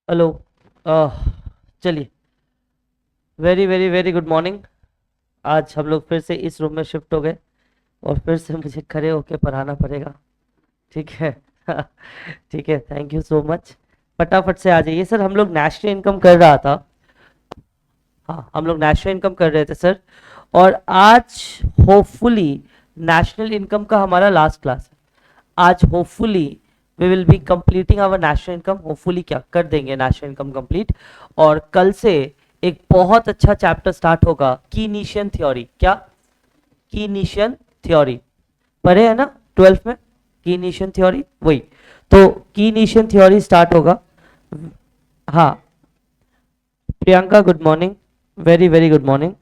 Hello. चलिए, very very very good morning. आज हम लोग फिर से इस रूम में शिफ्ट हो गए और फिर से मुझे खड़े होके पढ़ाना पड़ेगा। ठीक है। ठीक है, थैंक यू सो मच। फटाफट से आ जाइए सर। हम लोग नेशनल इनकम कर रहा था। हाँ, हम लोग नेशनल इनकम कर रहे थे सर। और आज होपफुली नेशनल इनकम का हमारा लास्ट क्लास है। आज hopefully we will be completing our national income. Hopefully क्या कर देंगे नेशनल इनकम कंप्लीट। और कल से एक बहुत अच्छा चैप्टर स्टार्ट होगा, कीनीशियन थ्योरी। क्या? कीनीशियन थ्योरी पढ़े है ना 12th में? कीनीशियन थ्योरी वही। तो कीनीशियन थ्योरी स्टार्ट होगा। हाँ, Priyanka good morning. Very very good morning.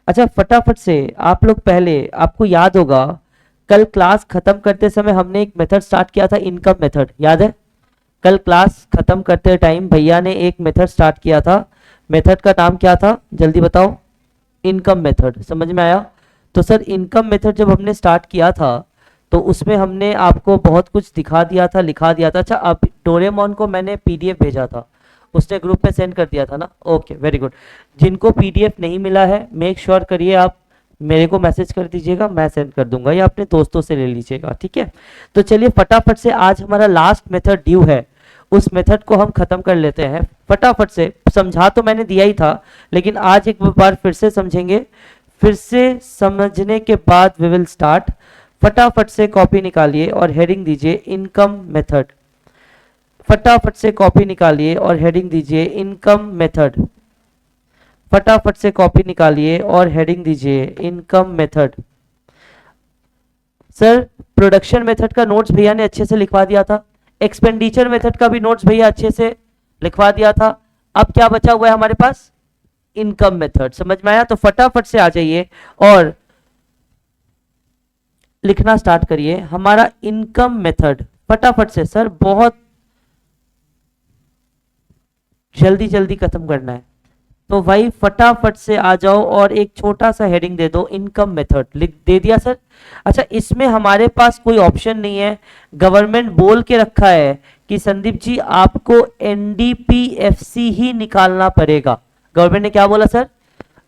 अच्छा, फटाफट से आप लोग पहले, आपको याद होगा कल क्लास खत्म करते समय हमने एक मेथड स्टार्ट किया था, इनकम मेथड। याद है? कल क्लास खत्म करते टाइम भैया ने एक मेथड स्टार्ट किया था। मेथड का नाम क्या था जल्दी बताओ? Income method. समझ में आया? तो सर इनकम मेथड जब हमने स्टार्ट किया था तो उसमें हमने आपको बहुत कुछ दिखा दिया था, लिखा दिया था। अच्छा, अब डोरेमोन को मैंने पीडीएफ भेजा था, उसने ग्रुप पे सेंड कर दिया था ना? Okay, very good. जिनको पीडीएफ नहीं मिला है मेक श्योर करिए आप मेरे को मैसेज कर दीजिएगा, मैं सेंड कर दूंगा, या अपने दोस्तों से ले लीजिएगा। ठीक है? तो चलिए फटाफट से, आज हमारा लास्ट मेथड ड्यू है, उस मेथड को हम खत्म कर लेते हैं फटाफट से। समझा तो मैंने दिया ही था, लेकिन आज एक बार फिर से समझेंगे। फिर से समझने के बाद वी विल स्टार्ट। फटाफट से कॉपी निकालिए और हेडिंग दीजिए इनकम मेथड। फटाफट से कॉपी निकालिए और हेडिंग दीजिए इनकम मेथड। फटाफट से कॉपी निकालिए और हेडिंग दीजिए income method. Sir, production method का नोट्स भैया ने अच्छे से लिखवा दिया था, एक्सपेंडिचर मेथड का भी नोट्स भैया अच्छे से लिखवा दिया था। अब क्या बचा हुआ है हमारे पास? Income method. समझ में आया? तो फटाफट से आ जाइए और लिखना स्टार्ट करिए हमारा इनकम मेथड। फटाफट से सर, बहुत जल्दी जल्दी खत्म करना है। तो भाई फटाफट से आ जाओ और एक छोटा सा हेडिंग दे दो, इनकम मेथड। लिख दे दिया सर? अच्छा, इसमें हमारे पास कोई ऑप्शन नहीं है। गवर्नमेंट बोल के रखा है कि संदीप जी आपको एनडीपीएफसी ही निकालना पड़ेगा। गवर्नमेंट ने क्या बोला सर?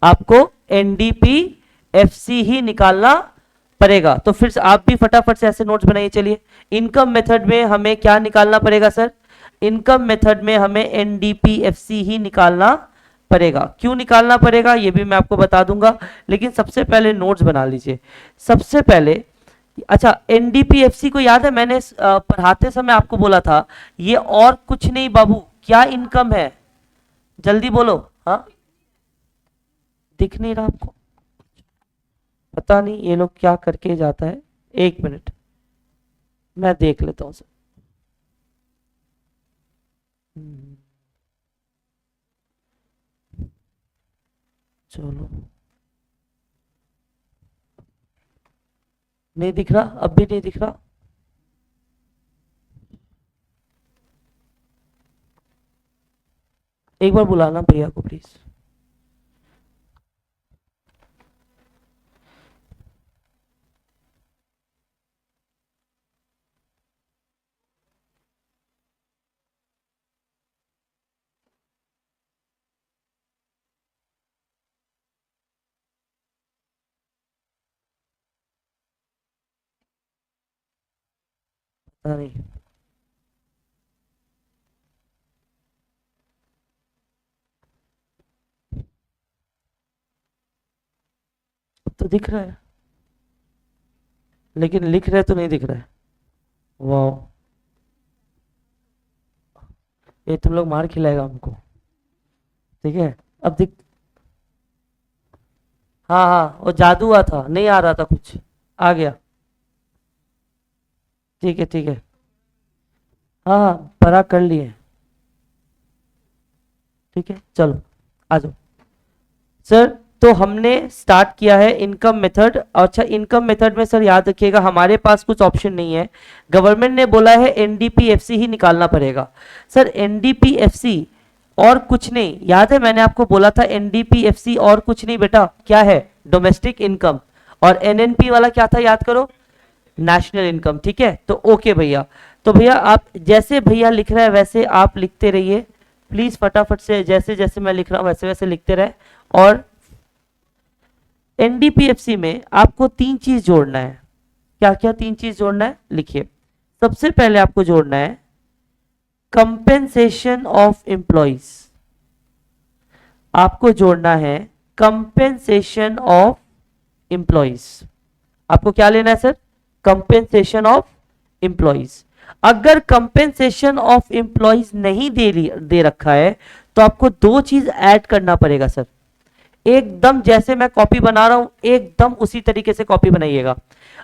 आपको एनडीपीएफसी ही निकालना पड़ेगा। तो फिर आप भी फटाफट से ऐसे नोट्स बनाइए। चलिए, इनकम मेथड में हमें क्या निकालना पड़ेगा सर? इनकम मेथड में हमें एनडीपीएफसी ही निकालना पड़ेगा। क्यों निकालना पड़ेगा ये भी मैं आपको बता दूंगा, लेकिन सबसे पहले नोट्स बना लीजिए सबसे पहले। अच्छा, एनडीपीएफसी को याद है मैंने पढ़ाते समय आपको बोला था, ये और कुछ नहीं बाबू, क्या इनकम है? जल्दी बोलो। हाँ, दिख नहीं रहा आपको? पता नहीं ये लोग क्या करके जाता है। एक मिनट, मैं देख लेता हूँ सर। हम्म, चलो, नहीं दिख रहा, अब भी नहीं दिख रहा। एक बार बुलाना भैया को प्लीज। पता नहीं, अब तो दिख रहा है, लेकिन लिख रहे तो नहीं दिख रहा है। वाह, ये तुम लोग मार खिलाएगा हमको। ठीक है, अब दिख। हाँ हाँ, वो जादू हुआ था, नहीं आ रहा था कुछ, आ गया। ठीक है ठीक है। हाँ हाँ, बड़ा कर लिए। ठीक है, चलो आ जाओ सर। तो हमने स्टार्ट किया है इनकम मेथड। अच्छा, इनकम मेथड में सर याद रखिएगा हमारे पास कुछ ऑप्शन नहीं है। गवर्नमेंट ने बोला है एनडीपीएफसी ही निकालना पड़ेगा। सर एनडीपीएफसी और कुछ नहीं, याद है मैंने आपको बोला था एनडीपीएफसी और कुछ नहीं बेटा, क्या है? Domestic income. और एनएनपी वाला क्या था याद करो? National income. ठीक है, तो ओके भैया। तो भैया आप जैसे भैया लिख रहे हैं वैसे आप लिखते रहिए। प्लीज फटाफट से जैसे जैसे मैं लिख रहा हूं वैसे वैसे लिखते रहे। और एनडीपीएफसी में आपको 3 चीज जोड़ना है। क्या क्या 3 चीज जोड़ना है, लिखिए। सबसे पहले आपको जोड़ना है कंपेंसेशन ऑफ एम्प्लॉइज। आपको जोड़ना है कंपेंसेशन ऑफ एम्प्लॉइज। आपको क्या लेना है सर, कंपेंसेशन ऑफ एम्प्लॉइज। अगर कंपेंसेशन ऑफ एम्प्लॉइज नहीं दे रखा है तो आपको 2 चीज ऐड करना पड़ेगा सर। एकदम जैसे मैं कॉपी बना रहा हूं एकदम उसी तरीके से कॉपी बनाइएगा।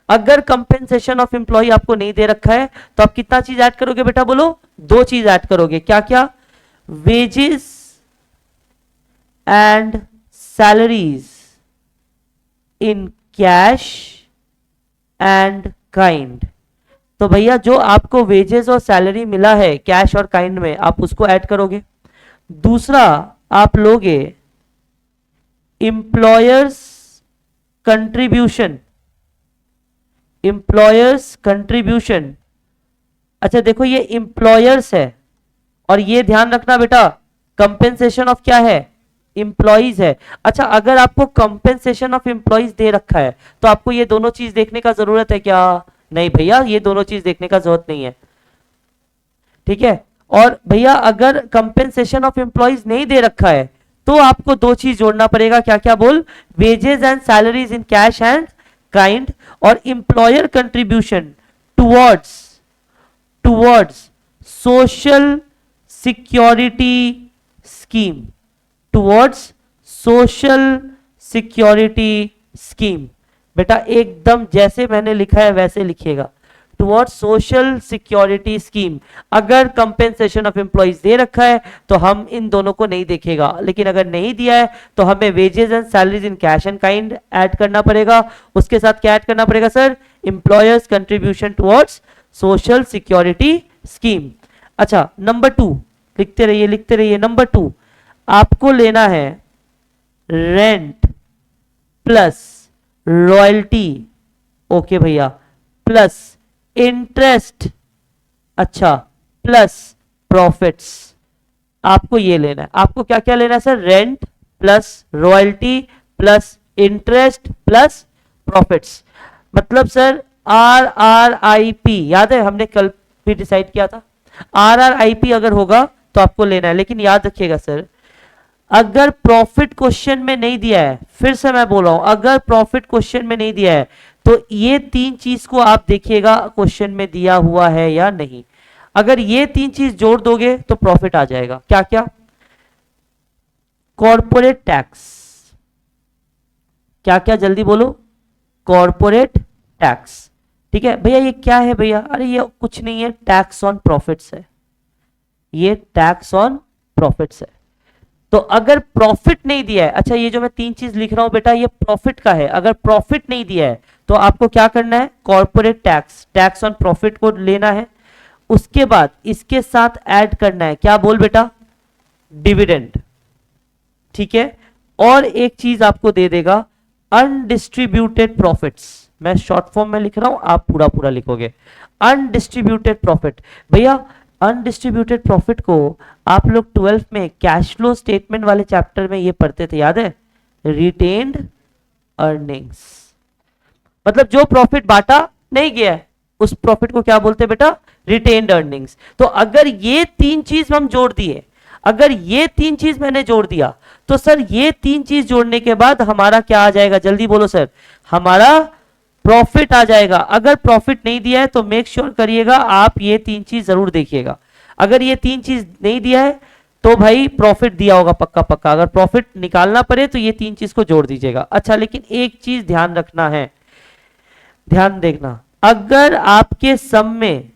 अगर कंपेंसेशन ऑफ एम्प्लॉय आपको नहीं दे रखा है तो आप कितना चीज ऐड करोगे बेटा, बोलो। 2 चीज ऐड करोगे। क्या क्या, wages and salaries in cash and kind. तो भैया जो आपको वेजेस और सैलरी मिला है कैश और काइंड में, आप उसको ऐड करोगे। दूसरा आप लोगे एम्प्लॉयर्स कंट्रीब्यूशन। एम्प्लॉयर्स कंट्रीब्यूशन, अच्छा देखो ये एम्प्लॉयर्स है और ये ध्यान रखना बेटा कंपेंसेशन ऑफ क्या है, एम्प्लॉइज है। अच्छा अगर आपको कंपेंसेशन ऑफ एम्प्लॉइज दे रखा है तो आपको ये दोनों चीज देखने का जरूरत है क्या, नहीं भैया ये दोनों चीज देखने का जरूरत नहीं है, ठीक है। और भैया अगर कंपेंसेशन ऑफ एम्प्लॉइज नहीं दे रखा है तो आपको 2 चीज जोड़ना पड़ेगा। क्या क्या बोल, wages and salaries in cash and kind और employer contribution towards social security scheme. Towards social security scheme. बेटा एकदम जैसे मैंने लिखा है वैसे लिखिएगा, टुवर्ड्स सोशल सिक्योरिटी स्कीम। अगर कंपेंसेशन ऑफ एम्प्लॉइज दे रखा है तो हम इन दोनों को नहीं देखेगा, लेकिन अगर नहीं दिया है तो हमें wages and salaries in cash and kind add करना पड़ेगा। उसके साथ क्या ऐड करना पड़ेगा sir, employers contribution towards social security scheme. अच्छा नंबर 2 लिखते रहिए लिखते रहिए। नंबर 2 आपको लेना है रेंट प्लस रॉयल्टी, ओके भैया, प्लस इंटरेस्ट, अच्छा प्लस प्रॉफिट्स। आपको ये लेना है। आपको क्या क्या लेना है sir, rent plus royalty plus interest plus profits. मतलब सर RRIP याद है, हमने कल भी डिसाइड किया था। RRIP अगर होगा तो आपको लेना है, लेकिन याद रखिएगा सर अगर प्रॉफिट क्वेश्चन में नहीं दिया है, फिर से मैं बोल रहा हूं अगर प्रॉफिट क्वेश्चन में नहीं दिया है तो ये 3 चीज को आप देखिएगा क्वेश्चन में दिया हुआ है या नहीं। अगर ये 3 चीज जोड़ दोगे तो प्रॉफिट आ जाएगा। क्या क्या, कॉर्पोरेट टैक्स। क्या क्या जल्दी बोलो, कॉर्पोरेट टैक्स, ठीक है भैया। ये क्या है भैया, अरे ये कुछ नहीं है, टैक्स ऑन प्रॉफिट्स है, ये टैक्स ऑन प्रॉफिट्स है। तो अगर प्रॉफिट नहीं दिया है, अच्छा ये जो मैं 3 चीज लिख रहा हूं बेटा ये प्रॉफिट का है, अगर प्रॉफिट नहीं दिया है तो आपको क्या करना है, corporate tax, tax on profit को लेना है। उसके बाद इसके साथ ऐड करना है, क्या बोल बेटा, डिविडेंड, ठीक है। और एक चीज आपको दे देगा अनडिस्ट्रीब्यूटेड प्रॉफिट्स। मैं शॉर्ट फॉर्म में लिख रहा हूं, आप पूरा पूरा लिखोगे। अनडिस्ट्रीब्यूटेड प्रॉफिट, भैया अनडिस्ट्रीब्यूटेड प्रॉफिट को आप लोग 12th में कैश फ्लो स्टेटमेंट वाले चैप्टर में ये पढ़ते थे, याद है, रिटेन्ड अर्निंग्स। मतलब जो प्रॉफिट बांटा नहीं गया है उस प्रॉफिट को क्या बोलते हैं बेटा, रिटेन्ड अर्निंग्स। तो अगर ये 3 चीज हम जोड़ दिए, अगर ये 3 चीज मैंने जोड़ दिया तो सर ये 3 चीज जोड़ने के बाद हमारा क्या आ जाएगा, जल्दी बोलो सर, हमारा प्रॉफिट आ जाएगा। अगर प्रॉफिट नहीं दिया है तो मेक श्योर करिएगा आप ये 3 चीज जरूर देखिएगा। अगर ये 3 चीज नहीं दिया है तो भाई प्रॉफिट दिया होगा पक्का पक्का। अगर प्रॉफिट निकालना पड़े तो ये 3 चीज को जोड़ दीजिएगा। अच्छा लेकिन एक चीज ध्यान रखना है, ध्यान देखना, अगर आपके सम में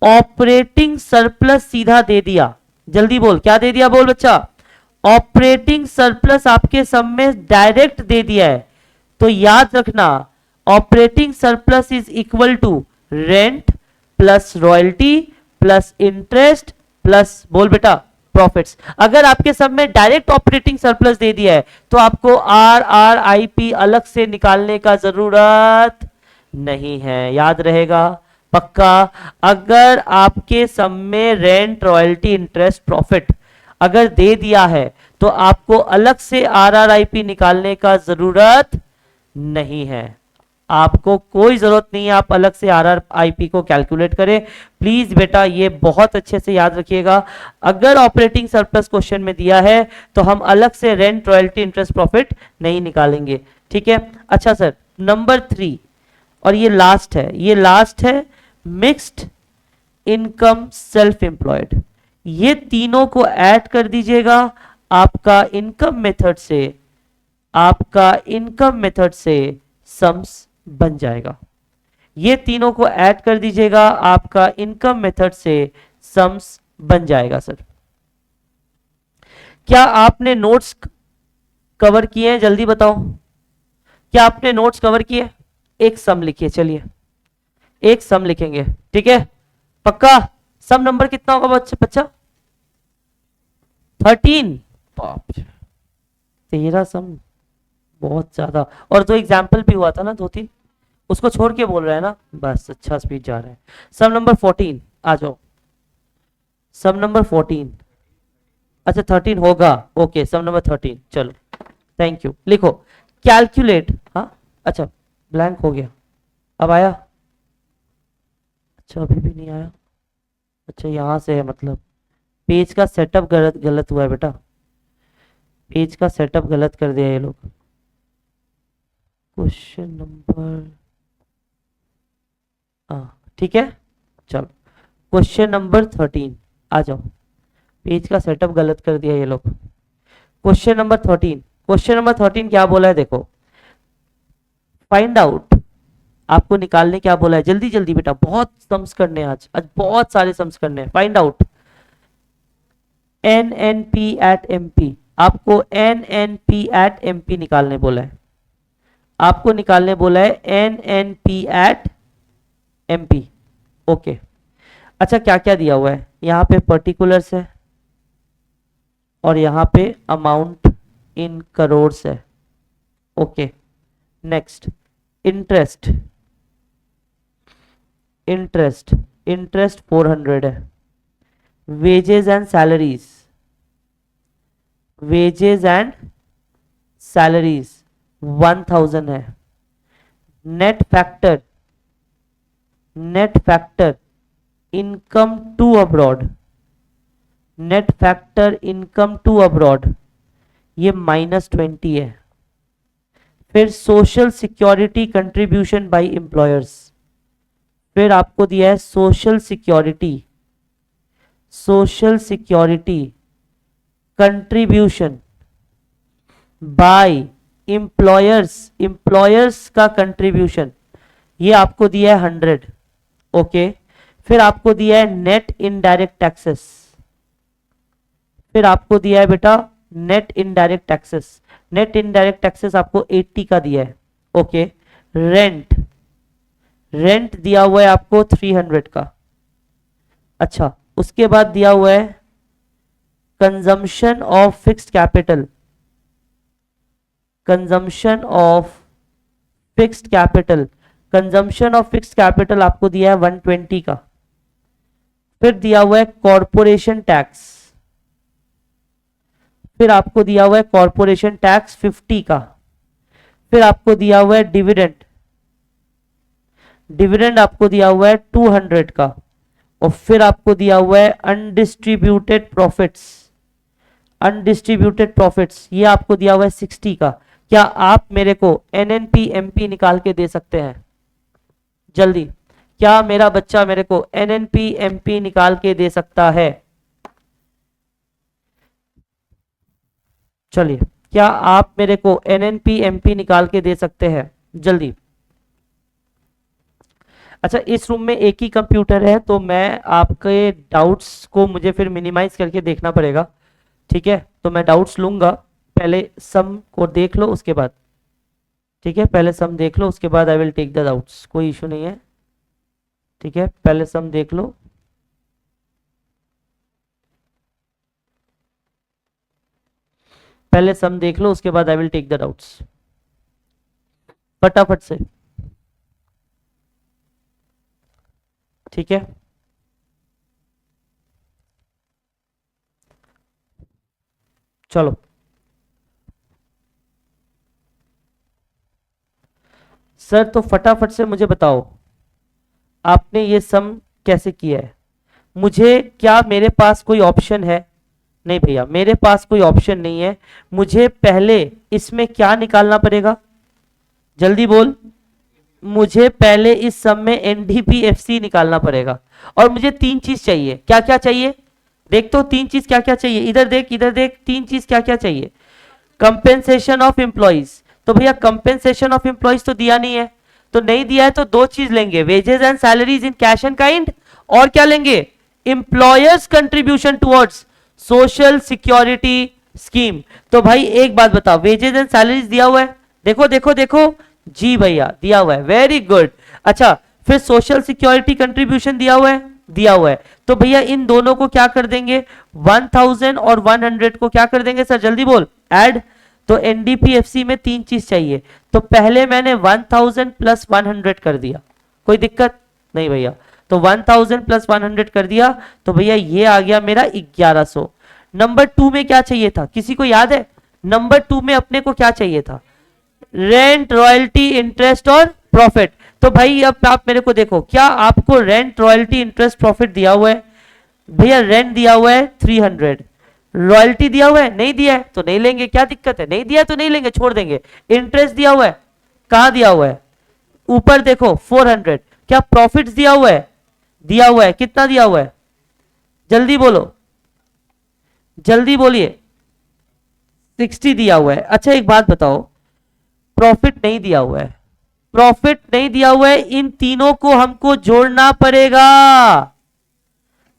ऑपरेटिंग सरप्लस सीधा दे दिया, जल्दी बोल क्या दे दिया, बोल बच्चा, ऑपरेटिंग सरप्लस आपके सम में डायरेक्ट दे दिया है तो याद रखना operating surplus is equal to rent plus royalty plus interest plus, बोल बेटा, प्रॉफिट्स। अगर आपके सब में डायरेक्ट ऑपरेटिंग सरप्लस दे दिया है तो आपको RRIP अलग से निकालने का जरूरत नहीं है, याद रहेगा पक्का। अगर आपके सब में रेंट रॉयल्टी इंटरेस्ट प्रॉफिट अगर दे दिया है तो आपको अलग से RRIP निकालने का जरूरत नहीं है, आपको कोई जरूरत नहीं है आप अलग से RRIP को कैलकुलेट करें। प्लीज बेटा ये बहुत अच्छे से याद रखिएगा, अगर ऑपरेटिंग सरप्लस क्वेश्चन में दिया है तो हम अलग से रेंट रॉयल्टी इंटरेस्ट प्रॉफिट नहीं निकालेंगे, ठीक है। अच्छा सर, नंबर 3 और ये लास्ट है, ये लास्ट है मिक्स्ड इनकम सेल्फ एम्प्लॉयड। ये तीनों को ऐड कर दीजिएगा, आपका इनकम मेथड से, आपका इनकम मेथड से सम्स बन जाएगा। ये तीनों को ऐड कर दीजिएगा, आपका इनकम मेथड से सम्स बन जाएगा। सर क्या आपने नोट्स कवर किए हैं, जल्दी बताओ, क्या आपने नोट्स कवर किए? एक सम लिखिए, चलिए एक सम लिखेंगे, ठीक है, पक्का। सम नंबर कितना होगा बच्चा? 13। बाप रे, 13 सम, बहुत ज्यादा। और तो एग्जाम्पल भी हुआ था ना 2-3, उसको छोड़ के बोल रहा है ना, बस अच्छा स्पीड जा रहा है। सम नंबर 14 आ जाओ, सम नंबर 14। अच्छा 13 होगा, ओके, सम नंबर 13, चलो थैंक यू, लिखो कैलकुलेट। हाँ अच्छा, ब्लैंक हो गया, अब आया? अच्छा अभी भी नहीं आया, अच्छा यहां से है, मतलब पेज का सेटअप गलत गलत हुआ है बेटा, पेज का सेटअप गलत कर दिया ये लोग। क्वेश्चन नंबर, हाँ ठीक है, चलो क्वेश्चन नंबर 13 आ जाओ, पेज का सेटअप गलत कर दिया ये लोग। क्वेश्चन नंबर 13, क्वेश्चन नंबर 13 क्या बोला है देखो, फाइंड आउट, आपको निकालने क्या बोला है, जल्दी जल्दी बेटा, बहुत सम्स करने हैं आज, आज बहुत सारे सम्स करने हैं। Find out NNP at MP, आपको NNP एट MP निकालने बोला है, आपको निकालने बोला है NNP एट MP, ओके। अच्छा क्या क्या दिया हुआ है, यहाँ पे पर्टिकुलर्स है और यहाँ पे अमाउंट इन करोड्स है, okay. Next interest, interest interest 400 है। Wages and salaries, wages and salaries 1000 है। Net factor, net factor income to abroad, net factor income to abroad ये -20 है। फिर social security contribution by employers, फिर आपको दिया है social security, social security contribution by employers, employers का contribution ये आपको दिया है 100, ओके। फिर आपको दिया है नेट इनडायरेक्ट टैक्सेस, फिर आपको दिया है बेटा net indirect taxes, net indirect taxes आपको 80 का दिया है, ओके। रेंट, रेंट दिया हुआ है आपको 300 का। अच्छा उसके बाद दिया हुआ है consumption of fixed capital, consumption of fixed capital, consumption of fixed capital आपको दिया है 120 का। फिर दिया हुआ है कॉरपोरेशन टैक्स, फिर आपको दिया हुआ है कॉरपोरेशन टैक्स 50 का। फिर आपको दिया हुआ है डिविडेंड, डिविडेंड आपको दिया हुआ है 200 का। और फिर आपको दिया हुआ है अनडिस्ट्रीब्यूटेड प्रॉफिट्स, अनडिस्ट्रीब्यूटेड प्रॉफिट्स ये आपको दिया हुआ है 60 का। क्या आप मेरे को NNP MP निकाल के दे सकते हैं जल्दी? क्या मेरा बच्चा मेरे को NNP MP निकाल के दे सकता है? चलिए क्या आप मेरे को NNP MP निकाल के दे सकते हैं जल्दी? अच्छा इस रूम में एक ही कंप्यूटर है तो मैं आपके डाउट्स को मुझे फिर मिनिमाइज करके देखना पड़ेगा, ठीक है। तो मैं डाउट्स लूंगा, पहले सम को देख लो उसके बाद, ठीक है, पहले सम देख लो उसके बाद I will take the doubts, कोई इशू नहीं है, ठीक है। पहले सम देख लो, पहले सम देख लो उसके बाद I will take the doubts, फटाफट से, ठीक है। चलो सर, तो फटाफट से मुझे बताओ आपने ये सम कैसे किया है। मुझे क्या मेरे पास कोई ऑप्शन है? नहीं भैया, मेरे पास कोई ऑप्शन नहीं है। मुझे पहले इसमें क्या निकालना पड़ेगा, जल्दी बोल। मुझे पहले इस सम में एनडीपीएफसी निकालना पड़ेगा और मुझे तीन चीज चाहिए। क्या क्या चाहिए देख तो, तीन चीज क्या क्या चाहिए, इधर देख इधर देख, तीन चीज क्या क्या चाहिए। कंपेंसेशन ऑफ एम्प्लॉइज, तो भैया कंपेंसेशन ऑफ एम्प्लॉइज तो दिया नहीं है, तो नहीं दिया है तो दो चीज लेंगे, wages and salaries in cash and kind, और क्या लेंगे, employers contribution towards social security scheme. तो भाई एक बात बताओ, वेजेस एंड सैलरीज दिया हुआ है, देखो देखो देखो, जी भैया दिया हुआ है, वेरी गुड। अच्छा, फिर सोशल सिक्योरिटी कंट्रीब्यूशन दिया हुआ है, दिया हुआ है, तो भैया इन दोनों को क्या कर देंगे, 1000 और 100 को क्या कर देंगे सर, जल्दी बोल, ऐड। तो एनडीपीएफसी में तीन चीज चाहिए, तो पहले मैंने 1000 प्लस 100 कर दिया, कोई दिक्कत नहीं भैया, तो 1000 प्लस 100 कर दिया, तो भैया ये आ गया मेरा 1100। नंबर 2 में क्या चाहिए था, किसी को याद है? नंबर 2 में अपने को क्या चाहिए था, रेंट रॉयल्टी इंटरेस्ट और प्रॉफिट। तो भाई अब आप मेरे को देखो, क्या आपको रेंट रॉयल्टी इंटरेस्ट प्रॉफिट दिया हुआ है? भैया रेंट दिया हुआ है 300, रॉयल्टी दिया हुआ है, नहीं दिया है तो नहीं लेंगे, क्या दिक्कत है, नहीं दिया है तो नहीं लेंगे, छोड़ देंगे। इंटरेस्ट दिया हुआ है, कहां दिया हुआ है, ऊपर देखो 400। क्या प्रॉफिट्स दिया हुआ है, दिया हुआ है, कितना दिया हुआ है, जल्दी बोलो, जल्दी बोलिए, 60 दिया हुआ है। अच्छा एक बात बताओ, प्रॉफिट नहीं दिया हुआ है, प्रॉफिट नहीं दिया हुआ है, इन तीनों को हमको जोड़ना पड़ेगा,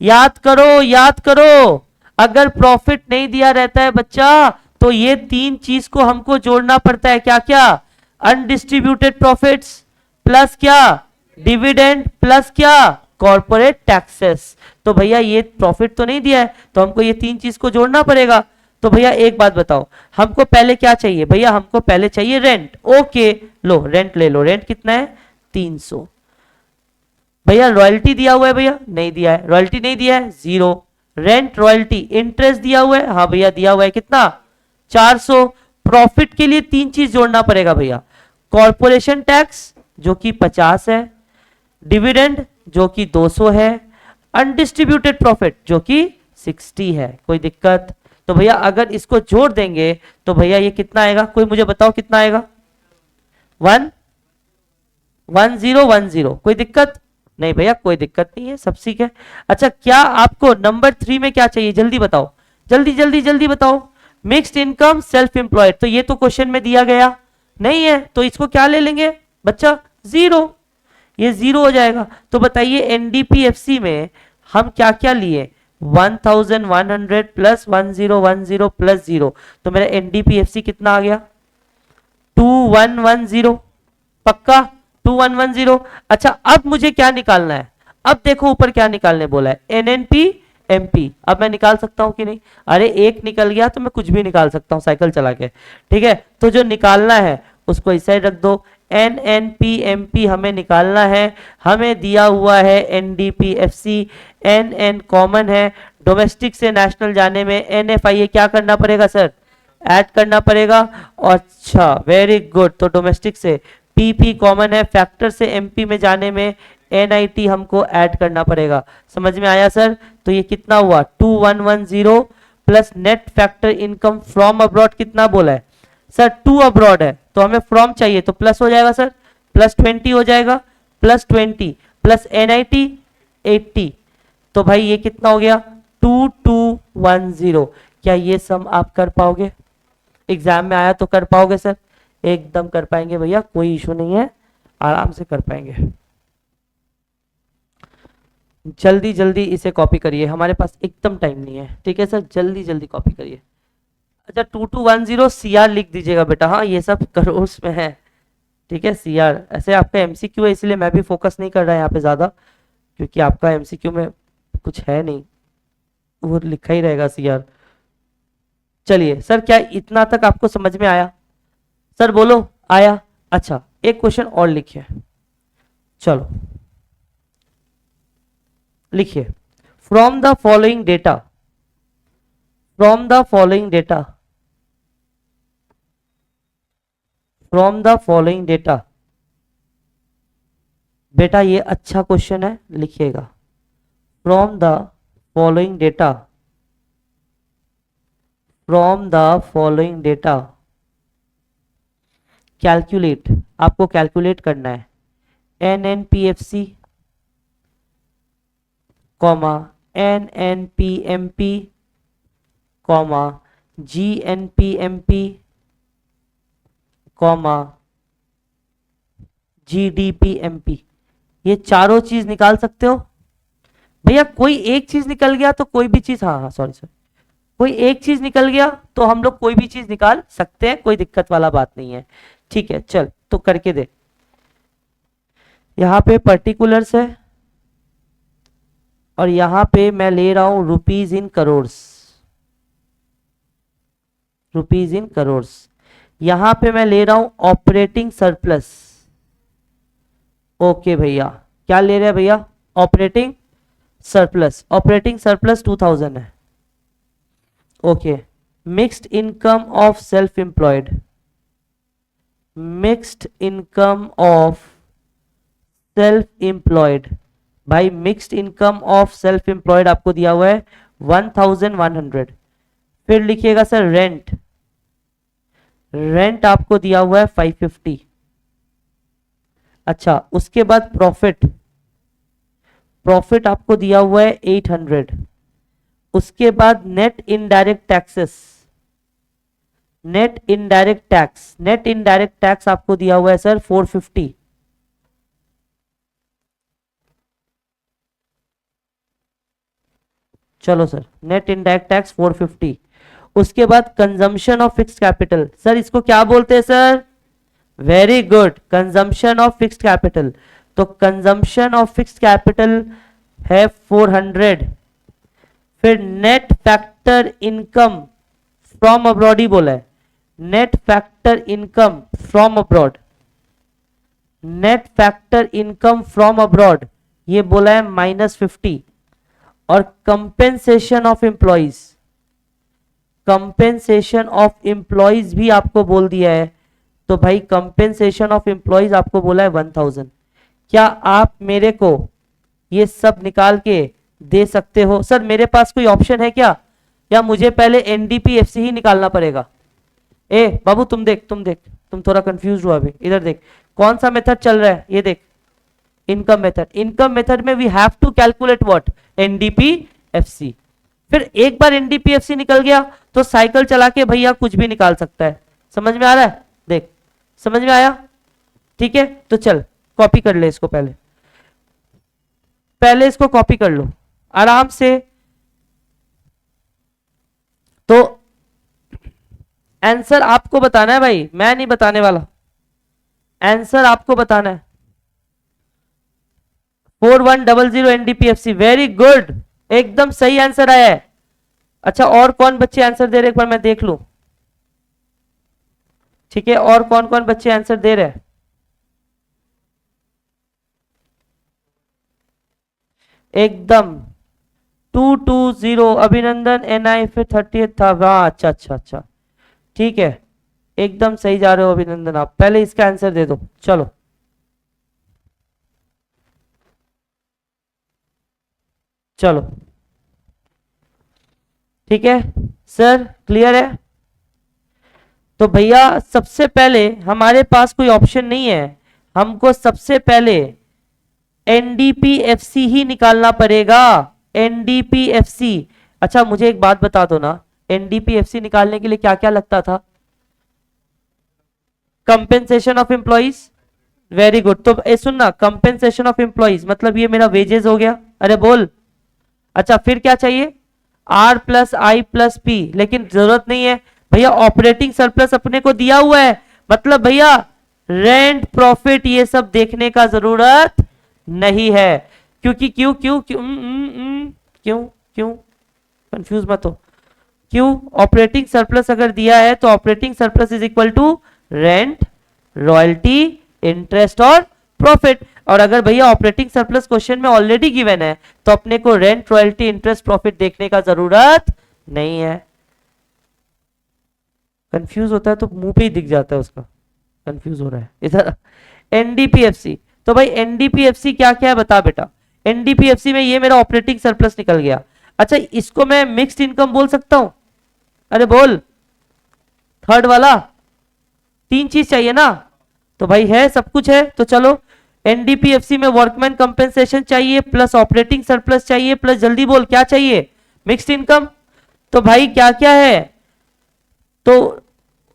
याद करो याद करो। अगर प्रॉफिट नहीं दिया रहता है बच्चा, तो ये तीन चीज को हमको जोड़ना पड़ता है, क्या क्या, अनडिस्ट्रीब्यूटेड प्रॉफिट्स प्लस क्या, डिविडेंड प्लस क्या, कॉर्पोरेट टैक्सेस। तो भैया ये प्रॉफिट तो नहीं दिया है, तो हमको ये तीन चीज को जोड़ना पड़ेगा। तो भैया एक बात बताओ, हमको पहले क्या चाहिए, भैया हमको पहले चाहिए रेंट, ओके लो रेंट ले लो, रेंट कितना है 300। भैया रॉयल्टी दिया हुआ है, भैया नहीं दिया है, रॉयल्टी नहीं दिया है, जीरो। रेंट रॉयल्टी इंटरेस्ट दिया हुआ है, हाँ भैया दिया हुआ है, कितना 400। प्रॉफिट के लिए तीन चीज जोड़ना पड़ेगा भैया, कॉर्पोरेशन टैक्स जो कि 50 है, डिविडेंड जो कि 200 है, अनडिस्ट्रीब्यूटेड प्रॉफिट जो कि 60 है, कोई दिक्कत? तो भैया अगर इसको जोड़ देंगे तो भैया ये कितना आएगा, कोई मुझे बताओ कितना आएगा, 1010, कोई दिक्कत नहीं भैया, कोई दिक्कत नहीं है, सब ठीक है। अच्छा क्या आपको नंबर 3 में क्या चाहिए, जल्दी बताओ, जल्दी जल्दी जल्दी बताओ। मिक्स्ड इनकम सेल्फ एम्प्लॉयड, तो ये तो क्वेश्चन में दिया गया नहीं है, तो इसको क्या ले लेंगे बच्चा, जीरो, ये जीरो हो जाएगा। तो बताइए एनडीपीएफसी में हम क्या क्या लिए, 1100 प्लस 1010 प्लस 0, तो मेरा एनडीपीएफसी कितना आ गया, 2110, पक्का 2110। अच्छा अब मुझे क्या निकालना है, अब देखो ऊपर क्या निकालने बोला है, एनएनपी एमपी। अब मैं निकाल सकता हूं कि नहीं, अरे एक निकल गया तो मैं कुछ भी निकाल सकता हूं साइकिल चला के, ठीक है। तो जो निकालना है उसको इस साइड रख दो, N N P M P हमें निकालना है, हमें दिया हुआ है एनडीपीएफसी, एन एन कॉमन है, डोमेस्टिक से नेशनल जाने में एन एफ आई ए क्या करना पड़ेगा सर, ऐड करना पड़ेगा। अच्छा वेरी गुड, तो डोमेस्टिक से पीपी कॉमन है, फैक्टर से एमपी में जाने में एनआईटी हमको ऐड करना पड़ेगा, समझ में आया सर? तो ये कितना हुआ 2110 plus net factor income from abroad कितना बोला है सर, 2 अब्रॉड है तो हमें फ्रॉम चाहिए, तो प्लस हो जाएगा सर, प्लस 20 हो जाएगा, प्लस 20 प्लस एनआईटी 80, तो भाई ये कितना हो गया 2210। क्या ये सम आप कर पाओगे, एग्जाम में आया तो कर पाओगे सर? एकदम कर पाएंगे भैया, कोई इशू नहीं है, आराम से कर पाएंगे। जल्दी जल्दी इसे कॉपी करिए, हमारे पास एकदम टाइम नहीं है, ठीक है सर, जल्दी जल्दी कॉपी करिए। अच्छा 2210 सीआर लिख दीजिएगा बेटा, हाँ ये सब करोड़ में है, ठीक है सीआर। ऐसे आपका एमसीक्यू है इसलिए मैं भी फोकस नहीं कर रहा यहाँ पे ज्यादा, क्योंकि आपका एमसीक्यू में कुछ है नहीं, वो लिखा ही रहेगा सीआर। चलिए सर क्या इतना तक आपको समझ में आया, सर बोलो आया? अच्छा एक क्वेश्चन और लिखिए, चलो लिखिए, from the following data, from the following data from the following data, बेटा ये अच्छा क्वेश्चन है, लिखिएगा। From the following data, from the following data calculate, आपको कैलकुलेट करना है NNPFC, comma NNPMP, comma GNPMP, comma GDPMP। ये चारों चीज निकाल सकते हो भैया। कोई एक चीज निकल गया तो कोई भी चीज, हाँ सॉरी सॉरी, कोई एक चीज निकल गया तो हम लोग कोई भी चीज निकाल सकते हैं, कोई दिक्कत वाला बात नहीं है। ठीक है चल तो करके दे। यहां पे पर्टिकुलर्स है और यहां पे मैं ले रहा हूं rupees in crores, rupees in crores. यहां पे मैं ले रहा हूं ऑपरेटिंग सरप्लस। ओके भैया, क्या ले रहे हैं भैया? Operating surplus. ऑपरेटिंग सरप्लस 2000 है। Okay, mixed income of self employed, mixed income of self employed. भाई mixed income of self employed आपको दिया हुआ है 1100। फिर लिखिएगा सर रेंट, रेंट आपको दिया हुआ है 550। अच्छा उसके बाद प्रॉफिट, प्रॉफिट आपको दिया हुआ है 800। उसके बाद net indirect taxes, net indirect tax, net indirect tax आपको दिया हुआ है सर 450। चलो सर, नेट इनडायरेक्ट टैक्स 450। उसके बाद consumption of fixed capital, sir इसको क्या बोलते हैं sir? Very good, consumption of fixed capital. तो कंजम्पशन ऑफ फिक्स्ड कैपिटल है 400। फिर net factor income from abroad ही बोला है, net factor income from abroad, net factor income from abroad ये बोला है -50। और compensation of employees, compensation of employees भी आपको बोल दिया है। तो भाई कंपेंसेशन ऑफ एम्प्लॉइज आपको बोला है 1000। क्या आप मेरे को ये सब निकाल के दे सकते हो? सर मेरे पास कोई ऑप्शन है क्या, या मुझे पहले NDPFC ही निकालना पड़ेगा? ए बाबू तुम देख, तुम देख, तुम थोड़ा कंफ्यूज हुआ अभी, इधर देख कौन सा मेथड चल रहा है, ये देख इनकम मेथड। इनकम मेथड में we have to calculate what? NDPFC। फिर एक बार NDPFC निकल गया तो साइकिल चला के भैया कुछ भी निकाल सकता है। समझ में आ रहा है? देख समझ में आया? ठीक है तो चल कॉपी कर ले इसको, पहले पहले इसको कॉपी कर लो आराम से। तो आंसर आपको बताना है भाई, मैं नहीं बताने वाला, आंसर आपको बताना है। 4100 NDPFC, वेरी गुड, एकदम सही आंसर आया है। अच्छा और कौन बच्चे आंसर दे रहे, एक बार मैं देख लूं। ठीक है, और कौन कौन बच्चे आंसर दे रहे हैं? एकदम 220 अभिनंदन। NI फिर 30 था। वाह अच्छा अच्छा अच्छा, ठीक है एकदम सही जा रहे हो अभिनंदन। आप पहले इसका आंसर दे दो। चलो चलो ठीक है सर, क्लियर है? तो भैया सबसे पहले हमारे पास कोई ऑप्शन नहीं है, हमको सबसे पहले NDPFC ही निकालना पड़ेगा। NDPFC। अच्छा मुझे एक बात बता दो ना, NDPFC निकालने के लिए क्या क्या लगता था? Compensation of employees, very good. तो सुन ना, कंपेंसेशन ऑफ एम्प्लॉइज मतलब ये मेरा वेजेस हो गया। अरे बोल। अच्छा फिर क्या चाहिए? R+I+P, लेकिन जरूरत नहीं है भैया, ऑपरेटिंग सरप्लस अपने को दिया हुआ है। मतलब भैया रेंट प्रॉफिट ये सब देखने का जरूरत नहीं है, क्योंकि क्यों क्यों क्यों क्यों क्यों कंफ्यूज मत हो। क्यों? ऑपरेटिंग सरप्लस अगर दिया है तो operating surplus is equal to rent, royalty, interest और प्रॉफिट। और अगर भैया ऑपरेटिंग सरप्लस क्वेश्चन में ऑलरेडी गिवन है तो अपने को रेंट, रॉयल्टी, इंटरेस्ट, प्रॉफिट देखने का जरूरत नहीं है। कंफ्यूज होता है तो मुंह पे ही दिख जाता है उसका। कंफ्यूज हो रहा है इधर। एनडीपीएफसी, तो भाई एनडीपीएफसी क्या क्या है बता बेटा। एनडीपीएफसी में ये मेरा ऑपरेटिंग सरप्लस निकल गया। अच्छा इसको मैं मिक्स्ड इनकम बोल सकता हूं? अरे बोल, थर्ड वाला। तीन चीज चाहिए ना, तो भाई है, सब कुछ है। तो चलो एनडीपीएफसी में वर्कमैन कंपेंसेशन चाहिए, प्लस ऑपरेटिंग सरप्लस चाहिए, प्लस जल्दी बोल क्या चाहिए, मिक्स्ड इनकम। तो भाई क्या क्या है, तो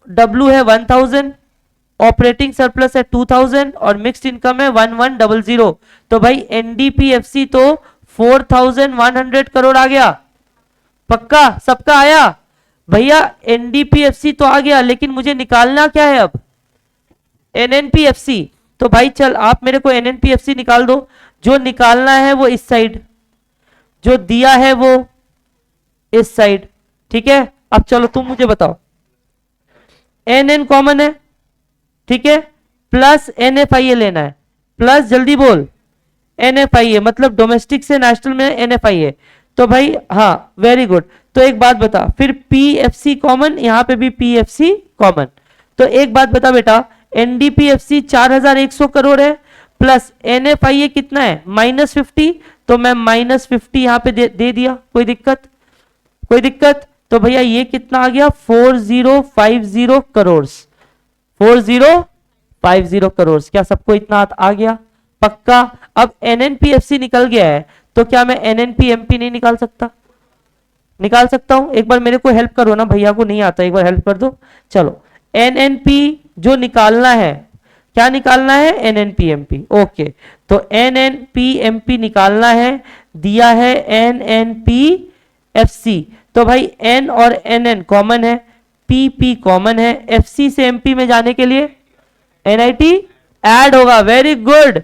W है 1000, ऑपरेटिंग सरप्लस है 2000 और मिक्स्ड इनकम है 1100। तो भाई एनडीपीएफसी तो 4100 करोड़ आ गया। पक्का सबका आया भैया। एनडीपीएफसी तो आ गया, लेकिन मुझे निकालना क्या है अब, एनएनपीएफसी। तो भाई चल आप मेरे को एनएनपीएफसी निकाल दो। जो निकालना है वो इस साइड, जो दिया है वो इस साइड, ठीक है। अब चलो तुम मुझे बताओ, एन एन कॉमन है, ठीक है, प्लस एनएफआईए लेना है, प्लस जल्दी बोल एनएफआईए, मतलब डोमेस्टिक से नेशनल में एनएफआईए। तो भाई हाँ वेरी गुड। तो एक बात बता, फिर पीएफसी कॉमन, यहां पे भी पीएफसी कॉमन। तो एक बात बता बेटा, एनडीपीएफसी 4100 करोड़ है, प्लस एनएफआईए कितना है -50। तो मैं -50 यहां पे दे दिया, कोई दिक्कत, कोई दिक्कत। तो भैया ये कितना आ गया, 4050 करोड़, 4050 करोड़। क्या सबको इतना आ गया, पक्का। अब एनएनपीएफसी निकल गया है, तो क्या मैं एनएनपीएमपी नहीं निकाल सकता? निकाल सकता हूं। एक बार मेरे को हेल्प करो ना, भैया को नहीं आता, एक बार हेल्प कर दो। चलो एनएनपी जो निकालना है, क्या निकालना है, एनएनपीएमपी। ओके, तो एनएनपीएमपी निकालना है, दिया है एनएनपीएफसी। तो भाई एन और एनएन कॉमन है, पीपी कॉमन है, एफसी से एमपी में जाने के लिए एनआईटी ऐड होगा, वेरी गुड।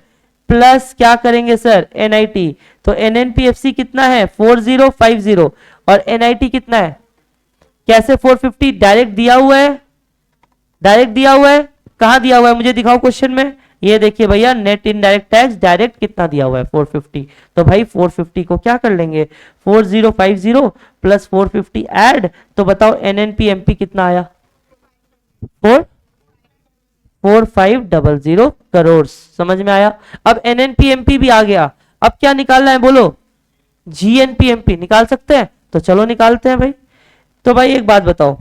प्लस क्या करेंगे सर, एनआईटी। तो एनएनपीएफसी कितना है 4050 और एनआईटी कितना है, कैसे 450, डायरेक्ट दिया हुआ है, डायरेक्ट दिया हुआ है। कहां दिया हुआ है मुझे दिखाओ क्वेश्चन में, ये देखिए भैया, नेट इनडायरेक्ट टैक्स डायरेक्ट कितना दिया हुआ है 450। तो भाई 450 को क्या कर लेंगे, 4050 प्लस 450 ऐड। तो बताओ एनएनपीएमपी कितना आया, 4500 करोड़। समझ में आया। अब एनएनपीएमपी भी आ गया, अब क्या निकालना है बोलो, जीएनपीएमपी निकाल सकते हैं, तो चलो निकालते हैं भाई। तो भाई एक बात बताओ,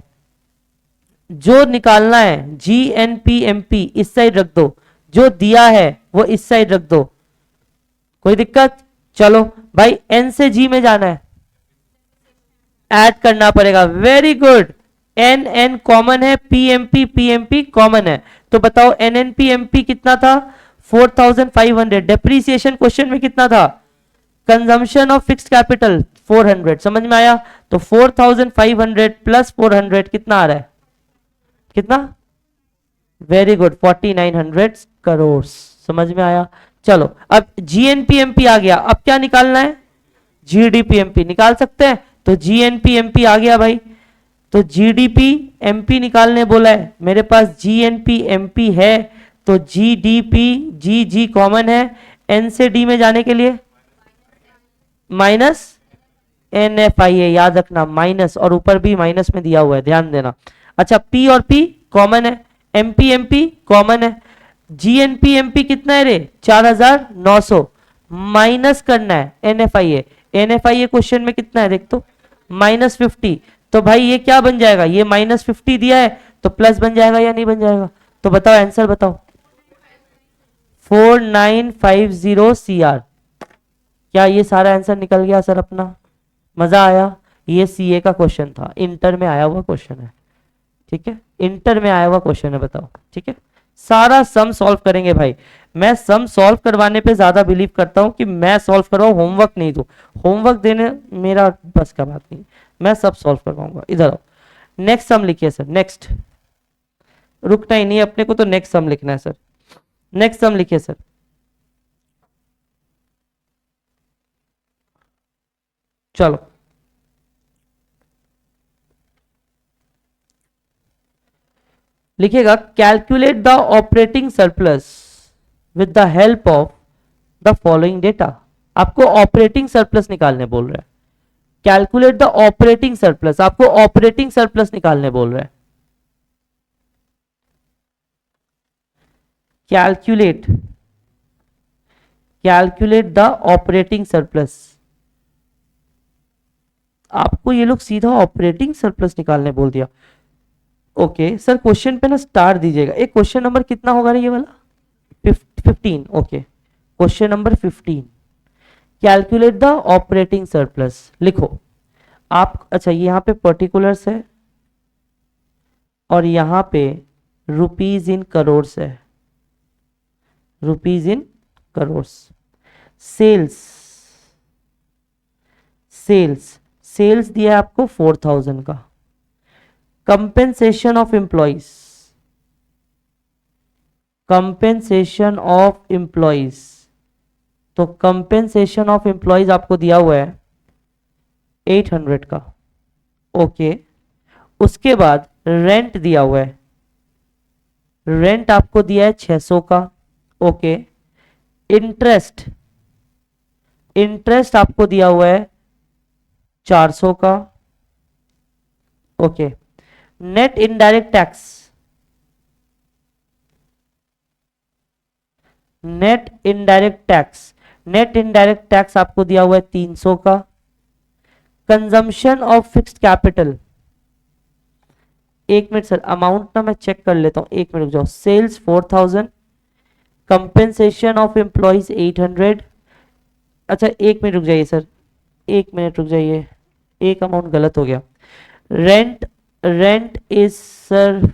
जो निकालना है जीएनपीएमपी इस साइड रख दो, जो दिया है वो इस साइड रख दो, कोई दिक्कत। चलो भाई एन से जी में जाना है, ऐड करना पड़ेगा, very good. N N common है, पीएमपी पीएमपी कॉमन है। तो बताओ एनएनपीएमपी कितना था, 4500। डेप्रीसिएशन क्वेश्चन में कितना था, कंजम्पशन ऑफ फिक्स्ड कैपिटल 400। समझ में आया। तो 4500 प्लस 400 कितना आ रहा है, कितना, वेरी गुड 4900 करोड़। समझ में आया। चलो अब जीएनपीएमपी आ गया, अब क्या निकालना है, जीडीपीएमपी निकाल सकते हैं। तो जीएनपीएमपी आ गया भाई, तो जीडीपी एमपी निकालने बोला है, मेरे पास जीएनपीएमपी है। तो जीडीपी जी जी कॉमन है, एन से डी में जाने के लिए माइनस एनएफआईए, याद रखना माइनस, और ऊपर भी माइनस में दिया हुआ है, ध्यान देना। अच्छा पी और पी कॉमन है, एमपीएमपी कॉमन है, जीएनपीएमपी कितना है रे 4900, माइनस करना है एनएफआईए। एनएफआईए क्वेश्चन में कितना है देख तो, -50। तो भाई ये क्या बन जाएगा, ये -50 दिया है तो प्लस बन जाएगा या नहीं बन जाएगा, तो बताओ आंसर बताओ, 4950 सीआर। क्या ये सारा आंसर निकल गया सर अपना, मजा आया। ये सीए का क्वेश्चन था, इंटर में आया हुआ क्वेश्चन है, ठीक है, इंटर में आया हुआ क्वेश्चन है, बताओ ठीक है। सारा सम सॉल्व करेंगे भाई, मैं सम सॉल्व करवाने पे ज्यादा बिलीव करता हूं कि मैं सॉल्व करवाऊं, होमवर्क नहीं दूं। होमवर्क देने मेरा बस का बात नहीं, मैं सब सॉल्व करवाऊंगा। इधर आओ, नेक्स्ट सम लिखिए सर, नेक्स्ट, रुकना ही नहीं अपने को, तो नेक्स्ट सम लिखना है सर, नेक्स्ट सम लिखिए सर। चलो लिखिएगा, calculate the operating surplus with the help of the following data. आपको ऑपरेटिंग सरप्लस निकालने बोल रहा है, कैलकुलेट द ऑपरेटिंग सरप्लस, आपको ऑपरेटिंग सरप्लस निकालने बोल रहा है। Calculate the operating surplus. आपको ये लोग सीधा ऑपरेटिंग सरप्लस निकालने बोल दिया। ओके सर, क्वेश्चन पे ना स्टार दीजिएगा। एक क्वेश्चन नंबर कितना होगा ये वाला? 15। Okay, question number 15, calculate the operating surplus. लिखो आप। अच्छा, यहाँ पे पर्टिकुलर्स है और यहाँ पे रुपीज इन करोड़ है, rupees in crore. Sales sales sales दिया है आपको 4000 का। Compensation of employees, compensation of employees, तो कंपेंसेशन ऑफ एम्प्लॉइज आपको दिया हुआ है 800 का। ओके, उसके बाद रेंट दिया हुआ है, रेंट आपको दिया है 600 का। ओके, इंटरेस्ट, इंटरेस्ट आपको दिया हुआ है 400 का। Okay, net indirect tax, net indirect tax, net indirect tax आपको दिया हुआ है 300 का। कंजम्पशन ऑफ फिक्स्ड कैपिटल, एक मिनट सर, अमाउंट ना मैं चेक कर लेता हूं, एक मिनट रुक जाओ। Sales 4000, compensation of employees 800। अच्छा एक मिनट रुक जाइए सर, एक मिनट रुक जाइए, एक अमाउंट गलत हो गया। रेंट, रेंट इज सर,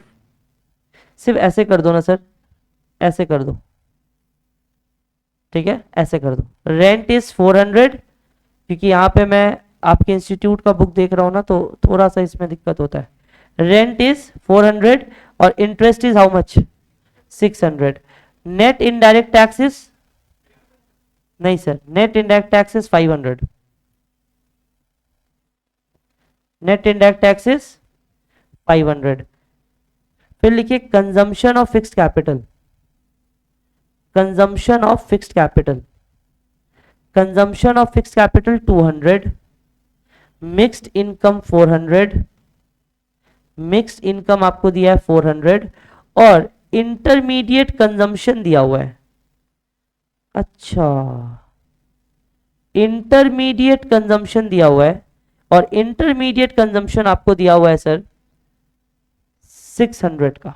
सिर्फ ऐसे कर दो ना सर, ऐसे कर दो, ठीक है, ऐसे कर दो। रेंट इज 400, क्योंकि यहाँ पे मैं आपके इंस्टीट्यूट का बुक देख रहा हूँ ना, तो थोड़ा सा इसमें दिक्कत होता है। रेंट इज 400 और interest is how much? 600। Net indirect tax is, नहीं sir, net indirect tax is 500। Net indirect tax is 500। फिर लिखिए consumption of fixed capital, consumption of fixed capital, consumption of fixed capital 200, mixed income 400, mixed income आपको दिया है 400 और intermediate consumption दिया हुआ है। अच्छा, इंटरमीडिएट कंजम्पशन दिया हुआ है और इंटरमीडिएट कंजम्पशन आपको दिया हुआ है सर 600 का।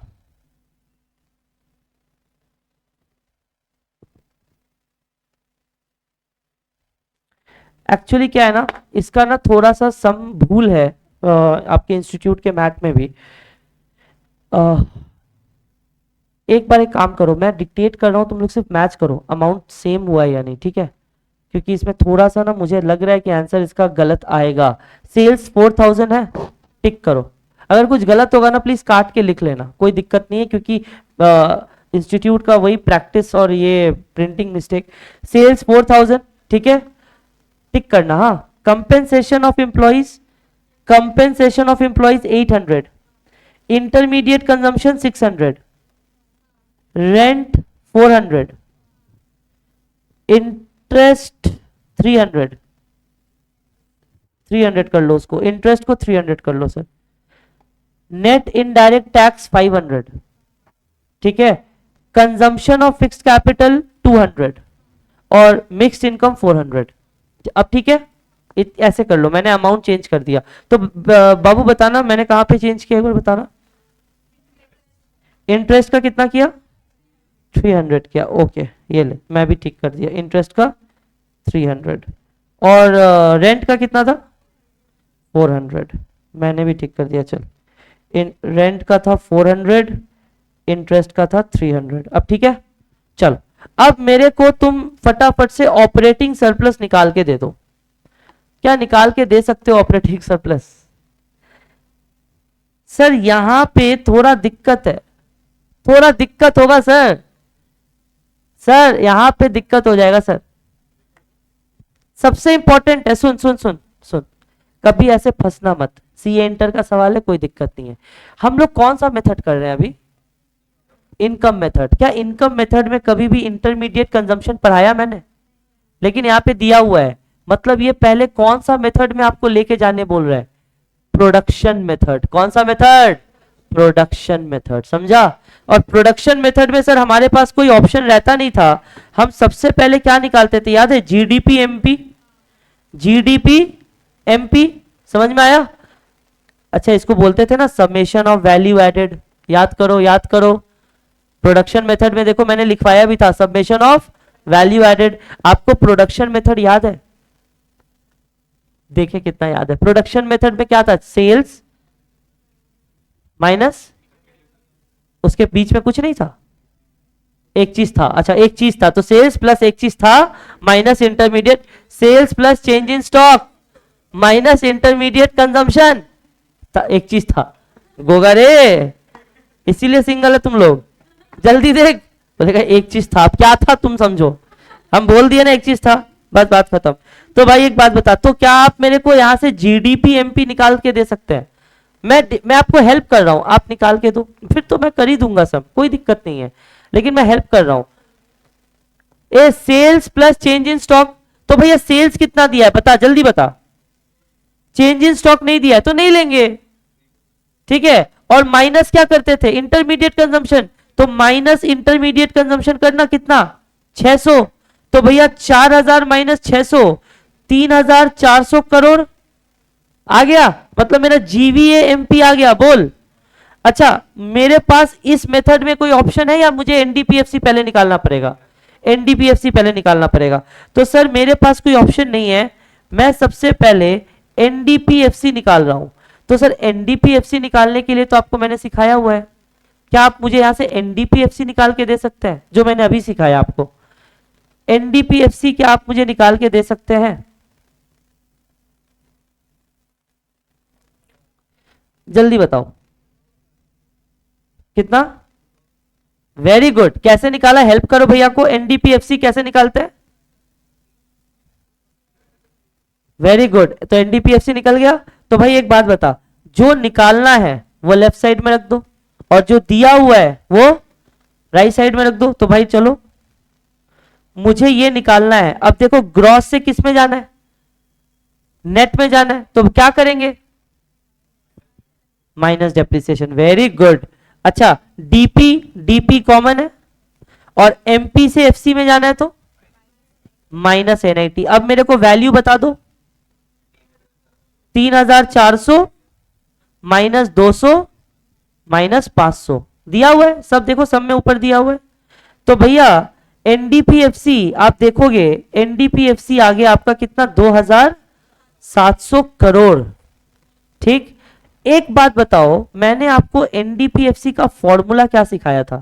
एक्चुअली क्या है ना, इसका ना थोड़ा सा सम भूल है आपके इंस्टीट्यूट के मैथ में भी। एक बार एक काम करो, मैं डिक्टेट कर रहा हूं, तुम लोग सिर्फ मैच करो अमाउंट सेम हुआ है या नहीं, ठीक है? क्योंकि इसमें थोड़ा सा ना मुझे लग रहा है कि आंसर इसका गलत आएगा। सेल्स 4000 है, टिक करो। अगर कुछ गलत होगा ना प्लीज काट के लिख लेना, कोई दिक्कत नहीं है, क्योंकि इंस्टीट्यूट का वही प्रैक्टिस और ये प्रिंटिंग मिस्टेक। सेल्स 4000, ठीक है, टिक करना। हाँ, compensation of employees, compensation of employees 800, intermediate consumption 600, rent 400, interest 300, 300 कर लो उसको, इंटरेस्ट को 300 कर लो सर। नेट इनडायरेक्ट टैक्स 500, ठीक है, कंजम्पशन ऑफ फिक्स्ड कैपिटल 200 और मिक्स्ड इनकम 400। अब ठीक है, ऐसे कर लो, मैंने अमाउंट चेंज कर दिया। तो बाबू बताना मैंने कहां पे चेंज किया, एक बार बताना। इंटरेस्ट का कितना किया? 300 किया। ओके, ये ले, मैं भी ठीक कर दिया, इंटरेस्ट का 300 और रेंट का कितना था? 400, मैंने भी ठीक कर दिया। चल, रेंट का था 400, इंटरेस्ट का था 300। अब ठीक है, चल अब मेरे को तुम फटाफट से ऑपरेटिंग सरप्लस निकाल के दे दो। क्या निकाल के दे सकते हो ऑपरेटिंग सरप्लस? सर यहां पे थोड़ा दिक्कत है, थोड़ा दिक्कत होगा सर, सर यहां पे दिक्कत हो जाएगा सर। सबसे इंपॉर्टेंट है, सुन सुन सुन सुन, कभी ऐसे फंसना मत। सी एंटर का सवाल है, कोई दिक्कत नहीं है। हम लोग कौन सा मेथड कर रहे हैं अभी? Income method. क्या इनकम मेथड में कभी भी इंटरमीडिएट कंजम्पशन पढ़ाया मैंने? लेकिन यहाँ पे दिया हुआ है, मतलब ये पहले कौन सा मेथड में आपको लेके जाने बोल रहा है? Production method. कौन सा मेथड? प्रोडक्शन मेथड, समझा। और प्रोडक्शन मेथड में सर हमारे पास कोई ऑप्शन रहता नहीं था, हम सबसे पहले क्या निकालते थे, याद है, जीडीपी एमपी, जीडीपी एमपी, समझ में आया। अच्छा, इसको बोलते थे ना समेशन ऑफ वैल्यू एडेड, याद करो याद करो। प्रोडक्शन मेथड में देखो मैंने लिखवाया भी था समेशन ऑफ वैल्यू एडेड। आपको प्रोडक्शन मेथड याद है, देखे कितना याद है। प्रोडक्शन मेथड में क्या था, सेल्स माइनस, उसके बीच में कुछ नहीं था, एक चीज था, अच्छा एक चीज था, तो सेल्स प्लस एक चीज था minus intermediate, sales plus change in stock minus intermediate consumption, एक चीज था। गोगा रे, इसीलिए सिंगल है तुम लोग, जल्दी देख, बोलेगा एक चीज था, अब क्या था तुम समझो, हम बोल दिए ना एक चीज था, बस बात खत्म। तो भाई एक बात बता, तो क्या आप मेरे को यहां से जीडीपी एमपी निकाल के दे सकते हैं? मैं आपको हेल्प कर रहा हूं, आप निकाल के दो, फिर तो मैं कर ही दूंगा सब, कोई दिक्कत नहीं है, लेकिन मैं हेल्प कर रहा हूं। A sales plus change in stock, तो भैया सेल्स कितना दिया है बता, जल्दी बता। चेंज इन स्टॉक नहीं दिया है तो नहीं लेंगे, ठीक है। और माइनस क्या करते थे, इंटरमीडिएट कंजम्पशन, तो माइनस इंटरमीडिएट कंजम्पशन करना कितना, 600, तो भैया 4000 माइनस 600, 3400 करोड़ आ गया, मतलब मेरा जीवीए एमपी आ गया, बोल। अच्छा, मेरे पास इस मेथड में कोई ऑप्शन है या मुझे एनडीपीएफसी पहले निकालना पड़ेगा? एनडीपीएफसी पहले निकालना पड़ेगा। तो सर मेरे पास कोई ऑप्शन नहीं है, मैं सबसे पहले एनडीपीएफसी निकाल रहा हूं। तो सर एनडीपीएफसी निकालने के लिए तो आपको मैंने सिखाया हुआ है, क्या आप मुझे यहां से एनडीपीएफसी निकाल के दे सकते हैं, जो मैंने अभी सिखाया आपको? एनडीपीएफसी क्या आप मुझे निकाल के दे सकते हैं? जल्दी बताओ कितना। वेरी गुड, कैसे निकाला, हेल्प करो भैया को, एनडीपीएफसी कैसे निकालते हैं? वेरी गुड, तो एनडीपीएफसी निकल गया। तो भाई एक बात बता, जो निकालना है वो लेफ्ट साइड में रख दो, और जो दिया हुआ है वो राइट साइड में रख दो। तो भाई चलो, मुझे ये निकालना है। अब देखो ग्रॉस से किस में जाना है, नेट में जाना है, तो क्या करेंगे, माइनस डेप्रिसिएशन, वेरी गुड। अच्छा, डीपी डीपी कॉमन है, और एमपी से एफसी में जाना है तो माइनस एनआईटी। अब मेरे को वैल्यू बता दो, 3400 माइनस 200 माइनस 500 दिया हुआ है सब, देखो सब में ऊपर दिया हुआ है। तो भैया एनडीपीएफसी आप देखोगे, एनडीपीएफसी आगे आपका कितना, 2700 करोड़, ठीक। एक बात बताओ, मैंने आपको एनडीपीएफसी का फॉर्मूला क्या सिखाया था,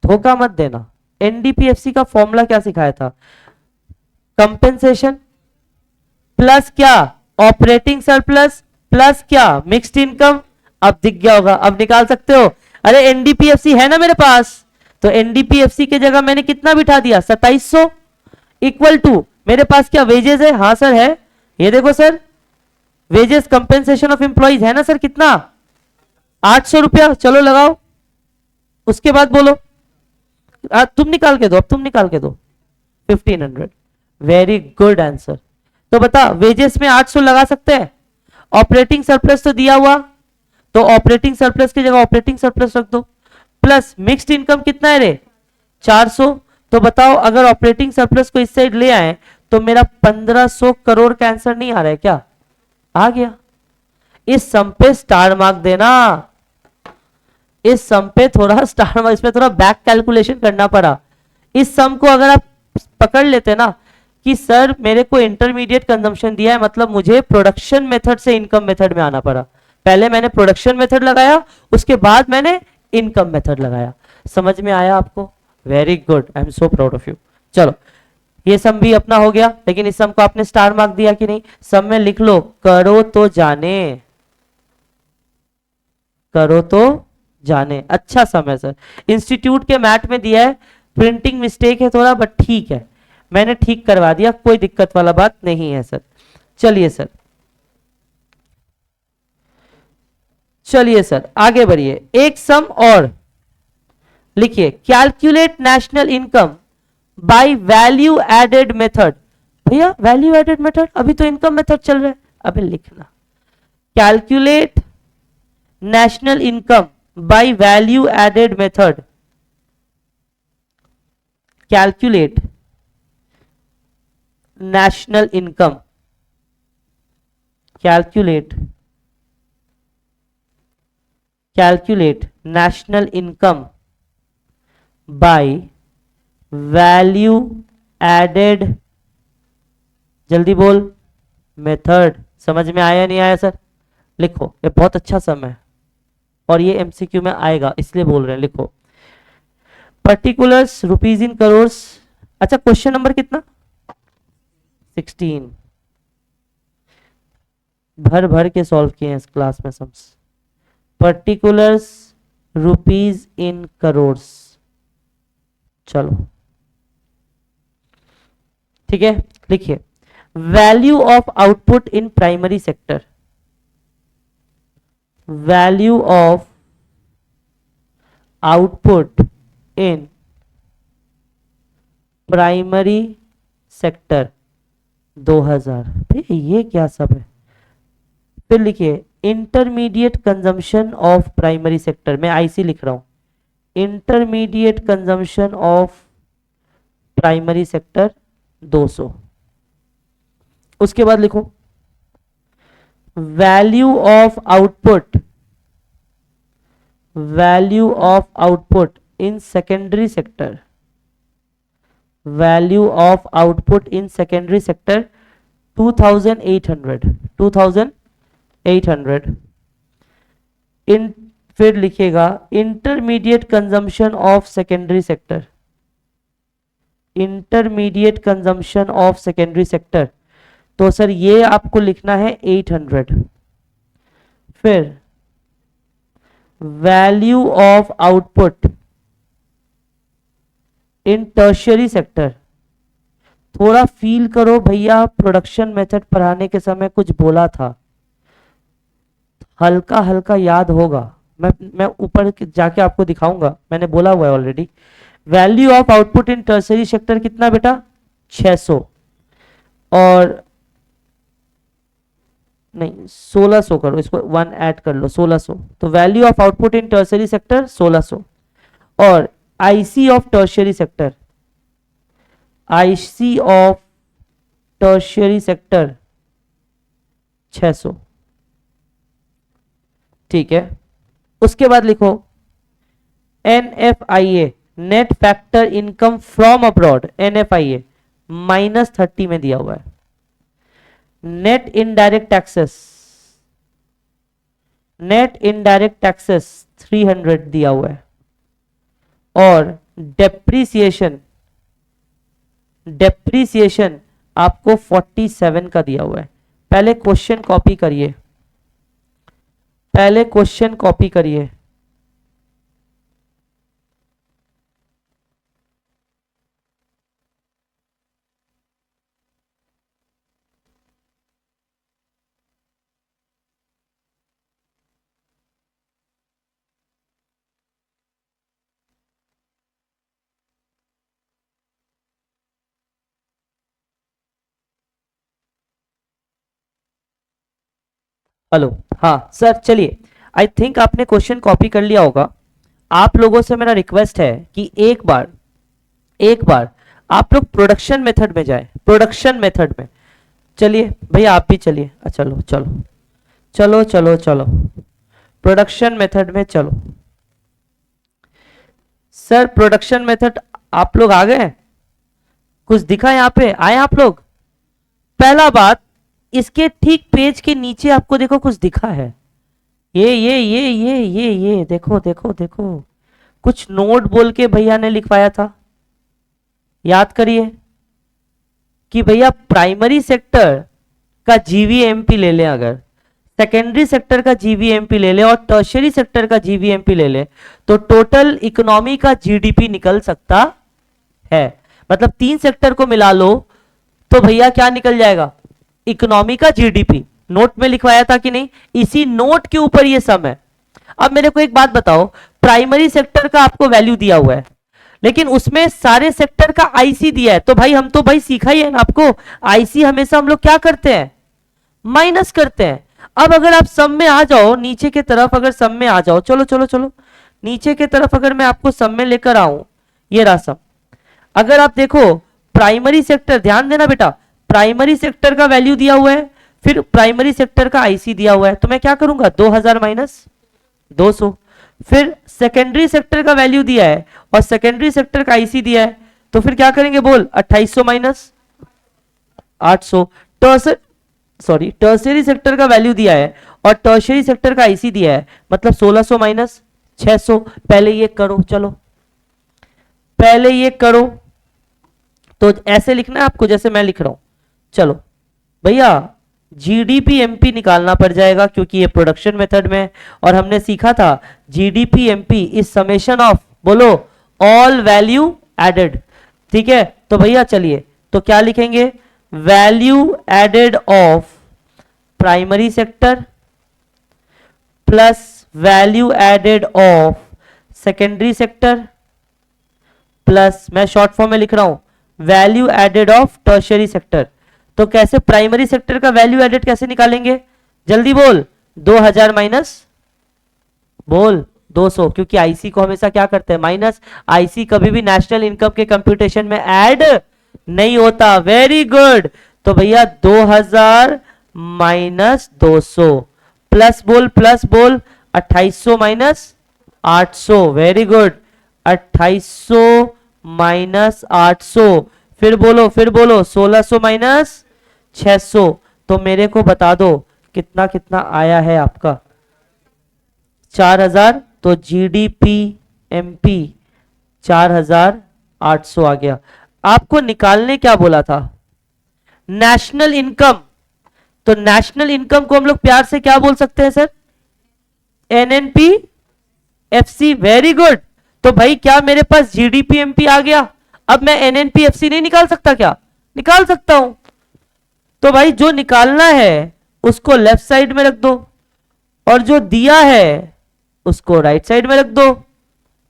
धोखा मत देना। एनडीपीएफसी का फॉर्मूला क्या सिखाया था, कंपेंसेशन प्लस क्या, ऑपरेटिंग सरप्लस प्लस क्या, मिक्स्ड इनकम। अब दिख गया होगा, अब निकाल सकते हो। अरे एनडीपीएफसी है ना मेरे पास, तो एनडीपीएफसी की जगह मैंने कितना बिठा दिया, 2700 इक्वल टू, मेरे पास क्या वेजेस है, हाँ सर है, ये देखो sir, wages compensation of employees है ना सर, कितना, 800 रुपया, चलो लगाओ। उसके बाद बोलो, तुम निकाल के दो, अब तुम निकाल के दो, 1500, वेरी गुड आंसर। तो बता, वेजेस में 800 लगा सकते हैं, ऑपरेटिंग सरप्लस तो दिया हुआ, तो ऑपरेटिंग सरप्लस की जगह ऑपरेटिंग सरप्लस रख दो, प्लस मिक्स्ड इनकम कितना है रे, 400। तो बताओ अगर ऑपरेटिंग सरप्लस को इस साइड ले आए तो मेरा 1500 करोड़ का आंसर नहीं आ रहा है क्या, आ गया। इस सम पे स्टार मार्क देना, इस सम पे थोड़ा स्टार मार्क, इसमें थोड़ा बैक कैलकुलेशन करना पड़ा। इस सम को अगर आप पकड़ लेते ना कि सर मेरे को इंटरमीडिएट कंजम्पशन दिया है, मतलब मुझे प्रोडक्शन मेथड से इनकम मेथड में आना पड़ा। पहले मैंने प्रोडक्शन मेथड लगाया, उसके बाद मैंने इनकम मेथड लगाया। समझ में आया आपको? Very good, I am so proud of you. चलो ये सम भी अपना हो गया, लेकिन इस सम को आपने स्टार मार्क दिया कि नहीं? सम में लिख लो, करो तो जाने, करो तो जाने। अच्छा सम है सर, इंस्टीट्यूट के मैट में दिया है, प्रिंटिंग मिस्टेक है थोड़ा, बट ठीक है, मैंने ठीक करवा दिया, कोई दिक्कत वाला बात नहीं है सर। चलिए सर, चलिए सर आगे बढ़िए। एक सम और लिखिए, calculate national income by value added method. भैया वैल्यू एडेड मेथड, अभी तो इनकम मेथड चल रहा है। अबे लिखना, कैलकुलेट national income by value added method. Calculate national income. Calculate national income by value added, जल्दी बोल, मेथड. समझ में आया नहीं आया सर? लिखो, ये बहुत अच्छा सम है और ये एमसीक्यू में आएगा इसलिए बोल रहे हैं. लिखो पर्टिकुलर्स रुपीज इन करोर्स. अच्छा क्वेश्चन नंबर कितना? 16. भर भर के सॉल्व किए हैं इस क्लास में sums. Particulars rupees in crores. चलो ठीक है, लिखिए value of output in primary sector. Value of output in primary sector 2000. भाई ये क्या सब है? फिर लिखिए intermediate consumption of primary sector. मैं आईसी लिख रहा हूं. Intermediate consumption of primary sector 200. उसके बाद लिखो value of output in secondary sector. Value of output in secondary sector 2800. फिर लिखिएगा intermediate consumption of secondary sector. Intermediate consumption of secondary sector, तो सर ये आपको लिखना है 800. फिर value of output in tertiary sector. थोड़ा फील करो भैया, प्रोडक्शन मेथड पढ़ाने के समय कुछ बोला था, हल्का हल्का याद होगा. मैं ऊपर जाके आपको दिखाऊंगा, मैंने बोला हुआ है already. Value of output in tertiary sector कितना बेटा? 600. और नहीं 1600 करो, इसको 1 ऐड कर लो, 1600. तो value of output in tertiary sector 1600. और IC of tertiary sector, IC of tertiary sector 600. ठीक है. उसके बाद लिखो NFIA net factor income from abroad. NFIA -30 में दिया हुआ है. नेट इनडायरेक्ट टैक्सेस 300 दिया हुआ है. और डेप्रीसिएशन आपको 47 का दिया हुआ है. पहले क्वेश्चन कॉपी करिए. हेलो, हाँ सर चलिए. आई थिंक आपने क्वेश्चन कॉपी कर लिया होगा. आप लोगों से मेरा रिक्वेस्ट है कि एक बार आप लोग प्रोडक्शन मेथड में जाएं. प्रोडक्शन मेथड में चलिए भैया, आप भी चलिए. चलो प्रोडक्शन मेथड में चलो. सर प्रोडक्शन मेथड आप लोग आ गए? कुछ दिखा यहाँ पे? आए आप लोग? पहला बात, इसके ठीक पेज के नीचे आपको देखो कुछ दिखा है. ये देखो कुछ नोट बोल के भैया ने लिखवाया था. याद करिए कि भैया प्राइमरी सेक्टर का जीवीएमपी ले लें, अगर सेकेंडरी सेक्टर का जीवीएमपी ले ले और टर्शियरी सेक्टर का जीवीएमपी ले ले, तो टोटल इकोनॉमी का जीडीपी निकल सकता है. मतलब 3 सेक्टर को मिला लो तो भैया क्या निकल जाएगा? इकोनॉमी का जीडीपी. नोट में लिखवाया था कि नहीं? इसी नोट के ऊपर ये सम है. अब मेरे को एक बात बताओ, प्राइमरी सेक्टर का आपको वैल्यू दिया हुआ है, लेकिन उसमें सारे सेक्टर का आईसी दिया है. तो भाई हम तो भाई सीखा ही है ना आपको, आईसी हमेशा हम लोग क्या करते हैं? माइनस करते हैं. अब अगर आप सम में आ जाओ, नीचे की तरफ अगर सम में आ जाओ, चलो चलो चलो नीचे की तरफ अगर मैं आपको सम में लेकर आऊं, ये रहा सम। अगर आप देखो प्राइमरी सेक्टर, ध्यान देना बेटा, प्राइमरी सेक्टर का वैल्यू दिया हुआ है, फिर प्राइमरी सेक्टर का आईसी दिया हुआ है, तो मैं क्या करूंगा 2000 माइनस 200, फिर सेकेंडरी सेक्टर का वैल्यू दिया है और सेकेंडरी सेक्टर का आईसी दिया है, तो फिर क्या करेंगे बोल 2800 माइनस 800। टर्सरी सेक्टर का वैल्यू दिया है और टर्सरी सेक्टर का आईसी दिया है, मतलब 1600 माइनस 600। पहले ये करो, चलो पहले ये करो, तो ऐसे लिखना है आपको जैसे मैं लिख रहा हूं। चलो भैया जीडीपी एमपी निकालना पड़ जाएगा क्योंकि ये प्रोडक्शन मेथड में, और हमने सीखा था GDP MP is summation of, बोलो, ऑल वैल्यू एडेड। ठीक है, तो भैया चलिए, तो क्या लिखेंगे, value added of primary sector plus value added of secondary sector plus, मैं शॉर्ट फॉर्म में लिख रहा हूं, value added of tertiary sector. तो कैसे प्राइमरी सेक्टर का वैल्यू एडेड कैसे निकालेंगे, जल्दी बोल, 2000 माइनस बोल 200, क्योंकि आईसी को हमेशा क्या करते हैं माइनस, आईसी कभी भी नेशनल इनकम के कंप्यूटेशन में ऐड नहीं होता। वेरी गुड, तो भैया 2000 माइनस 200 प्लस बोल 2800 माइनस 800। वेरी गुड, 2800 माइनस 800, फिर बोलो 1600 माइनस 600। तो मेरे को बता दो कितना कितना आया है आपका 4000, तो जीडीपी एमपी 4800 आ गया। आपको निकालने क्या बोला था, नेशनल इनकम, तो नेशनल इनकम को हम लोग प्यार से क्या बोल सकते हैं sir, NNP FC. Very good, तो भाई क्या मेरे पास जीडीपी एमपी आ गया, अब मैं एनएनपी एफसी नहीं निकाल सकता क्या, निकाल सकता हूं। तो भाई जो निकालना है उसको लेफ्ट साइड में रख दो और जो दिया है उसको राइट साइड में रख दो।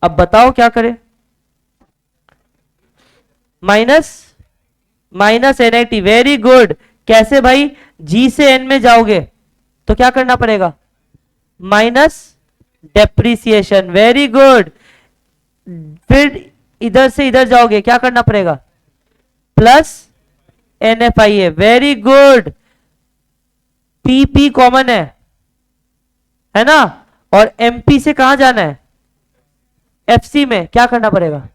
अब बताओ क्या करें, माइनस एनआईटी। वेरी गुड, कैसे भाई, जी से एन में जाओगे तो क्या करना पड़ेगा, माइनस डेप्रिसिएशन। वेरी गुड, फिर इधर से इधर जाओगे क्या करना पड़ेगा, plus NFIA. Very good, P common है ना, और एमपी से कहां जाना है, एफसी में क्या करना पड़ेगा,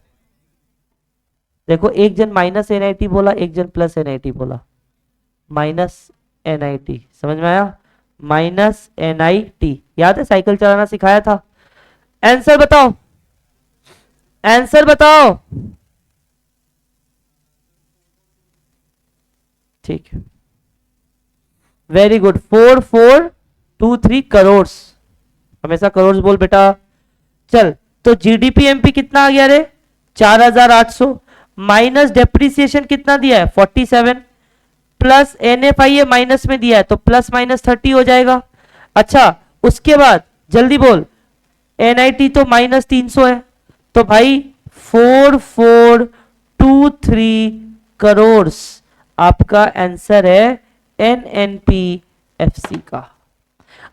देखो एक जन माइनस एनआईटी बोला, एक जन प्लस एनआईटी बोला, माइनस एनआईटी, समझ में आया, माइनस एनआईटी, याद है साइकिल चलाना सिखाया था। आंसर बताओ, आंसर बताओ, ठीक है, वेरी गुड, 4423 करोड़, हमेशा करोड़ बोल बेटा। चल, तो जीडीपी एमपी कितना आ गया रे, 4800, माइनस डेप्रिसिएशन कितना दिया है 47, प्लस एनएफआईए माइनस में दिया है तो प्लस माइनस 30 हो जाएगा। अच्छा, उसके बाद जल्दी बोल, एनआईटी तो माइनस 300 है, तो भाई 4423 करोड़ आपका आंसर है एनएनपीएफसी का।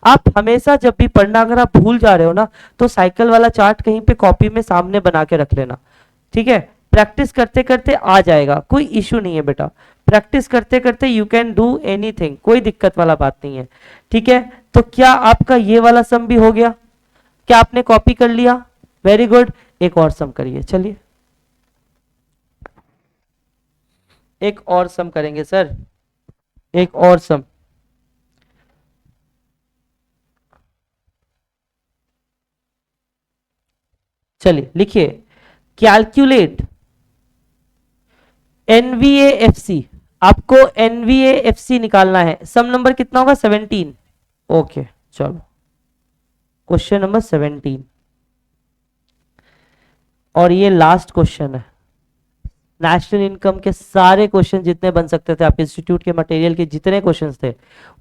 आप हमेशा जब भी पढ़ना, अगर आप भूल जा रहे हो ना, तो साइकिल वाला चार्ट कहीं पे कॉपी में सामने बना के रख लेना, ठीक है, प्रैक्टिस करते करते आ जाएगा, कोई इशू नहीं है बेटा, प्रैक्टिस करते करते यू कैन डू एनीथिंग, कोई दिक्कत वाला बात नहीं है, ठीक है। तो क्या आपका ये वाला सम भी हो गया, क्या आपने कॉपी कर लिया, वेरी गुड, एक और सम करिए, चलिए एक और सम करेंगे सर, एक और सम, चलिए लिखिए, कैलकुलेट एनवीएएफसी, आपको एनवीएएफसी निकालना है, सम नंबर कितना होगा 17। ओके चलो, क्वेश्चन नंबर 17, और ये लास्ट क्वेश्चन है। नेशनल इनकम के सारे क्वेश्चन जितने बन सकते थे, आपके इंस्टीट्यूट के मटेरियल के जितने क्वेश्चंस थे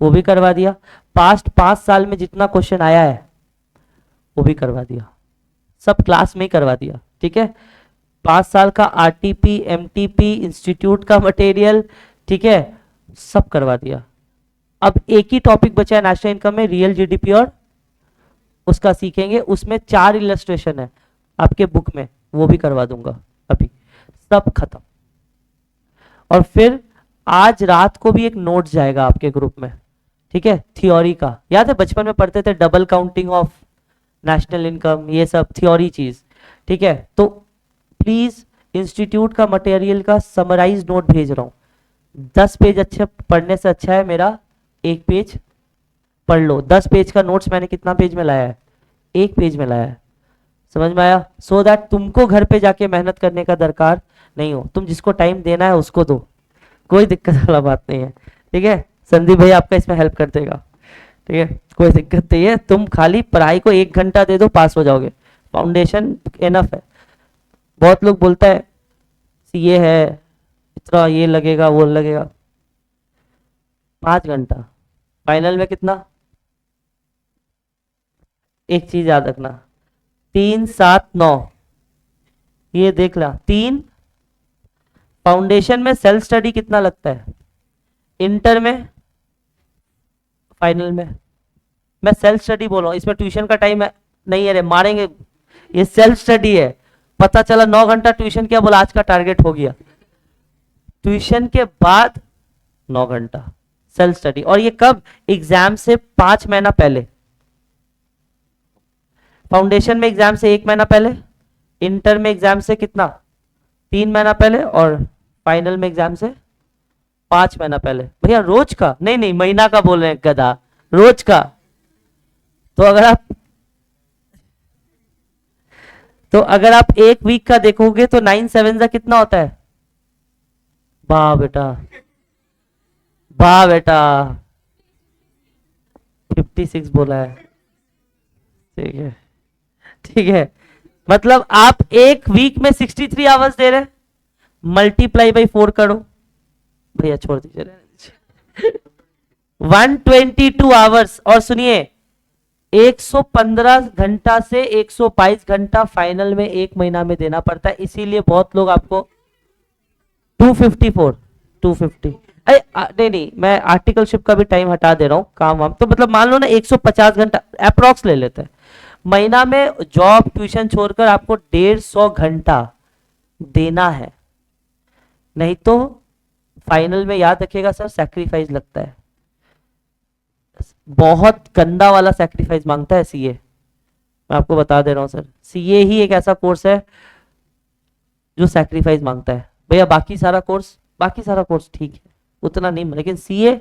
वो भी करवा दिया, पास्ट 5 साल में जितना क्वेश्चन आया है वो भी करवा दिया, सब क्लास में ही करवा दिया, ठीक है। 5 साल का आरटीपी एमटीपी इंस्टीट्यूट का मटेरियल, ठीक है, सब करवा दिया, अब एक ही टॉपिक बचा है नेशनल इनकम में, रियल जीडीपी, और उसका सीखेंगे। उसमें 4 इलस्ट्रेशन है आपके बुक में, वो भी करवा दूंगा अभी, सब खत्म। और फिर आज रात को भी एक नोट जाएगा आपके ग्रुप में, ठीक है, थ्योरी का। याद है बचपन में पढ़ते थे double counting of national income, ये सब थ्योरी चीज, ठीक है। तो प्लीज इंस्टीट्यूट का मटेरियल का समराइज नोट भेज रहा हूं। 10 पेज अच्छे पढ़ने से अच्छा है मेरा 1 पेज पढ़ लो। 10 पेज का नोट्स मैंने कितना पेज में लाया है? 1 पेज में लाया है। समझ में आया? सो दैट तुमको घर पे जाके मेहनत करने का दरकार नहीं हो, तुम जिसको टाइम देना है उसको दो, कोई दिक्कत वाला बात नहीं है, ठीक है। संदीप भाई आपका इसमें हेल्प कर देगा, ठीक है, कोई दिक्कत नहीं है। तुम खाली पढ़ाई को 1 घंटा दे दो, पास हो जाओगे, फाउंडेशन एनफ है। बहुत लोग बोलता है सीए है इतना ये लगेगा वो लगेगा, 5 घंटा फाइनल में कितना? एक चीज याद रखना, 3 7 9, ये देख ला 3। फाउंडेशन में सेल्फ स्टडी कितना लगता है? इंटर में, फाइनल में। मैं सेल्फ स्टडी बोल रहा हूं, इसमें ट्यूशन का टाइम है नहीं है रे, मारेंगे। ये सेल्फ स्टडी है। पता चला 9 घंटा ट्यूशन किया, बोला आज का टारगेट हो गया। ट्यूशन के बाद 9 घंटा सेल्फ स्टडी, और ये कब? एग्जाम से 5 महीना पहले। फाउंडेशन में एग्जाम से 1 महीना पहले, इंटर में एग्जाम से कितना? 3 महीना पहले, और फाइनल में एग्जाम से 5 महीना पहले। भैया रोज का नहीं, नहीं महीना का बोल रहे हैं गधा, रोज का। तो अगर आप 1 वीक का देखोगे तो 9 7 का कितना होता है? वाह बेटा, वाह बेटा, 56 बोला है, ठीक है, ठीक है। मतलब आप 1 वीक में 63 आवर्स दे रहे हैं, मल्टीप्लाई बाई 4 करो। भैया छोड़ दीजिए, रहने दीजिए। 122 आवर्स। और सुनिए 115 घंटा से 122 घंटा फाइनल में 1 महीना में देना पड़ता है। इसीलिए बहुत लोग आपको 254 250, नहीं नहीं, मैं आर्टिकलशिप का भी टाइम हटा दे रहा हूं, काम वाम तो मतलब मान लो ना 150 घंटा अप्रोक्स ले लेते हैं। महीना में जॉब ट्यूशन छोड़कर आपको 150 घंटा देना है, नहीं तो फाइनल में याद रखिएगा सर सैक्रिफाइस लगता है, बहुत गंदा वाला सैक्रिफाइस मांगता है सीए। मैं आपको बता दे रहा हूं सर, सीए ही एक ऐसा कोर्स है जो सैक्रिफाइस मांगता है। भैया बाकी सारा कोर्स ठीक है, उतना नहीं, लेकिन सीए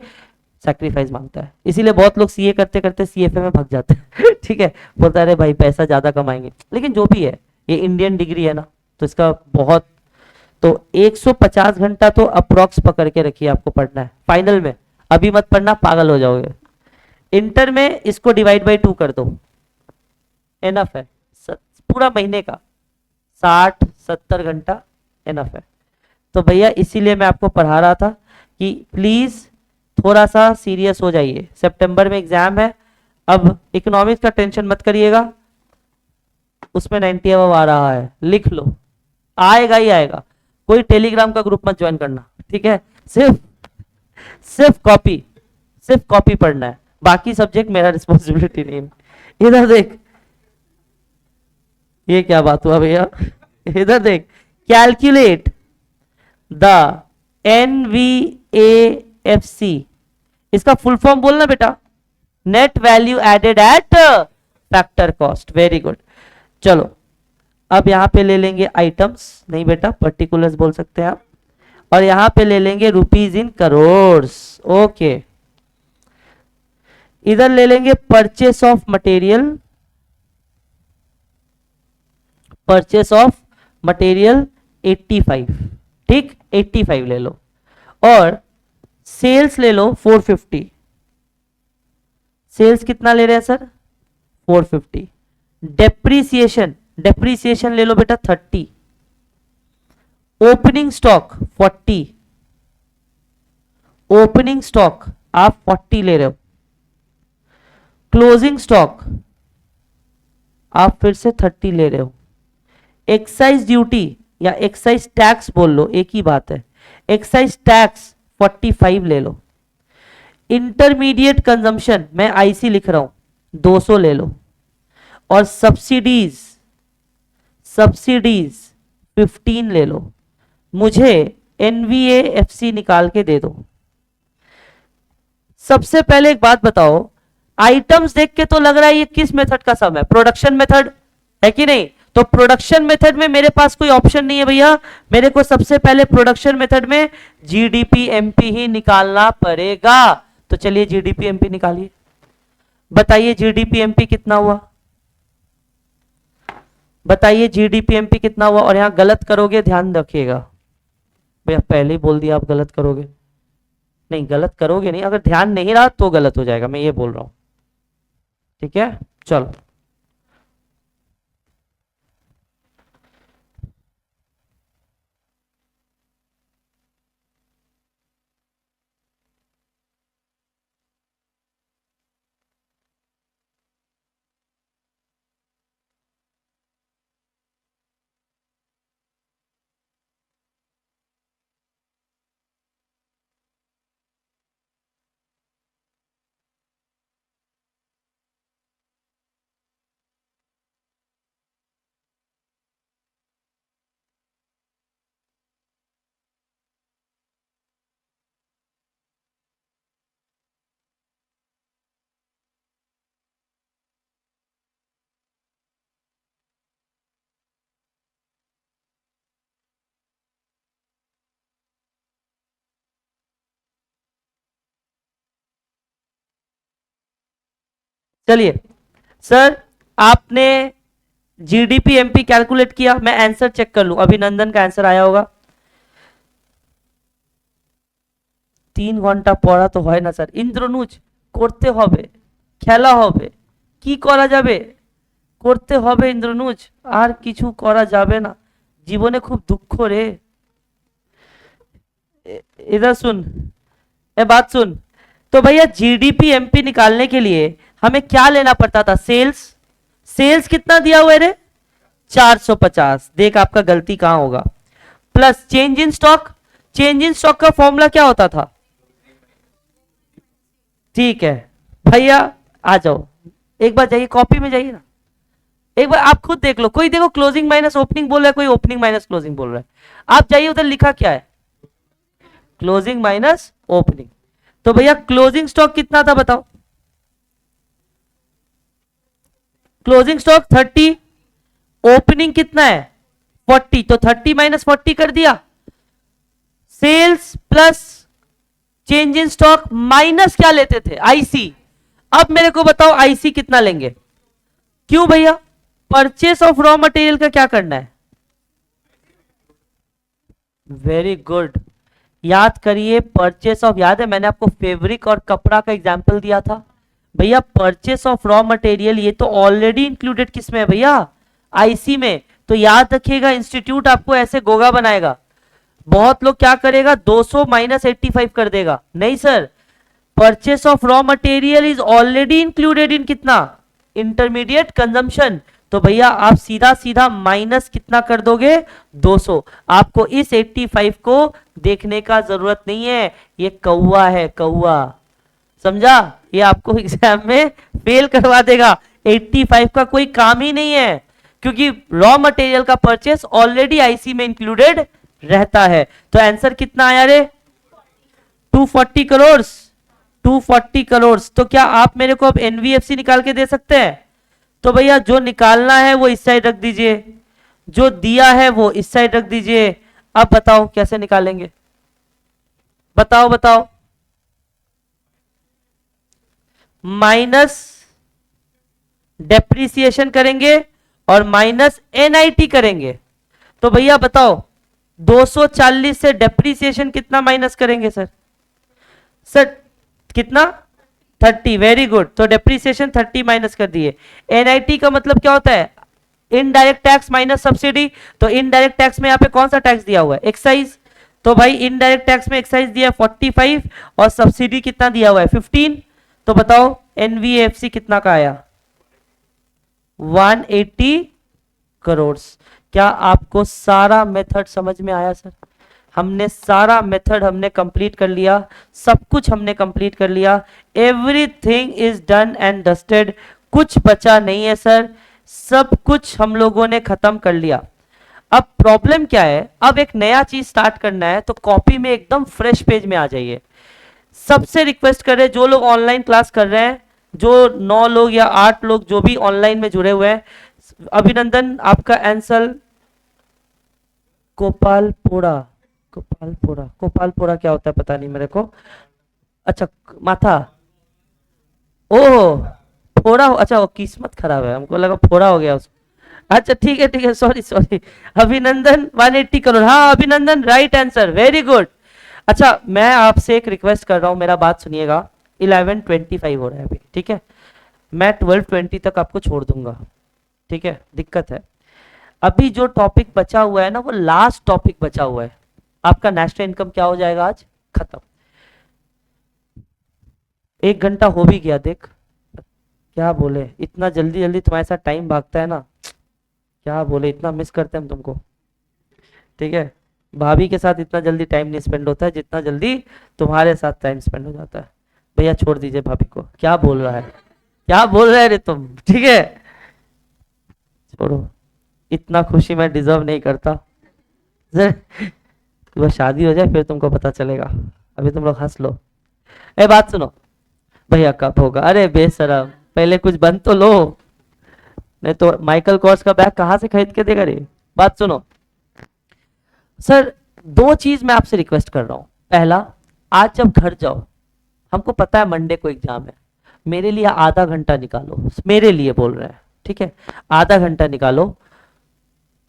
सैक्रिफाइस मांगता है। इसीलिए बहुत लोग सीए करते करते सीएफए में भाग जाते हैं। ठीक है, बोलता है अरे भाई पैसा ज्यादा कमाएंगे, लेकिन जो भी है ये इंडियन डिग्री है ना, तो इसका बहुत, तो 150 घंटा तो अप्रोक्स पकड़ के रखिए, आपको पढ़ना है फाइनल में। अभी मत पढ़ना, पागल हो जाओगे। इंटर में इसको डिवाइड बाई 2 कर दो, एनफ है। पूरा महीने का 60-70 घंटा एनफ है। तो भैया इसीलिए मैं आपको पढ़ा रहा था कि प्लीज थोड़ा सा सीरियस हो जाइए, सितंबर में एग्जाम है। अब इकोनॉमिक्स का टेंशन मत करिएगा, उसमें 90 अब आ रहा है, लिख लो, आएगा ही आएगा। कोई टेलीग्राम का ग्रुप मत ज्वाइन करना, ठीक है, सिर्फ कॉपी पढ़ना है, बाकी सब्जेक्ट मेरा रिस्पॉन्सिबिलिटी नहीं है। इधर देख, ये क्या बात हुआ भैया, इधर देख, कैलकुलेट द NVAFC, इसका फुल फॉर्म बोलना बेटा, net value added at factor cost. Very good. चलो अब यहां पे ले लेंगे आइटम्स, नहीं बेटा पर्टिकुलर्स बोल सकते हैं आप, और यहां पे ले लेंगे रुपीज इन करोड़्स। ओके, इधर ले लेंगे purchase of material, purchase of material 85, ठीक, 85 ले लो, और सेल्स ले लो 450। सेल्स कितना ले रहे हैं सर? 450। डेप्रीसिएशन ले लो बेटा 30। ओपनिंग स्टॉक 40, ओपनिंग स्टॉक आप 40 ले रहे हो। क्लोजिंग स्टॉक आप फिर से 30 ले रहे हो। एक्साइज ड्यूटी या एक्साइज टैक्स बोल लो, एक ही बात है, एक्साइज टैक्स 45 ले लो। इंटरमीडिएट कंजम्पशन मैं आईसी लिख रहा हूं 200 ले लो, और सब्सिडीज 15 ले लो, मुझे एनवीएएफसी निकाल के दे दो। सबसे पहले एक बात बताओ, आइटम्स देख के तो लग रहा है ये किस मेथड का सम है, प्रोडक्शन मेथड है कि नहीं? तो प्रोडक्शन मेथड में मेरे पास कोई ऑप्शन नहीं है भैया, मेरे को सबसे पहले प्रोडक्शन मेथड में जीडीपी एमपी ही निकालना पड़ेगा। तो चलिए जीडीपी एमपी निकालिए, बताइए जीडीपी एमपी कितना हुआ, बताइए जीडीपी एमपी कितना हुआ। और यहां गलत करोगे ध्यान रखिएगा भैया, पहले ही बोल दिया आप गलत करोगे, नहीं गलत करोगे नहीं, अगर ध्यान नहीं रहा तो गलत हो जाएगा, मैं ये बोल रहा हूं, ठीक है? चलो चलिए सर, आपने जीडीपी एमपी कैलकुलेट किया, मैं आंसर चेक कर लूं, अभिनंदन का आंसर आया होगा। 3 ঘন্টা পড়া তো হয় না স্যার, ইন্দ্রনুজ করতে হবে, খেলা হবে, কি করা যাবে, করতে হবে ইন্দ্রনুজ, আর কিছু করা যাবে না, জীবনে খুব দুঃখ রে। इधर सुन, ए बात सुन, तो भैया जीडीपी एमपी निकालने के लिए हमें क्या लेना पड़ता था, सेल्स। सेल्स कितना दिया हुआ है रे, 450, देख आपका गलती कहां होगा, plus change in stock. Change in stock का फॉर्मूला क्या होता था, ठीक है भैया, आ जाओ एक बार, जाइए कॉपी में जाइए ना, एक बार आप खुद देख लो, कोई देखो क्लोजिंग माइनस ओपनिंग बोल रहा है, कोई ओपनिंग माइनस क्लोजिंग बोल रहा है, आप जाइए उधर लिखा क्या है, क्लोजिंग माइनस ओपनिंग। तो भैया क्लोजिंग स्टॉक कितना था बताओ, क्लोजिंग स्टॉक 30, ओपनिंग कितना है 40, तो 30 माइनस 40 कर दिया, sales plus change in stock minus क्या लेते थे, आईसी। अब मेरे को बताओ आईसी कितना लेंगे, क्यों भैया, परचेस ऑफ रॉ मटेरियल का क्या करना है, वेरी गुड, याद करिए परचेस ऑफ, याद है मैंने आपको फैब्रिक और कपड़ा का एग्जांपल दिया था भैया, परचेस ऑफ रॉ मटेरियल ये तो ऑलरेडी इंक्लूडेड किसमें है भैया, आईसी में। तो याद रखिएगा इंस्टीट्यूट आपको ऐसे गोगा बनाएगा, बहुत लोग क्या करेगा 200 माइनस 85 कर देगा, नहीं sir, purchase of raw material is already included in कितना, इंटरमीडिएट कंजम्पशन। तो भैया आप सीधा सीधा माइनस कितना कर दोगे 200, आपको इस 85 को देखने का जरूरत नहीं है, ये कौवा है कौवा, समझा, ये आपको एग्जाम में फेल करवा देगा, 85 का कोई काम ही नहीं है, क्योंकि रॉ मटेरियल का परचेस ऑलरेडी आईसी में इंक्लूडेड रहता है। तो आंसर कितना आया रे, 240 करोड़, 240 करोड़। तो क्या आप मेरे को अब एनवीएफसी निकाल के दे सकते हैं? तो भैया जो निकालना है वो इस साइड रख दीजिए, जो दिया है वो इस साइड रख दीजिए। अब बताओ कैसे निकालेंगे, बताओ बताओ, माइनस डेप्रिसिएशन करेंगे और माइनस एनआईटी करेंगे। तो भैया बताओ 240 से डेप्रिसिएशन कितना माइनस करेंगे सर, सर कितना 30, वेरी गुड, तो डेप्रिसिएशन 30 माइनस कर दिए। एनआईटी का मतलब क्या होता है, इनडायरेक्ट टैक्स माइनस सब्सिडी, तो इनडायरेक्ट टैक्स में यहाँ पे कौन सा टैक्स दिया हुआ है, एक्साइज, तो भाई इनडायरेक्ट टैक्स में एक्साइज दिया है 45 और सब्सिडी कितना दिया हुआ है 15, तो बताओ एनवीएफसी कितना का आया 180 करोड़। क्या आपको सारा मेथड समझ में आया सर? हमने सारा मेथड हमने कंप्लीट कर लिया, सब कुछ हमने कंप्लीट कर लिया, everything is done and dusted, कुछ बचा नहीं है सर, सब कुछ हम लोगों ने खत्म कर लिया। अब प्रॉब्लम क्या है, अब एक नया चीज स्टार्ट करना है, तो कॉपी में एकदम फ्रेश पेज में आ जाइए। सबसे रिक्वेस्ट कर रहे हैं जो लोग ऑनलाइन क्लास कर रहे हैं, जो 9 लोग या 8 लोग जो भी ऑनलाइन में जुड़े हुए हैं, अभिनंदन आपका आंसर गोपालपुरा। गोपालपुरा क्या होता है पता नहीं मेरे को। अच्छा, माथा। ओह, फोड़ा अच्छा, वो किस्मत खराब है, हमको लगा फोड़ा हो गया उसको। अच्छा ठीक है, सॉरी सॉरी। अभिनंदन 180 करोड़, हाँ अभिनंदन राइट आंसर, वेरी गुड। अच्छा, मैं आपसे एक रिक्वेस्ट कर रहा हूं, मेरा बात सुनिएगा। 11:25 हो रहा है अभी, ठीक है। मैं 12:20 तक आपको छोड़ दूंगा, ठीक है, दिक्कत है। अभी जो टॉपिक बचा हुआ है ना, वो लास्ट टॉपिक बचा हुआ है। आपका नेशनल इनकम क्या हो जाएगा आज, खत्म। 1 घंटा हो भी गया, देख क्या बोले, इतना जल्दी जल्दी तुम्हारे साथ टाइम भागता है ना, क्या बोले, इतना मिस करते हैं हम तुमको, ठीक है। भाभी के साथ इतना जल्दी टाइम नहीं स्पेंड होता है जितना जल्दी तुम्हारे साथ टाइम स्पेंड हो जाता है। भैया छोड़ दीजिए भाभी को, क्या बोल रहा है, क्या बोल रहे रे तुम, ठीक है, छोड़ो। इतना खुशी मैं डिजर्व नहीं करता। जर बस शादी हो जाए फिर तुमको पता चलेगा, अभी तुम लोग हंस लो। ए बात सुनो, भैया कब होगा, अरे बेशरम, पहले कुछ बन तो लो, नहीं तो माइकल कॉर्स का बैग कहाँ से खरीद के देगा रे। बात सुनो सर, दो चीज मैं आपसे रिक्वेस्ट कर रहा हूं। पहला, आज जब घर जाओ, हमको पता है मंडे को एग्जाम है, मेरे लिए आधा घंटा निकालो, मेरे लिए बोल रहे हैं, ठीक है, आधा घंटा निकालो।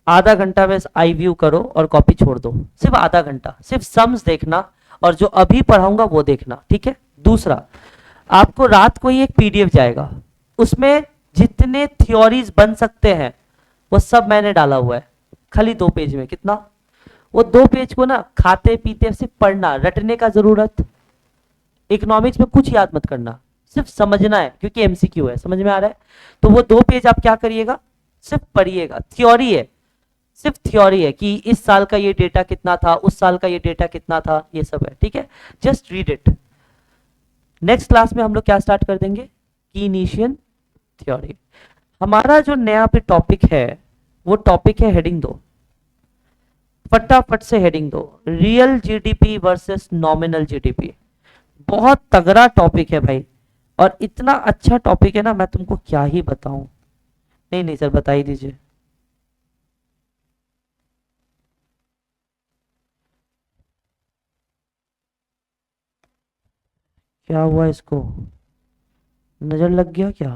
आधा घंटा में आई व्यू करो और कॉपी छोड़ दो, सिर्फ आधा घंटा, सिर्फ सम्स देखना और जो अभी पढ़ाऊंगा वो देखना, ठीक है। दूसरा, आपको रात को ही एक पीडीएफ जाएगा, उसमें जितने थ्योरीज बन सकते हैं वो सब मैंने डाला हुआ है, खाली 2 पेज में। कितना, वो 2 पेज को ना खाते पीते सिर्फ पढ़ना, रटने का जरूरत, इकोनॉमिक्स में कुछ याद मत करना, सिर्फ समझना है, क्योंकि एमसीक्यू है, समझ में आ रहा है। तो वो 2 पेज आप क्या करिएगा, सिर्फ पढ़िएगा, थ्योरी है, सिर्फ थ्योरी है कि इस साल का ये डेटा कितना था, उस साल का ये डेटा कितना था, ये सब है, ठीक है, just read it. Next class में हम लोग क्या स्टार्ट कर देंगे, कीनीशियन थ्योरी। हमारा जो नया पे टॉपिक है, वो टॉपिक है, हेडिंग दो, फटाफट से हेडिंग दो, real GDP versus nominal GDP. बहुत तगड़ा टॉपिक है भाई, और इतना अच्छा टॉपिक है ना, मैं तुमको क्या ही बताऊं। नहीं नहीं सर, बता ही दीजिए। क्या हुआ इसको, नजर लग गया क्या।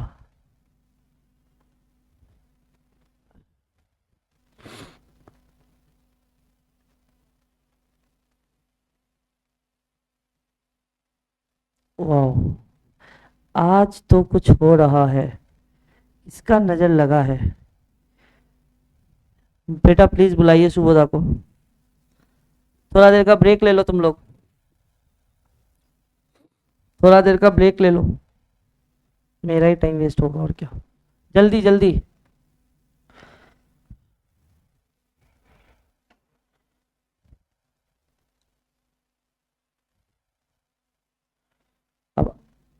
वाह, आज तो कुछ हो रहा है, इसका नजर लगा है। बेटा प्लीज बुलाइए सुबोधा को, थोड़ा देर का ब्रेक ले लो तुम लोग, थोड़ा देर का ब्रेक ले लो, मेरा ही टाइम वेस्ट होगा और क्या। जल्दी जल्दी। अब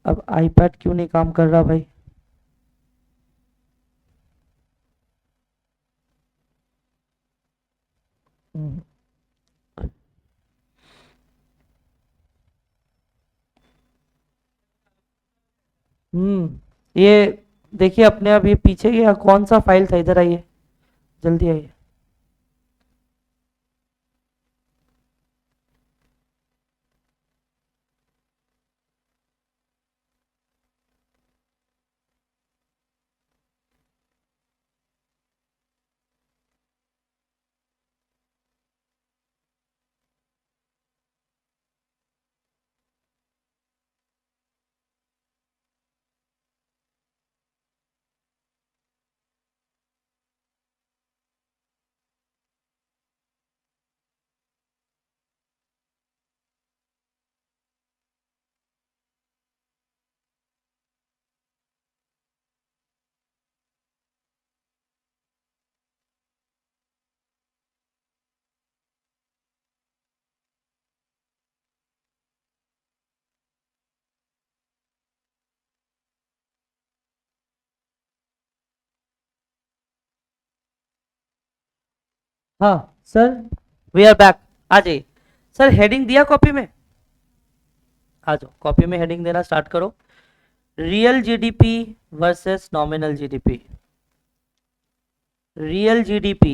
अब आईपैड क्यों नहीं काम कर रहा भाई। हम्म ये देखिए अपने आप ये पीछे गया, कौन सा फाइल था, इधर आइए, जल्दी आइए। हाँ सर, वी आर बैक। आ जाइए सर, हेडिंग दिया कॉपी में? आ जाओ, कॉपी में हेडिंग देना स्टार्ट करो। Real GDP versus nominal GDP, real GDP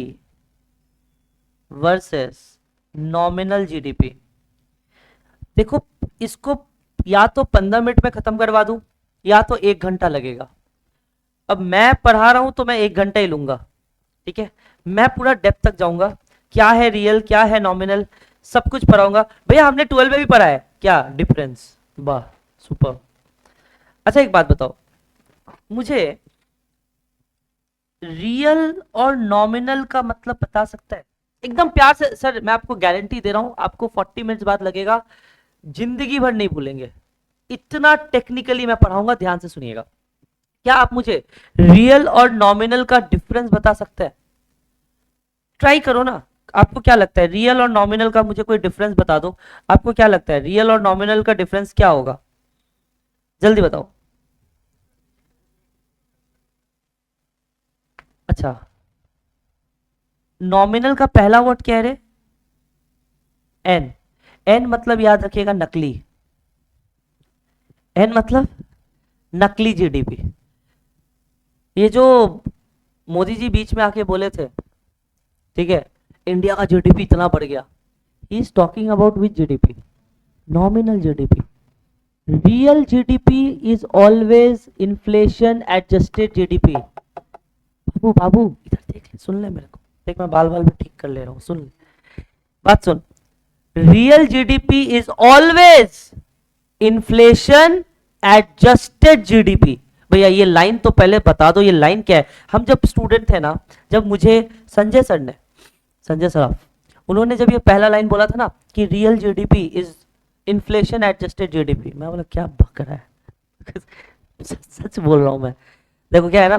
versus nominal GDP. देखो, इसको या तो 15 मिनट में खत्म करवा दूं या तो 1 घंटा लगेगा। अब मैं पढ़ा रहा हूं तो मैं 1 घंटा ही लूंगा, ठीक है। मैं पूरा डेप्थ तक जाऊंगा, क्या है रियल क्या है नॉमिनल, सब कुछ पढ़ाऊंगा। भैया हमने 12 में भी पढ़ा है क्या डिफरेंस? वाह, सुपर। अच्छा एक बात बताओ मुझे, रियल और नॉमिनल का मतलब बता सकता है? एकदम प्यार से सर, मैं आपको गारंटी दे रहा हूं आपको 40 मिनट्स बाद लगेगा, जिंदगी भर नहीं भूलेंगे। इतना टेक्निकली मैं पढ़ाऊंगा, ध्यान से सुनिएगा। क्या आप मुझे रियल और नॉमिनल का डिफरेंस बता सकते हैं? ट्राई करो ना। आपको क्या लगता है रियल और नॉमिनल का, मुझे कोई डिफरेंस बता दो। आपको क्या लगता है रियल और नॉमिनल का डिफरेंस क्या होगा? जल्दी बताओ। अच्छा, नॉमिनल का पहला वर्ड क्या है रे? एन। एन मतलब याद रखिएगा नकली। एन मतलब नकली जीडीपी। ये जो मोदी जी बीच में आके बोले थे, ठीक है, इंडिया का जीडीपी इतना बढ़ गया, he is talking about which GDP? Nominal GDP. Real GDP is always inflation adjusted GDP. बाबू बाबू इधर देख ले, सुन ले मेरे को, देख मैं बाल बाल भी ठीक कर ले रहा हूँ, सुन ले बात सुन। Real GDP is always inflation adjusted GDP. भैया ये लाइन तो पहले बता दो, ये लाइन क्या है? हम जब स्टूडेंट थे ना, जब मुझे संजय सर ने, संजय सराफ, उन्होंने जब ये पहला लाइन बोला था ना कि real GDP is inflation adjusted GDP, मैं बोला क्या बक रहा है सच बोल रहा हूं मैं। देखो क्या है ना,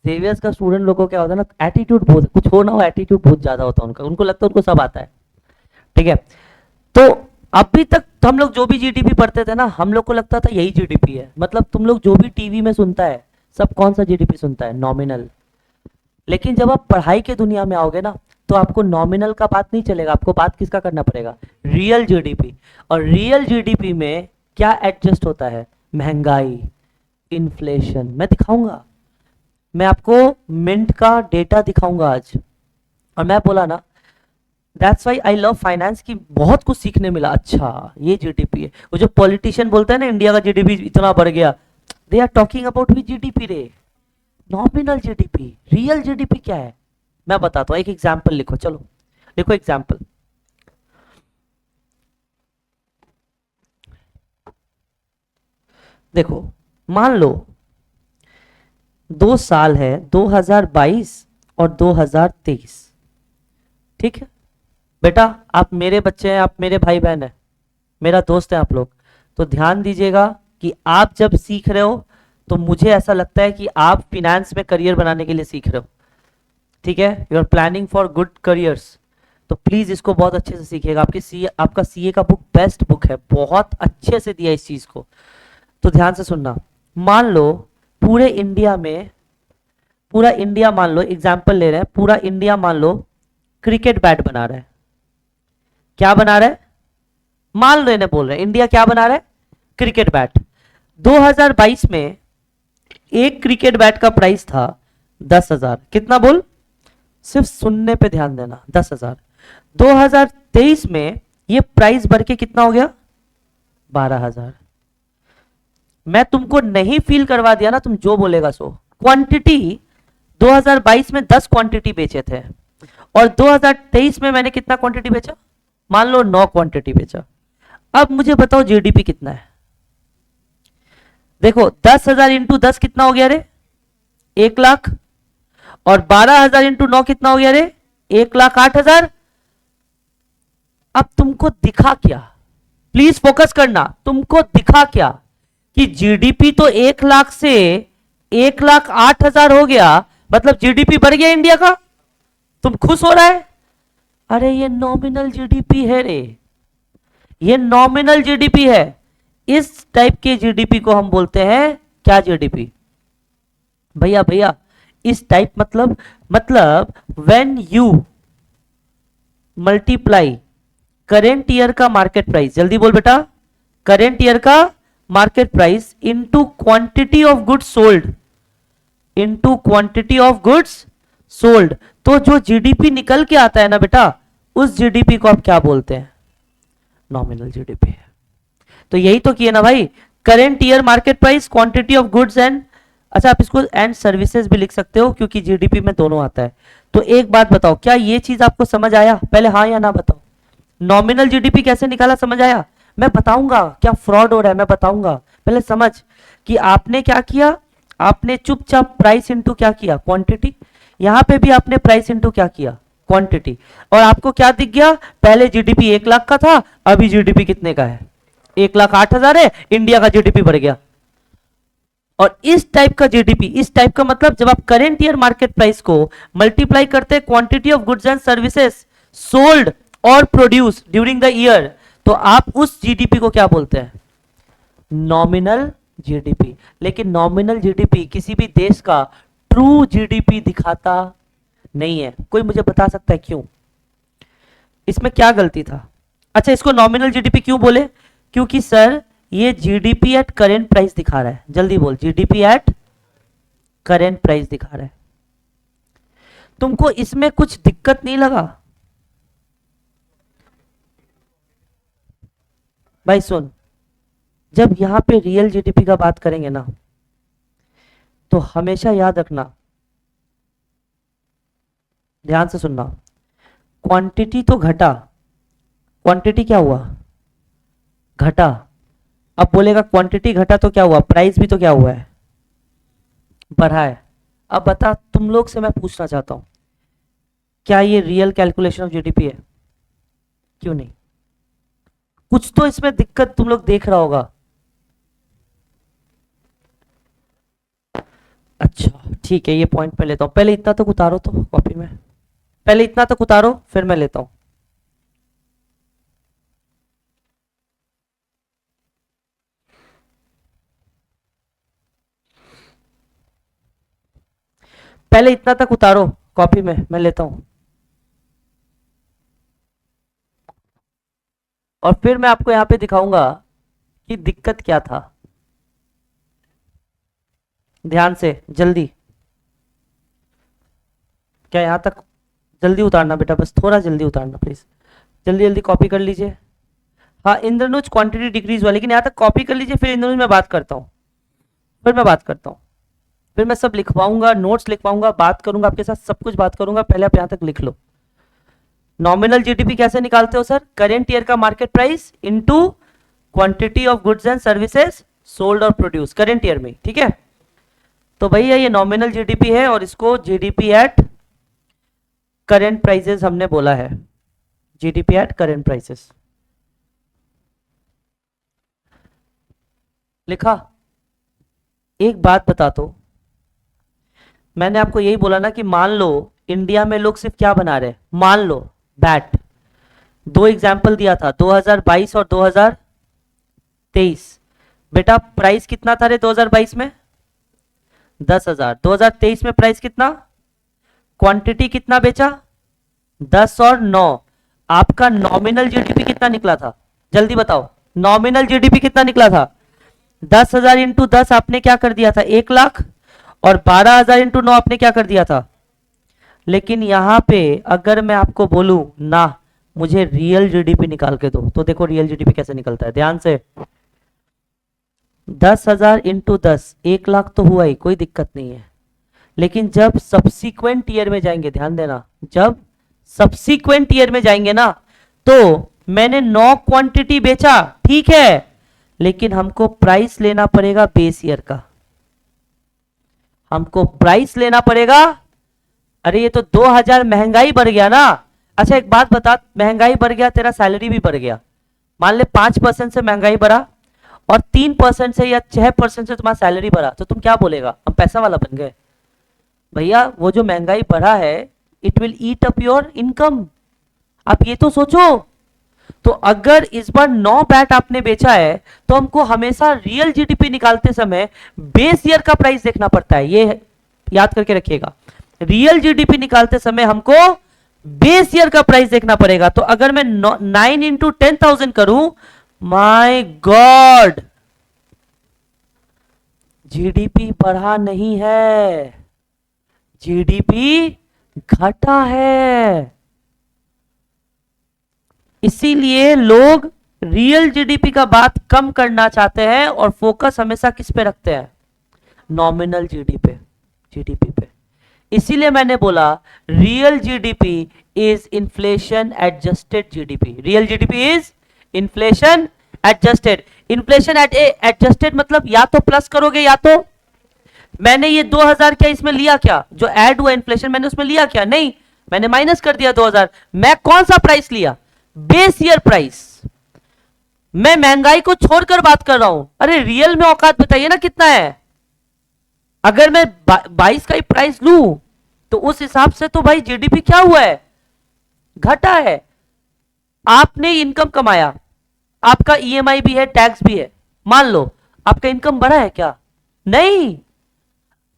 जेवियर्स का स्टूडेंट लोगों को क्या होता है ना, एटीट्यूड बहुत, कुछ हो ना हो एटीट्यूड बहुत ज्यादा होता है उनका, उनको लगता है उनको सब आता है, ठीक है। तो अभी तक तो हम लोग जो भी जीडीपी पढ़ते थे ना, हम लोग को लगता था यही जीडीपी है। मतलब तुम लोग जो भी टीवी में सुनता है, सब कौन सा जीडीपी सुनता है? नॉमिनल। लेकिन जब आप पढ़ाई के दुनिया में आओगे ना, तो आपको नॉमिनल का बात नहीं चलेगा, आपको बात किसका करना पड़ेगा? Real GDP. और रियल जीडीपी में क्या एडजस्ट होता है? महंगाई, इन्फ्लेशन। मैं दिखाऊंगा, मैं आपको मिंट का डेटा दिखाऊंगा आज। और मैं बोला ना, that's why I love finance, की बहुत कुछ सीखने मिला। अच्छा ये जीडीपी है। वो जो पॉलिटिशियन बोलते हैं ना इंडिया का जीडीपी इतना बढ़ गया, they are talking about which GDP रे? Nominal GDP. रियल जीडीपी क्या है मैं बताता हूं, एक एग्जांपल लिखो, चलो लिखो एग्जांपल। देखो मान लो 2 साल है, 2022 और 2023, ठीक है। बेटा आप मेरे बच्चे हैं, आप मेरे भाई बहन हैं, मेरा दोस्त है आप लोग, तो ध्यान दीजिएगा कि आप जब सीख रहे हो तो मुझे ऐसा लगता है कि आप फिनेंस में करियर बनाने के लिए सीख रहे हो, ठीक है। You are planning for good careers, तो प्लीज इसको बहुत अच्छे से सीखिएगा। आपका सीए का बुक बेस्ट बुक है, बहुत अच्छे से दिया इस चीज को, तो ध्यान से सुनना। मान लो पूरे इंडिया में, पूरा इंडिया मान लो, एग्जाम्पल ले रहे हैं, पूरा इंडिया मान लो क्रिकेट बैट बना रहा है। क्या बना रहा है? मान लो इन्हें बोल रहे हैं इंडिया क्या बना रहा है? Cricket bat. 2022 में एक क्रिकेट बैट का प्राइस था 10,000। कितना बोल? सिर्फ सुनने पे ध्यान देना, 10,000। 2023 में ये प्राइस बढ़ के कितना हो गया? 12,000। मैं तुमको नहीं फील करवा दिया ना, तुम जो बोलेगा सो। क्वांटिटी 2022 में 10 क्वांटिटी बेचे थे, और 2023 में मैंने कितना क्वांटिटी बेचा? मान लो 9 क्वांटिटी बेचा। अब मुझे बताओ जीडीपी कितना है? देखो 10,000 इंटू 10 कितना हो गया रे? 1,00,000। और 12,000 इंटू 9 कितना हो गया रे? 1,08,000। अब तुमको दिखा क्या? प्लीज फोकस करना, तुमको दिखा क्या कि जीडीपी तो 1,00,000 से 1,08,000 हो गया, मतलब जीडीपी बढ़ गया इंडिया का? तुम खुश हो रहा है? अरे ये नॉमिनल जीडीपी है रे, ये नॉमिनल जीडीपी है। इस टाइप के जीडीपी को हम बोलते हैं क्या? जीडीपी। भैया भैया इस टाइप मतलब when you multiply current year का मार्केट प्राइस, जल्दी बोल बेटा, करेंट ईयर का market price into quantity of goods sold, into quantity of goods sold. तो जो जीडीपी निकल के आता है ना बेटा, उस जीडीपी को आप क्या बोलते हैं? Nominal GDP. तो यही तो किए ना भाई, current year market price, quantity of goods and, अच्छा आप इसको एंड सर्विसेज भी लिख सकते हो क्योंकि जीडीपी में दोनों आता है। तो एक बात बताओ, क्या ये चीज आपको समझ आया? पहले हाँ या ना बताओ। नॉमिनल जीडीपी कैसे निकाला समझ आया? मैं बताऊंगा क्या फ्रॉड हो रहा है, मैं बताऊंगा, पहले समझ कि आपने क्या किया। आपने चुपचाप प्राइस इंटू क्या किया? क्वांटिटी। यहां पे भी आपने प्राइस इंटू क्या किया? क्वांटिटी। और आपको क्या दिख गया? पहले जीडीपी 1 लाख का था, अभी जीडीपी कितने का है? 1,08,000 है, इंडिया का जीडीपी बढ़ गया। और इस टाइप का जीडीपी, इस टाइप का मतलब जब आप करेंट ईयर मार्केट प्राइस को मल्टीप्लाई करते हैं quantity of goods and services sold और प्रोड्यूस ड्यूरिंग द ईयर, तो आप उस जीडीपी को क्या बोलते हैं? Nominal GDP. लेकिन नॉमिनल जीडीपी किसी भी देश का ट्रू जीडीपी दिखाता नहीं है। कोई मुझे बता सकता है क्यों? इसमें क्या गलती था? अच्छा, इसको नॉमिनल जीडीपी क्यों बोले? क्योंकि सर ये जीडीपी एट करेंट प्राइस दिखा रहा है। जल्दी बोल, जीडीपी एट करेंट प्राइस दिखा रहा है। तुमको इसमें कुछ दिक्कत नहीं लगा? भाई सुन, जब यहां पे रियल जीडीपी का बात करेंगे ना, तो हमेशा याद रखना, ध्यान से सुनना, क्वांटिटी तो घटा, क्वांटिटी क्या हुआ? घटा। अब बोलेगा क्वांटिटी घटा तो क्या हुआ? प्राइस भी तो क्या हुआ है? बढ़ा है। अब बता, तुम लोग से मैं पूछना चाहता हूं, क्या ये रियल कैलकुलेशन ऑफ जीडीपी है? क्यों नहीं? कुछ तो इसमें दिक्कत तुम लोग देख रहा होगा। अच्छा ठीक है, ये पॉइंट मैं लेता हूं। पहले इतना तक उतारो तो कॉपी में, पहले इतना तक उतारो, फिर मैं लेता हूं। पहले इतना तक उतारो कॉपी में, मैं लेता हूं, और फिर मैं आपको यहां पे दिखाऊंगा कि दिक्कत क्या था। ध्यान से, जल्दी, क्या यहां तक? जल्दी उतारना बेटा, बस थोड़ा जल्दी उतारना प्लीज। जल्दी जल्दी कॉपी कर लीजिए। हाँ इंद्रनुज, क्वांटिटी डिक्रीज हुआ, लेकिन यहां तक कॉपी कर लीजिए, फिर इंद्रनुज मैं बात करता हूँ, फिर मैं बात करता हूँ, फिर मैं सब लिखवाऊंगा, नोट्स लिखवाऊंगा, बात करूंगा आपके साथ, सब कुछ बात करूंगा। पहले आप यहां तक लिख लो। नॉमिनल जीडीपी कैसे निकालते हो सर? करेंट ईयर का market price into quantity of goods and services sold और प्रोड्यूस, करेंट ईयर में, ठीक है? तो भैया ये नॉमिनल जीडीपी है और इसको जीडीपी एट करेंट प्राइसेस हमने बोला है, जीडीपी एट करेंट प्राइसेस लिखा। एक बात बता, तो मैंने आपको यही बोला ना कि मान लो इंडिया में लोग सिर्फ क्या बना रहे हैं, मान लो बैट। दो एग्जाम्पल दिया था, 2022 और 2023। बेटा प्राइस कितना था रे 2022 में? 10,000। 2023 में प्राइस कितना? क्वांटिटी कितना बेचा? 10 और 9। आपका नॉमिनल जीडीपी कितना निकला था? जल्दी बताओ, नॉमिनल जीडीपी कितना निकला था? 10,000 इंटू 10 आपने क्या कर दिया था? 1 लाख। और 12,000 इंटू 9 आपने क्या कर दिया था? लेकिन यहां पे अगर मैं आपको बोलूं ना मुझे रियल जीडीपी निकाल के दो, तो देखो रियल जीडीपी कैसे निकलता है, ध्यान से। 10,000 इंटू 10, 1 लाख तो हुआ ही, कोई दिक्कत नहीं है। लेकिन जब सब्सीक्वेंट ईयर में जाएंगे, ध्यान देना, जब सब्सीक्वेंट ईयर में जाएंगे ना, तो मैंने 9 क्वांटिटी बेचा, ठीक है, लेकिन हमको प्राइस लेना पड़ेगा बेस ईयर का, हमको प्राइस लेना पड़ेगा। अरे ये तो 2,000 महंगाई बढ़ गया ना। अच्छा एक बात बता, महंगाई बढ़ गया, तेरा सैलरी भी बढ़ गया, मान ले 5% से महंगाई बढ़ा और 3% से या 6% से तुम्हारा सैलरी बढ़ा, तो तुम क्या बोलेगा? हम पैसा वाला बन गए? भैया वो जो महंगाई बढ़ा है, it will eat up your income. आप ये तो सोचो। तो अगर इस बार 9 बैट आपने बेचा है, तो हमको हमेशा रियल जीडीपी निकालते समय बेस ईयर का प्राइस देखना पड़ता है, ये याद करके रखिएगा। रियल जीडीपी निकालते समय हमको बेस ईयर का प्राइस देखना पड़ेगा। तो अगर मैं 9 इंटू 10,000 करूं, माय गॉड, जीडीपी बढ़ा नहीं है, जीडीपी घटा है। इसीलिए लोग रियल जीडीपी का बात कम करना चाहते हैं और फोकस हमेशा किस पे रखते हैं, नॉमिनल जीडीपी पे। इसीलिए मैंने बोला real GDP is inflation adjusted GDP, real GDP is inflation adjusted. Inflation adjusted मतलब या तो प्लस करोगे या तो, मैंने ये 2000 क्या इसमें लिया क्या, जो ऐड हुआ इन्फ्लेशन मैंने उसमें लिया क्या, नहीं, मैंने माइनस कर दिया 2000। मैं कौन सा प्राइस लिया, बेस ईयर प्राइस। मैं महंगाई को छोड़कर बात कर रहा हूं। अरे रियल में औकात बताइए ना कितना है। अगर मैं 22 का ही प्राइस लूं तो उस हिसाब से तो भाई जीडीपी क्या हुआ है, घटा है। आपने इनकम कमाया, आपका ईएमआई भी है, टैक्स भी है, मान लो आपका इनकम बढ़ा है क्या, नहीं।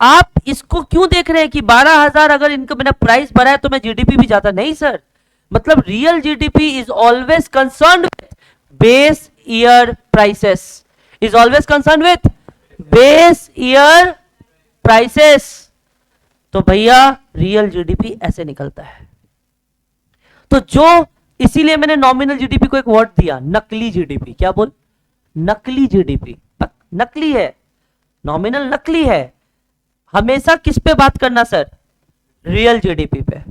आप इसको क्यों देख रहे हैं कि 12,000 अगर इनकम, मेरा प्राइस बढ़ा है तो मैं जीडीपी भी जाता, नहीं सर। मतलब real GDP is always concern with base year prices, is always concern with base year prices. तो भैया रियल जीडीपी ऐसे निकलता है। तो जो, इसीलिए मैंने नॉमिनल जीडीपी को एक वर्ड दिया, नकली जीडीपी। क्या बोल, नकली जीडीपी, नकली है, नॉमिनल नकली है। हमेशा किस पे बात करना सर, रियल जीडीपी पे।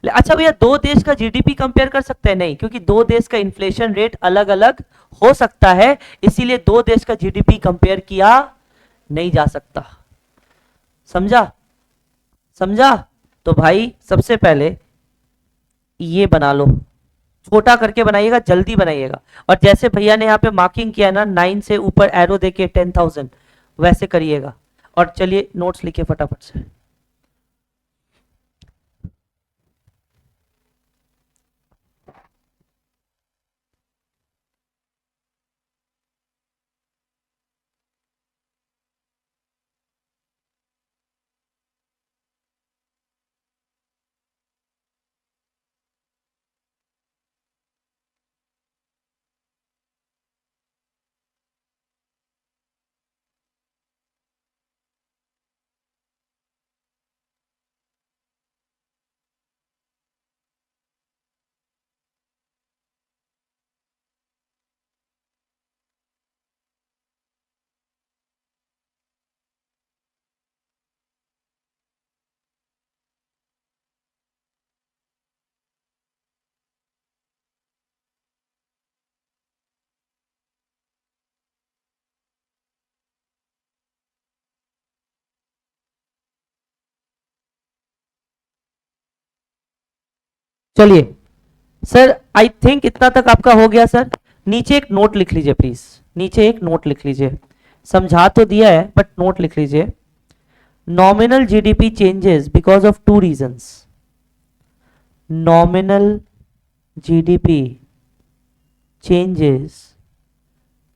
अच्छा भैया दो देश का जीडीपी कंपेयर कर सकते हैं, नहीं, क्योंकि दो देश का इन्फ्लेशन रेट अलग अलग हो सकता है, इसीलिए दो देश का जीडीपी कंपेयर किया नहीं जा सकता। समझा, समझा। तो भाई सबसे पहले ये बना लो, छोटा करके बनाइएगा, जल्दी बनाइएगा। और जैसे भैया ने यहाँ पे मार्किंग किया ना 9 से ऊपर एरो देके 10,000, वैसे करिएगा। और चलिए नोट्स लिखिए फटाफट से। चलिए सर, आई थिंक इतना तक आपका हो गया सर। नीचे एक नोट लिख लीजिए प्लीज, नीचे एक नोट लिख लीजिए। समझा तो दिया है बट नोट लिख लीजिए। Nominal GDP changes because of two reasons, nominal GDP changes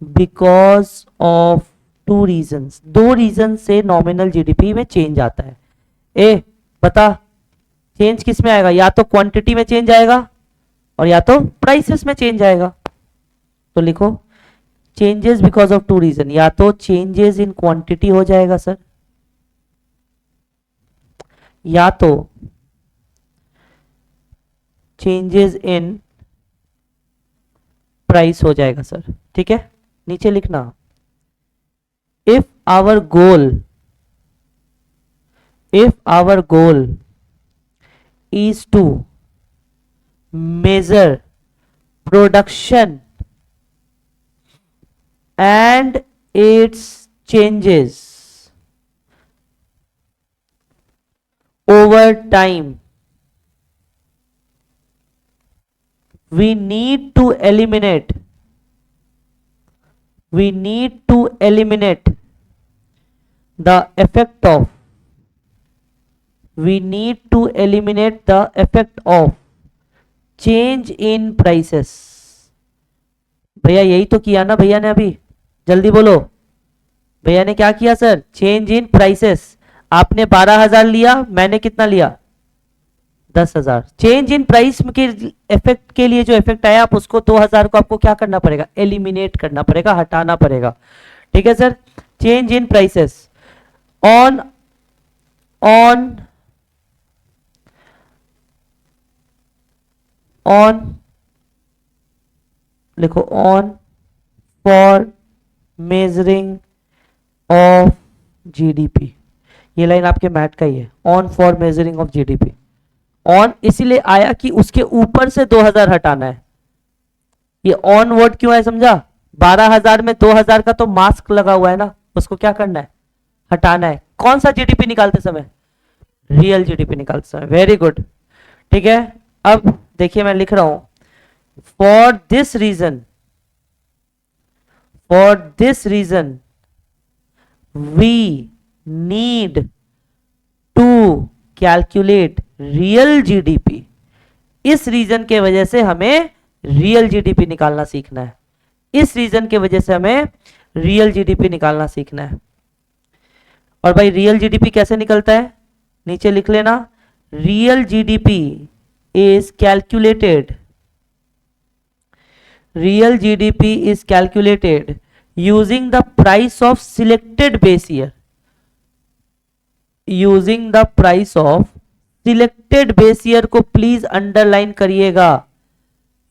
because of two reasons, दो रीजन से नॉमिनल जीडीपी में चेंज आता है। ए बता, चेंज किस में आएगा, या तो क्वांटिटी में चेंज आएगा और या तो प्राइसेस में चेंज आएगा। तो लिखो changes because of two reason, या तो चेंजेस इन क्वांटिटी हो जाएगा सर, या तो चेंजेस इन प्राइस हो जाएगा सर। ठीक है, नीचे लिखना, if our goal is to measure production and its changes over time, we need to eliminate the effect of change in prices। भैया यही तो किया ना भैया ने अभी, जल्दी बोलो भैया ने क्या किया सर, चेंज इन प्राइसेस। आपने 12,000 लिया, मैंने कितना लिया 10,000। चेंज इन प्राइस के इफेक्ट के लिए जो इफेक्ट आया, आप उसको 2,000 को आपको क्या करना पड़ेगा, एलिमिनेट करना पड़ेगा, हटाना पड़ेगा। ठीक है sir. Change in prices on on on लिखो, on for measuring of GDP. ये लाइन आपके मैथ का ही है, on for measuring of GDP. On इसीलिए आया कि उसके ऊपर से 2,000 हटाना है। ये ऑन वर्ड क्यों है समझा? 12,000 में 2,000 का तो मास्क लगा हुआ है ना, उसको क्या करना है, हटाना है। कौन सा जीडीपी निकालते समय? रियल जीडीपी निकालते समय। Very good. ठीक है, अब देखिए मैं लिख रहा हूं, for this reason we need to calculate real GDP. इस रीजन के वजह से हमें रियल जीडीपी निकालना सीखना है। इस रीजन के वजह से हमें रियल जीडीपी निकालना सीखना है। और भाई रियल जीडीपी कैसे निकलता है, नीचे लिख लेना, real GDP is calculated using the price of selected base year। Using the price of selected base year को प्लीज अंडरलाइन करिएगा।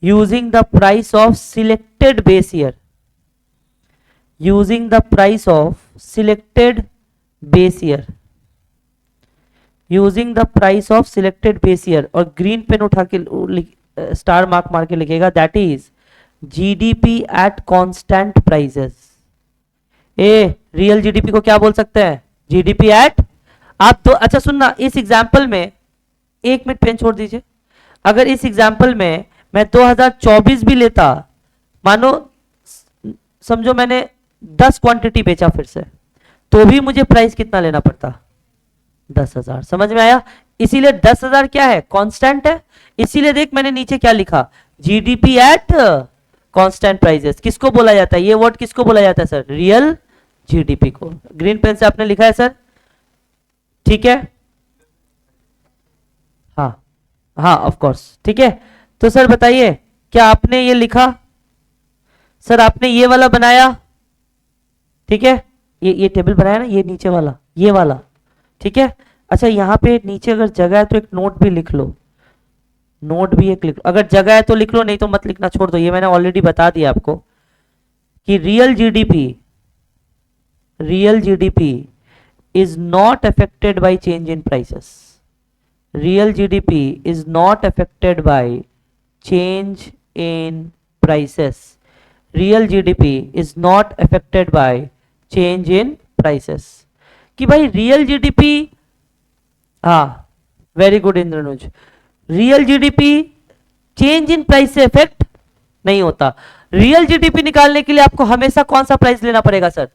Using the price of selected base year, using the price of selected base year, using the price of selected base year. और green pen उठा के star mark मार के लिखेगा, that is GDP at constant prices. A real GDP को क्या बोल सकते हैं, जीडीपी एट। आप तो अच्छा सुनना, इस एग्जांपल में, एक मिनट पेन छोड़ दीजिए, अगर इस एग्जांपल में मैं 2024 भी लेता, मानो समझो मैंने 10 क्वांटिटी बेचा फिर से, तो भी मुझे प्राइस कितना लेना पड़ता, 10,000। समझ में आया? इसीलिए 10,000 क्या है, कांस्टेंट है। इसीलिए देख मैंने नीचे क्या लिखा, जीडीपी एट कांस्टेंट प्राइसेस। किसको बोला जाता है, ये वर्ड किसको बोला जाता है सर, रियल जीडीपी को। ग्रीन पेन से आपने लिखा है सर, ठीक है? हाँ हाँ ऑफ कोर्स, ठीक है। तो सर बताइए, क्या आपने ये लिखा, सर आपने ये वाला बनाया, ठीक है, ये टेबल बनाया ना, ये नीचे वाला, ये वाला, ठीक है। अच्छा यहाँ पे नीचे अगर जगह है तो एक नोट भी लिख लो, नोट भी एक लिख लो, अगर जगह है तो लिख लो, नहीं तो मत लिखना, छोड़ दो। ये मैंने ऑलरेडी बता दिया आपको कि real GDP is not affected by change in prices। real GDP is not affected by change in prices। real GDP is not affected by change in prices। कि भाई रियल जीडीपी, हाँ very good Indranuj, real GDP change in price से effect नहीं होता। Real GDP निकालने के लिए आपको हमेशा कौन सा प्राइस लेना पड़ेगा सर,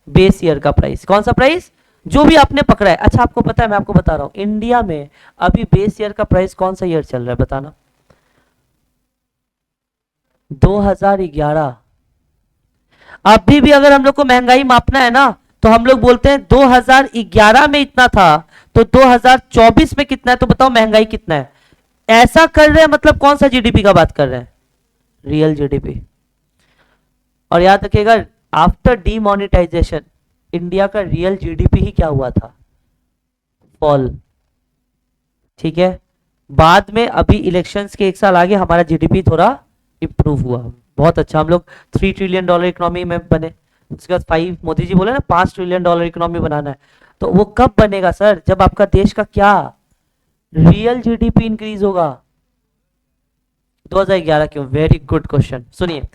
बेस ईयर का प्राइस। कौन सा प्राइस, जो भी आपने पकड़ा है। अच्छा आपको पता है, मैं आपको बता रहा हूं, इंडिया में अभी बेस ईयर का प्राइस कौन सा ईयर चल रहा है बताना, 2011। अभी भी अगर हम लोग को महंगाई मापना है ना, तो हम लोग बोलते हैं 2011 में इतना था, तो 2024 में कितना है, तो बताओ महंगाई कितना है। ऐसा कर रहे हैं मतलब कौन सा जीडीपी का बात कर रहे हैं, रियल जीडीपी। और याद रखिएगा, आफ्टर डीमोनेटाइजेशन इंडिया का रियल जीडीपी ही क्या हुआ था, फॉल। ठीक है, बाद में अभी इलेक्शंस के एक साल आगे हमारा जीडीपी थोड़ा इंप्रूव हुआ, बहुत अच्छा। हम लोग $3 ट्रिलियन इकोनॉमी में बने, उसके बाद 5, मोदी जी बोले ना $5 ट्रिलियन इकोनॉमी बनाना है। तो वो कब बनेगा सर, जब आपका देश का क्या, रियल जीडीपी इंक्रीज होगा। 2011 क्यों, वेरी गुड क्वेश्चन। सुनिए,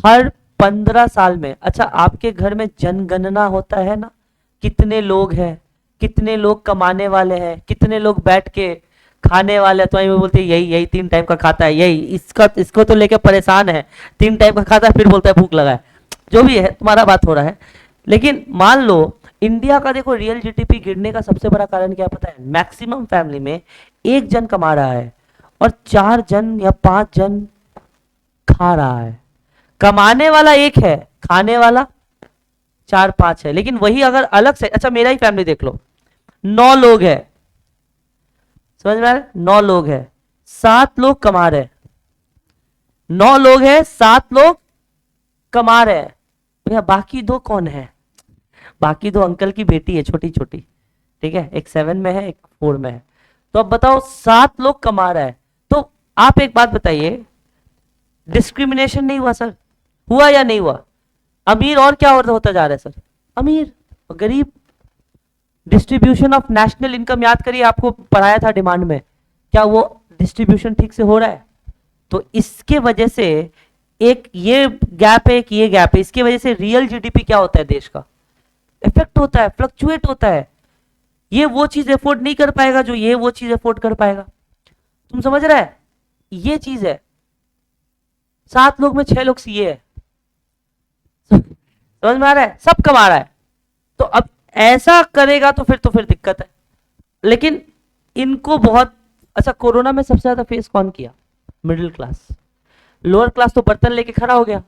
हर 15 साल में, अच्छा आपके घर में जनगणना होता है ना, कितने लोग हैं, कितने लोग कमाने वाले हैं, कितने लोग बैठ के खाने वाले हैं, तो बोलते हैं यही 3 टाइम का खाता है, यही इसको तो लेके परेशान है, 3 टाइम का खाता है फिर बोलता है भूख लगा है। जो भी है तुम्हारा बात हो रहा है, लेकिन मान लो इंडिया का देखो रियल जीडीपी गिरने का सबसे बड़ा कारण क्या पता है, मैक्सिमम फैमिली में एक जन कमा रहा है और 4 जन या 5 जन खा रहा है। कमाने वाला एक है, खाने वाला 4-5 है। लेकिन वही अगर अलग से, अच्छा मेरा ही फैमिली देख लो, 9 लोग है, समझ में आ रहा है? 9 लोग हैं, 7 लोग कमा रहे हैं, 9 लोग हैं, 7 लोग कमा रहे हैं। भैया बाकी 2 कौन है? बाकी 2 अंकल की बेटी है, छोटी छोटी, ठीक है, एक 7 में है, एक 4 में है। तो अब बताओ 7 लोग कमा रहा है, तो आप एक बात बताइए, डिस्क्रिमिनेशन नहीं हुआ सर? हुआ या नहीं हुआ? अमीर और क्या होता जा रहा है सर? अमीर और गरीब। डिस्ट्रीब्यूशन ऑफ नेशनल इनकम याद करिए, आपको पढ़ाया था डिमांड में, क्या वो डिस्ट्रीब्यूशन ठीक से हो रहा है? तो इसके वजह से एक ये गैप है, एक ये गैप है, इसकी वजह से रियल जीडीपी क्या होता है देश का? इफेक्ट होता है, फ्लक्चुएट होता है। ये वो चीज एफोर्ड नहीं कर पाएगा जो ये वो चीज एफोर्ड कर पाएगा। तुम समझ रहा है? ये चीज है। 7 लोग में 6 लोग सीए है, समझ में आ रहा है? सब कमा रहा है। तो अब ऐसा करेगा तो फिर दिक्कत है। लेकिन इनको बहुत अच्छा, कोरोना में सबसे ज्यादा फेस कौन किया? Middle class. लोअर क्लास तो बर्तन लेके खड़ा हो गया,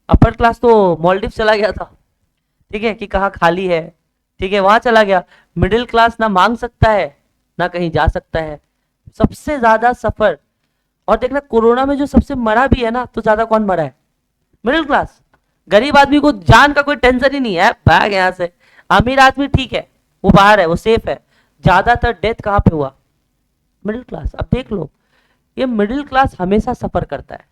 अपर क्लास तो मॉलडीव चला गया था, ठीक है, कि कहाँ खाली है, ठीक है, वहां चला गया। मिडिल क्लास ना मांग सकता है ना कहीं जा सकता है, सबसे ज्यादा सफर। और देखना कोरोना में जो सबसे मरा भी है ना, तो ज्यादा कौन मरा है? Middle class. गरीब आदमी को जान का कोई टेंशन ही नहीं है, भाग यहां से। अमीर आदमी ठीक है, वो बाहर है, वो सेफ है। ज्यादातर डेथ कहां पे हुआ? Middle class. अब देख लो, ये मिडिल क्लास हमेशा सफर करता है,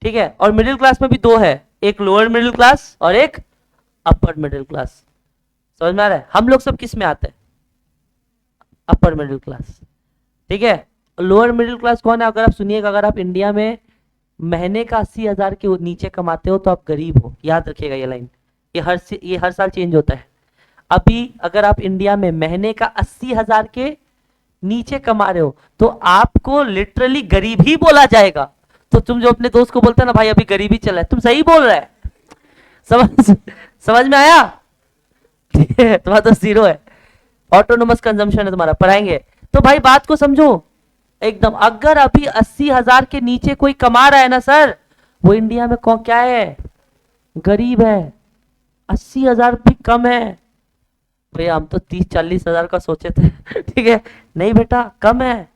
ठीक है। और मिडिल क्लास में भी 2 है, एक लोअर मिडिल क्लास और एक अपर मिडिल क्लास। समझ में आ रहा है? हम लोग सब किस में आते हैं? अपर मिडिल क्लास, ठीक है। लोअर मिडिल क्लास कौन है? अगर आप सुनिएगा, अगर आप इंडिया में महीने का 80,000 के नीचे कमाते हो तो आप गरीब हो, याद रखिएगा ये लाइन। ये हर साल चेंज होता है। अभी अगर आप इंडिया में महीने का 80,000 के नीचे कमा रहे हो तो आपको लिटरली गरीब ही बोला जाएगा। तो तुम जो अपने दोस्त को बोलते हैं ना, भाई अभी गरीबी चला है, तुम सही बोल रहे हैं। समझ में आया? ठीक है, तुम्हारा तो 0 है, ऑटोनोमस कंजम्पशन है तुम्हारा, पढ़ाएंगे। तो भाई बात को समझो एकदम। अगर अभी 80,000 के नीचे कोई कमा रहा है ना सर, वो इंडिया में कौन क्या है? गरीब है। 80,000 भी कम है भैया, हम तो 30-40,000 का सोचे थे। ठीक है, नहीं बेटा कम है।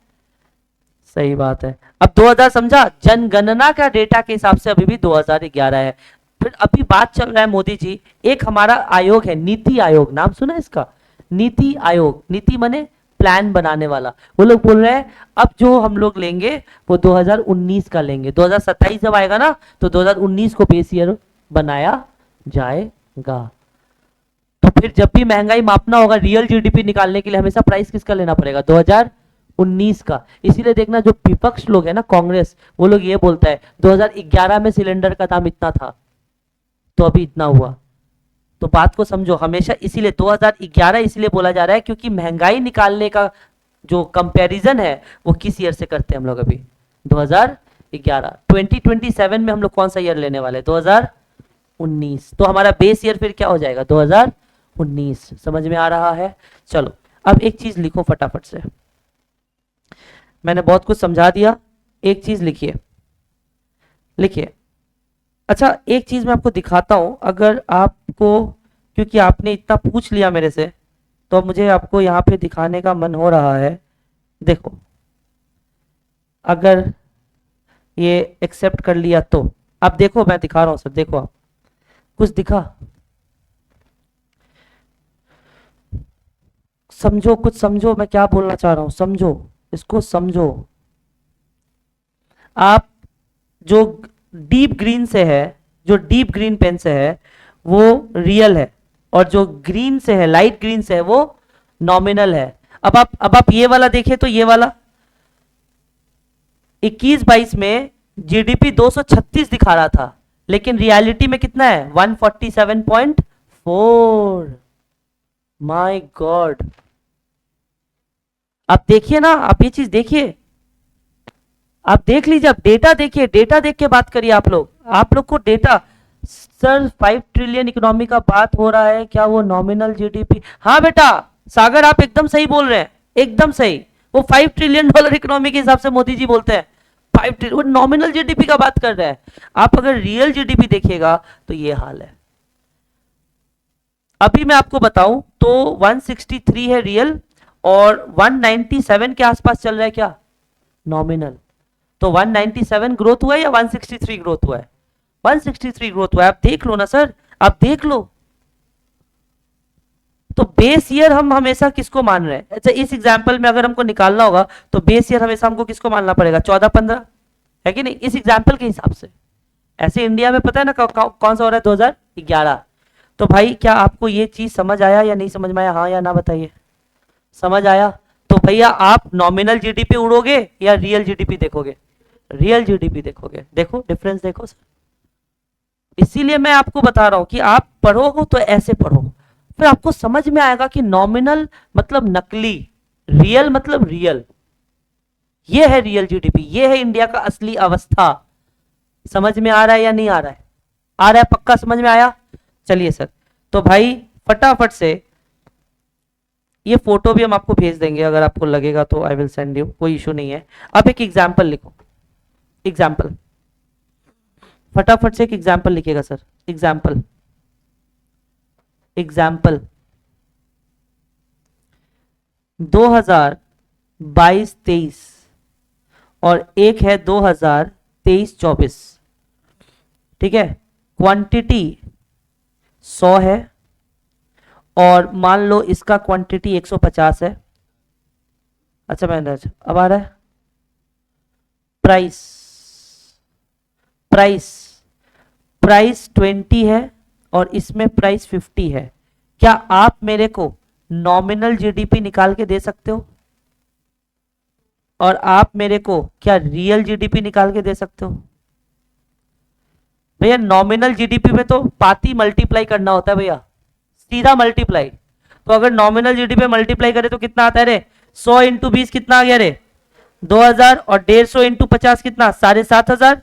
सही बात है। अब 2000 समझा, जनगणना का डेटा के हिसाब से अभी भी 2011 है। फिर अभी बात चल रहा है मोदी जी, एक हमारा आयोग है नीति आयोग, नाम सुना इसका? नीति आयोग, नीति माने प्लान बनाने वाला। वो लोग बोल रहे हैं अब जो हम लोग लेंगे वो 2019 का लेंगे, 2027 जब आएगा ना तो 2019 को बेस ईयर बनाया जाएगा। तो फिर जब भी महंगाई मापना होगा, रियल जीडीपी निकालने के लिए हमेशा प्राइस किसका लेना पड़ेगा? 2019 का। इसीलिए देखना जो विपक्ष लोग है ना, कांग्रेस, वो लोग ये बोलता है 2011 में सिलेंडर का दाम इतना था तो अभी इतना हुआ। तो बात को समझो, हमेशा इसीलिए 2011 इसलिए बोला जा रहा है क्योंकि महंगाई निकालने का जो कंपैरिजन है वो किस ईयर से करते हैं हम लोग? अभी 2011। 2027 में हम लोग कौन सा ईयर लेने वाले? 2019। तो हमारा बेस ईयर फिर क्या हो जाएगा? 2019। समझ में आ रहा है? चलो अब एक चीज लिखो फटाफट से, मैंने बहुत कुछ समझा दिया, एक चीज लिखिए, लिखिए। अच्छा एक चीज मैं आपको दिखाता हूं, अगर आपको, क्योंकि आपने इतना पूछ लिया मेरे से तो मुझे आपको यहाँ पे दिखाने का मन हो रहा है। देखो अगर ये एक्सेप्ट कर लिया तो अब देखो मैं दिखा रहा हूं सर, देखो आप कुछ दिखा? समझो, कुछ समझो मैं क्या बोलना चाह रहा हूं, समझो इसको, समझो। आप जो डीप ग्रीन से है, जो डीप ग्रीन पेन से है वो रियल है, और जो ग्रीन से है, लाइट ग्रीन से है, वो नॉमिनल है। अब आप ये वाला देखिए, तो ये वाला 21-22 में जीडीपी 236 दिखा रहा था, लेकिन रियलिटी में कितना है? 147.4। माय गॉड, आप देखिए ना, आप ये चीज देखिए, आप देख लीजिए, आप डेटा देखिए, डेटा देख के बात करिए। आप लोग को डेटा, सर 5 ट्रिलियन इकोनॉमी का बात हो रहा है, क्या वो नॉमिनल जीडीपी? हाँ बेटा सागर, आप एकदम सही बोल रहे हैं, एकदम सही। वो 5 ट्रिलियन डॉलर इकोनॉमी के हिसाब से मोदी जी बोलते हैं 5 ट्रिलियन, वो नॉमिनल जीडीपी का बात कर रहे हैं। आप अगर रियल जीडीपी देखिएगा तो ये हाल है। अभी मैं आपको बताऊं तो 163 है रियल और 197 के आसपास चल रहा है क्या, नॉमिनल। तो 197 ग्रोथ हुआ है या 163 ग्रोथ हुआ है, 163 ग्रोथ हुआ है। आप देख लो ना सर, आप देख लो। तो बेस ईयर हम हमेशा किसको मान रहे हैं, अच्छा इस एग्जांपल में अगर हमको निकालना होगा तो बेस ईयर हमेशा हमको किसको मानना पड़ेगा, 14-15, है कि नहीं, इस एग्जांपल के हिसाब से। ऐसे इंडिया में पता है ना कौन सा हो रहा है, 2011। तो भाई क्या आपको ये चीज समझ आया या नहीं समझ में आया, हाँ या ना बताइए, समझ आया। तो भैया आप नॉमिनल जीडीपी उड़ोगे या रियल जीडीपी देखोगे, रियल जीडीपी देखोगे। देखो डिफरेंस देखो सर, इसीलिए मैं आपको बता रहा हूं कि आप पढ़ोगे तो ऐसे पढ़ो, फिर आपको समझ में आएगा कि नॉमिनल मतलब नकली, रियल मतलब रियल। ये है रियल जीडीपी, ये है इंडिया का असली अवस्था। समझ में आ रहा है या नहीं आ रहा है, आ रहा है, पक्का समझ में आया। चलिए सर, तो भाई फटाफट से ये फोटो भी हम आपको भेज देंगे, अगर आपको लगेगा तो आई विल सेंड यू, कोई इशू नहीं है। अब एक एग्जाम्पल लिखो, एग्जाम्पल, फटाफट से एक एग्जाम्पल लिखिएगा सर, एग्जाम्पल, एग्जाम्पल 2022-23 और एक है 2023-24, ठीक है। क्वांटिटी 100 है और मान लो इसका क्वांटिटी 150 है। अच्छा मैंने, अब आ रहा है प्राइस, प्राइस, प्राइस 20 है और इसमें प्राइस 50 है। क्या आप मेरे को नॉमिनल जीडीपी निकाल के दे सकते हो, और आप मेरे को क्या रियल जीडीपी निकाल के दे सकते हो। भैया नॉमिनल जीडीपी में तो पाती मल्टीप्लाई करना होता है भैया, सीधा मल्टीप्लाई। तो अगर नॉमिनल जीडीपी मल्टीप्लाई करे तो कितना आता है रे, 100 इंटू 20 कितना आ गया रे, 2000, और 150 इंटू 50 कितना, 7500।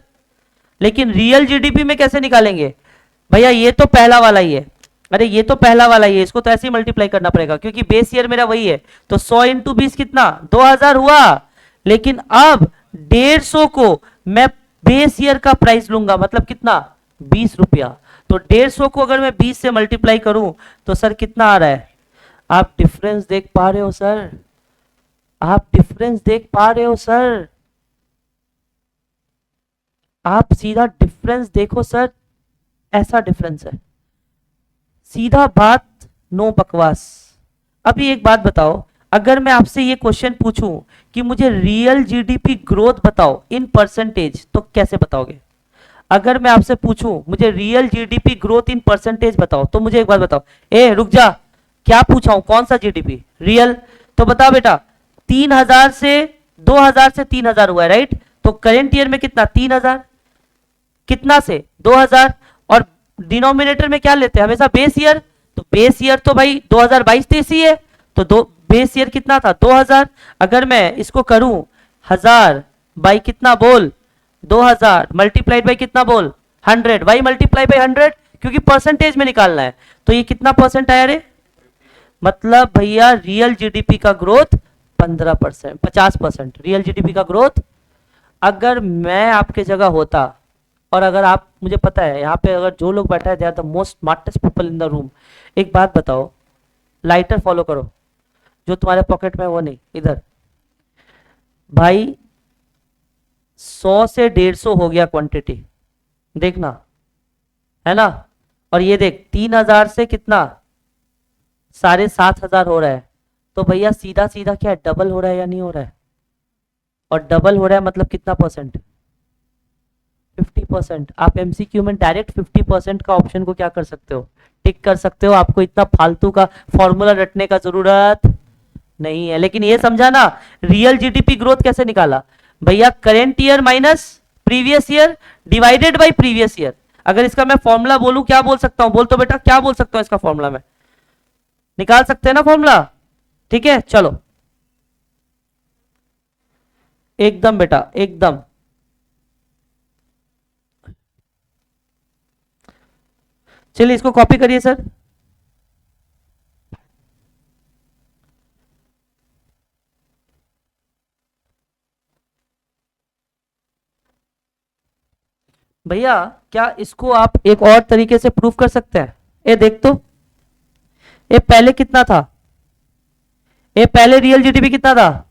लेकिन रियल जीडीपी में कैसे निकालेंगे भैया, ये तो पहला वाला ही है, अरे ये तो पहला वाला ही है, इसको तो ऐसे ही मल्टीप्लाई करना पड़ेगा क्योंकि बेस ईयर मेरा वही है। तो 100 इंटू 20 कितना, 2000 हुआ। लेकिन अब 150 को मैं बेस ईयर का प्राइस लूंगा, मतलब कितना, 20 रुपया। तो 150 को अगर मैं 20 से मल्टीप्लाई करूं तो सर कितना आ रहा है, आप डिफरेंस देख पा रहे हो सर, आप डिफरेंस देख पा रहे हो सर, आप सीधा डिफरेंस देखो सर, ऐसा डिफरेंस है, सीधा बात, नो बकवास। अभी एक बात बताओ, अगर मैं आपसे ये क्वेश्चन पूछूं कि मुझे रियल जीडीपी ग्रोथ बताओ इन परसेंटेज, तो कैसे बताओगे। अगर मैं आपसे पूछूं मुझे real GDP growth in percentage बताओ, तो मुझे एक बात बताओ, ए रुक जा, क्या पूछा हूं, कौन सा जीडीपी, रियल। तो बता बेटा, 3000 से 2000 से 3000 हुआ है, राइट। तो करेंट ईयर में कितना, 3000, कितना से 2000, और डिनोमिनेटर में क्या लेते हैं हमेशा, बेस ईयर। तो बेस ईयर तो भाई 2022-23 ही है, तो दो बेस ईयर कितना था, 2000। अगर मैं इसको करूं 1000 बाई कितना बोल, 2000 मल्टीप्लाइड बाई कितना बोल, 100, वाई मल्टीप्लाई बाई 100, क्योंकि परसेंटेज में निकालना है। तो ये कितना परसेंट आया रे, मतलब भैया रियल जीडीपी का ग्रोथ 15%, 50% रियल जीडीपी का ग्रोथ। अगर मैं आपके जगह होता, और अगर आप, मुझे पता है यहाँ पे अगर जो लोग बैठा है they are the most smartest people in the room. एक बात बताओ, लाइटर फॉलो करो, जो तुम्हारे पॉकेट में वो नहीं, इधर भाई 100 से 150 हो गया क्वांटिटी, देखना है ना। और ये देख 3000 से कितना, 7500 हो रहा है। तो भैया सीधा सीधा क्या है, डबल हो रहा है या नहीं हो रहा है, और डबल हो रहा है मतलब कितना परसेंट, 50%। आप एमसीक्यू में डायरेक्ट 50% का ऑप्शन को क्या कर सकते हो, टिक कर सकते हो। आपको इतना फालतू का फॉर्मूला रटने का जरूरत नहीं है। लेकिन ये समझा ना, रियल जीडीपी ग्रोथ कैसे निकाला भैया, current year minus previous year divided by previous year. अगर इसका मैं फॉर्मूला बोलूं, क्या बोल सकता हूं, बोल तो बेटा, क्या बोल सकता हूं इसका फॉर्मूला, में निकाल सकते हैं ना फॉर्मूला, ठीक है। चलो एकदम बेटा, एकदम चलिए इसको कॉपी करिए सर। भैया क्या इसको आप एक और तरीके से प्रूफ कर सकते हैं, ये देख तो, ये पहले कितना था, ये पहले रियल जीडीपी कितना था,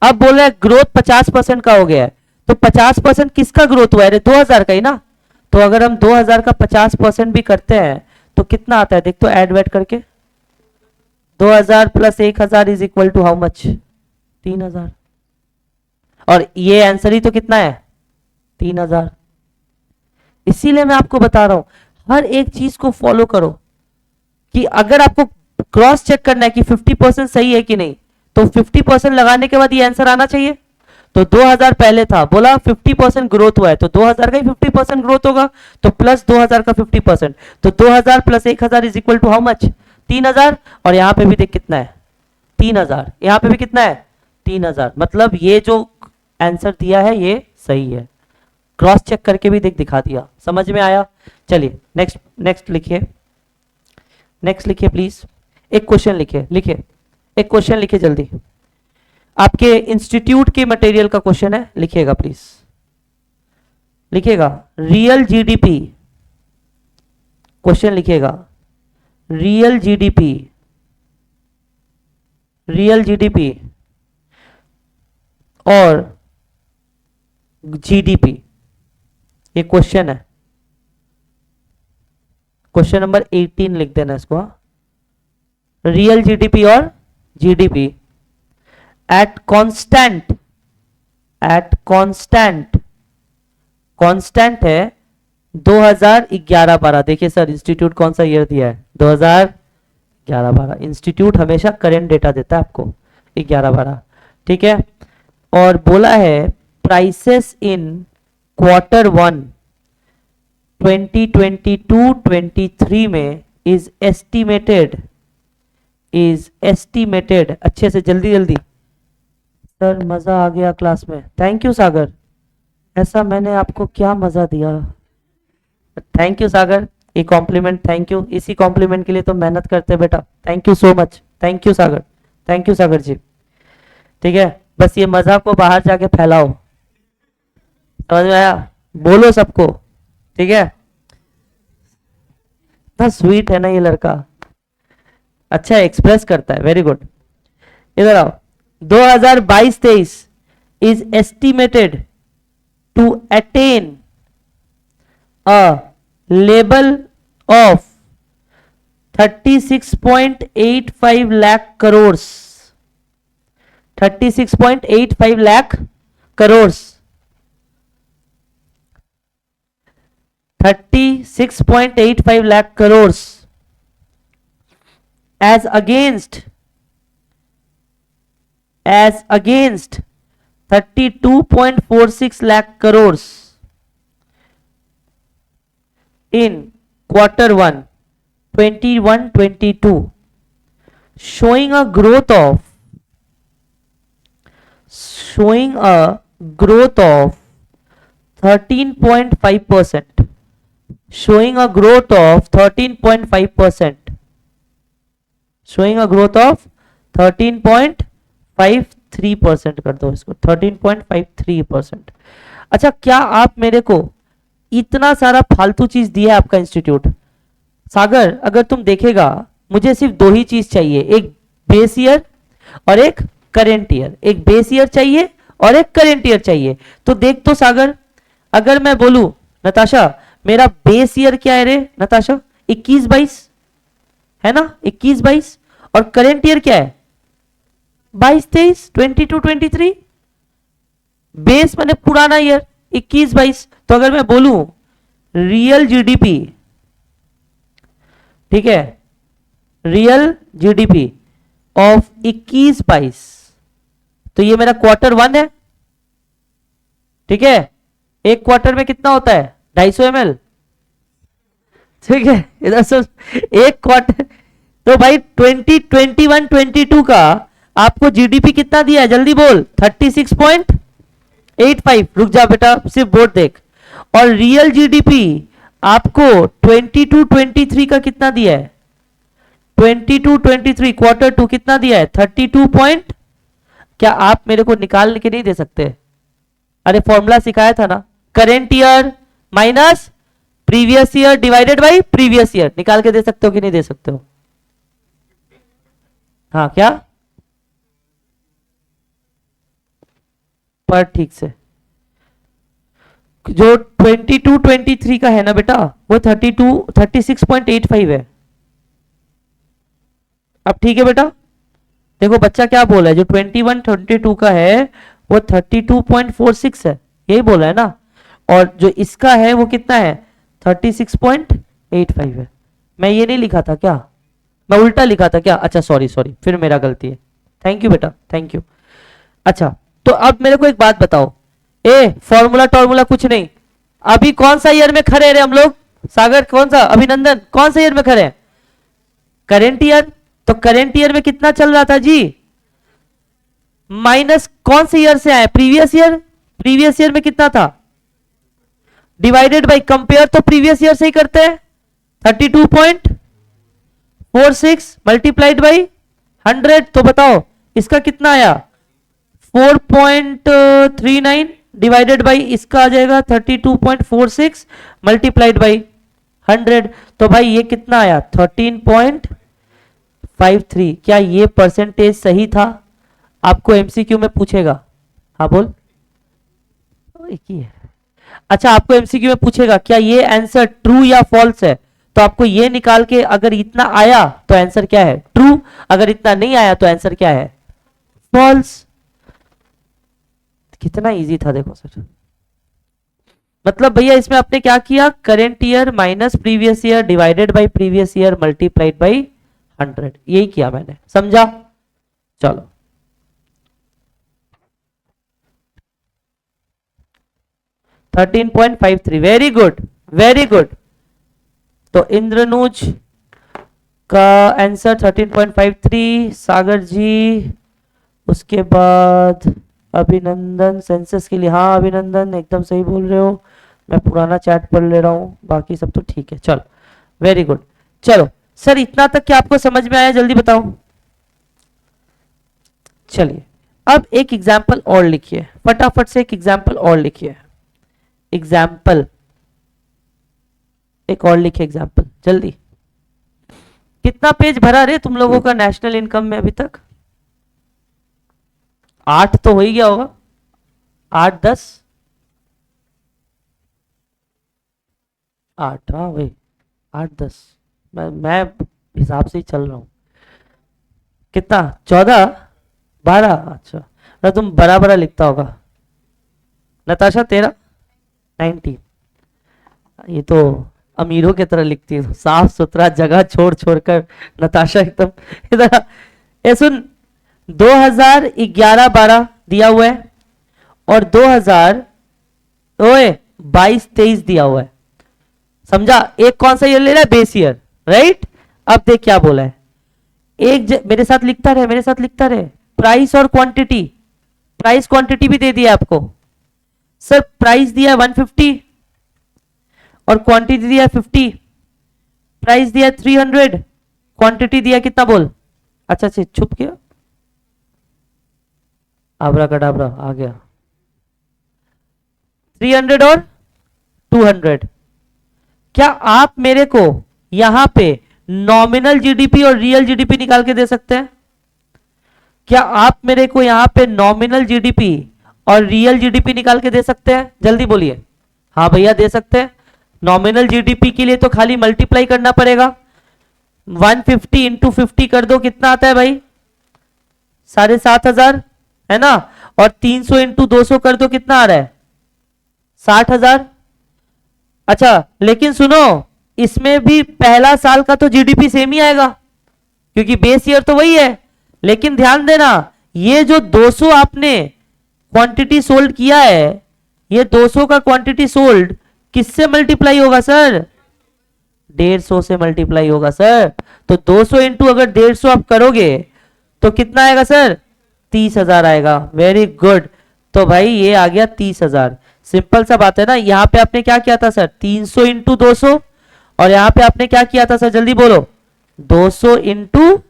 अब बोल रहे हैं ग्रोथ 50% का हो गया है, तो 50% किसका ग्रोथ हुआ है, अरे 2000 का ही ना। तो अगर हम 2000 का 50% भी करते हैं तो कितना आता है, देख तो ऐड वैड करके 2000 plus 1000 is equal to how much, 3000। और ये आंसर ही तो कितना है, 3000। इसीलिए मैं आपको बता रहा हूं हर एक चीज को फॉलो करो कि अगर आपको क्रॉस चेक करना है कि 50% सही है कि नहीं, तो 50% लगाने के बाद ये आंसर आना चाहिए। तो 2000 पहले था, बोला 50% ग्रोथ हुआ है, तो 2000 का ही 50% ग्रोथ होगा, तो प्लस 2000 का 50%, तो 2000 plus 1000 is equal to how much, 3000। और यहां पे भी देख कितना है, 3000, यहां पे भी कितना है, 3000। मतलब ये जो आंसर दिया है ये सही है, क्रॉस चेक करके भी देख दिखा दिया। समझ में आया? चलिए नेक्स्ट, नेक्स्ट लिखिए, नेक्स्ट लिखिए प्लीज। एक क्वेश्चन लिखिए, लिखिए एक क्वेश्चन लिखिए जल्दी, आपके इंस्टीट्यूट के मटेरियल का क्वेश्चन है, लिखिएगा प्लीज, लिखिएगा रियल जीडीपी, क्वेश्चन लिखिएगा रियल जीडीपी, रियल जीडीपी और जीडीपी, ये क्वेश्चन है, क्वेश्चन नंबर 18 लिख देना इसको। रियल जीडीपी और GDP at constant, at constant, constant है 2011-12। देखिए सर इंस्टीट्यूट कौन सा ईयर दिया है, 2011-12। इंस्टीट्यूट हमेशा करेंट डेटा देता है आपको, 11-12, ठीक है। और बोला है प्राइसेस इन क्वार्टर 1 2022-23 में इज एस्टिमेटेड, इज एस्टिमेटेड, अच्छे से जल्दी जल्दी। सर मजा आ गया क्लास में, थैंक यू सागर, ऐसा मैंने आपको क्या मजा दिया, थैंक यू सागर, ये कॉम्प्लीमेंट, थैंक यू, इसी कॉम्प्लीमेंट के लिए तो मेहनत करते हैं बेटा, thank you so much, thank you Sagar, thank you Sagar ji, ठीक है। बस ये मजा को बाहर जाके फैलाओ, समझ में आया, बोलो सबको, ठीक है। इतना स्वीट है ना ये लड़का, अच्छा एक्सप्रेस करता है, वेरी गुड। इधर आओ, 2022-23 is estimated to attain a level of 36.85 lakh crores, 36.85 lakh crores, 36.85 lakh crores as against 32.46 lakh crores in quarter 1 21-22, showing a growth of 13.5%, showing a growth of 13.5%, showing a growth of 13.53% कर दो इसको, 13.53%। अच्छा क्या आप मेरे को इतना सारा फालतू चीज दिया है आपका इंस्टीट्यूट, सागर अगर तुम देखेगा मुझे सिर्फ दो ही चीज चाहिए, एक बेस ईयर और एक करेंट ईयर, एक बेस ईयर चाहिए और एक करेंट ईयर चाहिए। तो देख तो सागर, अगर मैं बोलूं नताशा मेरा बेस ईयर क्या है रे नताशा, 21-22 है ना, 21-22, और करेंट ईयर क्या है 22-23, 22-23। बेस मैंने पुराना ईयर 21-22। तो अगर मैं बोलूं रियल जीडीपी, ठीक है, रियल जीडीपी ऑफ 21-22, तो ये मेरा क्वार्टर 1 है, ठीक है। एक क्वार्टर में कितना होता है 250 ml, ठीक है, इधर से एक क्वार्टर, तो भाई 2021-22 का आपको जीडीपी कितना दिया है जल्दी बोल, 36.85। रुक जा बेटा सिर्फ बोर्ड देख। और रियल जीडीपी आपको 22-23 का कितना दिया है, 22-23 क्वार्टर 2 कितना दिया है 32 पॉइंट, क्या आप मेरे को निकाल के नहीं दे सकते, अरे फॉर्मूला सिखाया था ना, current year minus previous year divided by previous year, निकाल के दे सकते हो कि नहीं दे सकते हो? हाँ क्या पर ठीक से। जो 22-23 का है ना बेटा, वो 36.85 है। अब ठीक है बेटा, देखो बच्चा क्या बोला है, जो 21-22 का है वो 32.46 है, यही बोला है ना। और जो इसका है वो कितना है, 36.85 है। मैं ये नहीं लिखा था क्या, मैं उल्टा लिखा था क्या? अच्छा सॉरी सॉरी, फिर मेरा गलती है। थैंक यू बेटा, थैंक यू। अच्छा तो अब मेरे को एक बात बताओ, ए फॉर्मूला टॉर्मूला कुछ नहीं, अभी कौन सा ईयर में खड़े रहे हम लोग? सागर कौन सा, अभिनंदन कौन सा ईयर में खड़े हैं? Current year. तो करेंट ईयर में कितना चल रहा था जी? माइनस कौन से ईयर से आए? Previous year. प्रीवियस ईयर में कितना था? डिवाइडेड बाई, कंपेयर तो प्रीवियस ईयर से ही करते हैं। 32.46 मल्टीप्लाइड बाई 100, तो बताओ इसका कितना आया? 4.39 डिवाइडेड बाई इसका आ जाएगा 32.46 मल्टीप्लाइड बाई 100, तो भाई ये कितना आया? 13.53। क्या ये परसेंटेज सही था? आपको एमसीक्यू में पूछेगा। हाँ बोल, एक ही है। अच्छा आपको एमसीक्यू में पूछेगा क्या ये आंसर ट्रू या फॉल्स है, तो आपको ये निकाल के, अगर इतना आया तो आंसर क्या है? ट्रू। अगर इतना नहीं आया तो आंसर क्या है? फॉल्स। कितना इजी था देखो सर। मतलब भैया इसमें आपने क्या किया, current year minus previous year divided by previous year multiplied by 100, यही किया मैंने, समझा? चलो 13.53, वेरी गुड वेरी गुड। तो इंद्रनुज का आंसर 13.53, सागर जी, उसके बाद अभिनंदन सेंसस के लिए। हाँ अभिनंदन एकदम सही बोल रहे हो, मैं पुराना चैट पढ़ ले रहा हूँ, बाकी सब तो ठीक है। चलो वेरी गुड। चलो सर इतना तक क्या आपको समझ में आया, जल्दी बताओ। चलिए अब एक एग्जाम्पल और लिखिए, फटाफट से एक एग्जाम्पल और लिखिए। एग्जाम्पल एक और लिखिए, एग्जाम्पल जल्दी। कितना पेज भरा रे तुम लोगों का नेशनल इनकम में अभी तक? 8 तो हो ही गया होगा, 8-10, 8, हाँ वही 8-10, मैं हिसाब से ही चल रहा हूं। कितना, 14-12? अच्छा ना, तुम बड़ा बड़ा लिखता होगा। नताशा तेरा 19, ये तो अमीरों की तरह लिखती है, साफ सुथरा जगह छोड़ छोड़ कर नताशा एकदम। इधर ये सुन, 2011-12 दिया हुआ है और 2022-23 दिया हुआ है, समझा? एक कौन सा ईयर ले रहा है? Base year, right? अब देख क्या बोला है, मेरे साथ लिखता रहे, मेरे साथ लिखता रहे। प्राइस और क्वांटिटी, प्राइस क्वांटिटी भी दे दिया आपको। सर प्राइस दिया 150 और क्वांटिटी दिया 50, प्राइस दिया 300, क्वांटिटी दिया कितना बोल? अच्छा अच्छा छुप गया, आबरा कडाबरा आ गया। 300 और 200। क्या आप मेरे को यहां पे नॉमिनल जीडीपी और रियल जीडीपी निकाल के दे सकते हैं? क्या आप मेरे को यहां पे नॉमिनल जीडीपी और रियल जीडीपी निकाल के दे सकते हैं? जल्दी बोलिए। हाँ भैया दे सकते हैं। नॉमिनल जीडीपी के लिए तो खाली मल्टीप्लाई करना पड़ेगा, 150 इंटू 50 कर दो, कितना आता है भाई? 7,500 है ना। और 300 इंटू 200 कर दो, कितना आ रहा है? 60,000। अच्छा लेकिन सुनो, इसमें भी पहला साल का तो जीडीपी सेम ही आएगा क्योंकि बेस ईयर तो वही है। लेकिन ध्यान देना, ये जो 200 आपने क्वांटिटी सोल्ड किया है, ये 200 का क्वांटिटी सोल्ड किससे मल्टीप्लाई होगा सर? 150 से मल्टीप्लाई होगा सर। तो 200 इंटू अगर 150 आप करोगे तो कितना आएगा सर? 30,000 आएगा। Very good. तो भाई ये आ गया 30,000। सिंपल सा बात है ना। यहां पे आपने क्या किया था सर? 300 इंटू 200, और यहां पे आपने क्या किया था सर? जल्दी बोलो। 200 इंटू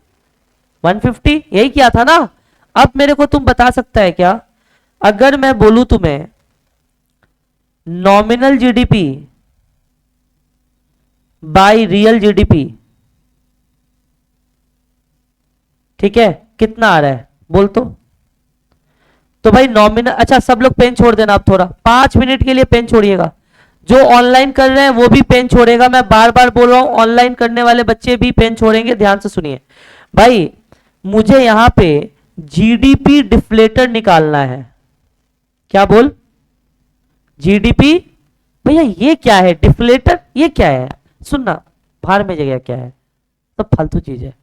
150, यही किया था ना। अब मेरे को तुम बता सकता है क्या, अगर मैं बोलूं तुम्हें nominal GDP bye real GDP, ठीक है, कितना आ रहा है बोल तो? तो भाई नॉमिनल, अच्छा सब लोग पेन छोड़ देना आप, थोड़ा 5 मिनट के लिए पेन छोड़िएगा। जो ऑनलाइन कर रहे हैं वो भी पेन छोड़ेगा, मैं बार बार बोल रहा हूं, ऑनलाइन करने वाले बच्चे भी पेन छोड़ेंगे, ध्यान से सुनिए भाई। मुझे यहां पे जीडीपी डिफ्लेटर निकालना है। क्या बोल? जीडीपी। भैया ये क्या है डिफ्लेटर, ये क्या है? सुनना, बाहर में जगह क्या है, सब फालतू चीज है।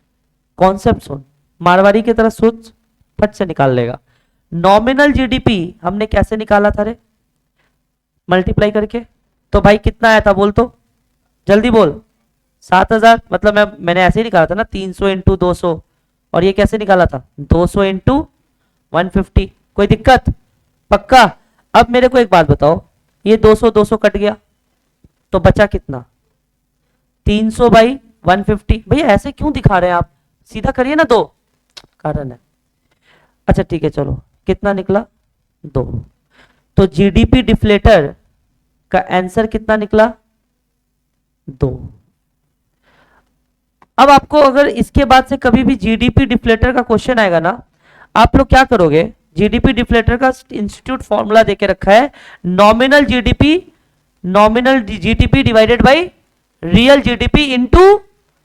कॉन्सेप्ट सुन, मारवाड़ी की तरह सोच, फट से निकाल लेगा। नॉमिनल जीडीपी हमने कैसे निकाला था रे? मल्टीप्लाई करके। तो भाई कितना आया था बोल तो, जल्दी बोल। 7,000, मतलब मैंने ऐसे ही निकाला था ना, 300 इंटू 200। और ये कैसे निकाला था? 200 इंटू 150। कोई दिक्कत? पक्का? अब मेरे को एक बात बताओ, ये 200 200 कट गया तो बचा कितना? 300 बाई 150। भैया ऐसे क्यों दिखा रहे हैं आप, सीधा करिए ना, दो कारण है। अच्छा ठीक है चलो, कितना निकला? 2। तो जीडीपी डिफ्लेटर का आंसर कितना निकला? 2। अब आपको अगर इसके बाद से कभी भी जीडीपी डिफ्लेटर का क्वेश्चन आएगा ना, आप लोग क्या करोगे? जीडीपी डिफ्लेटर का इंस्टीट्यूट फॉर्मूला देके रखा है, nominal GDP divided by real GDP into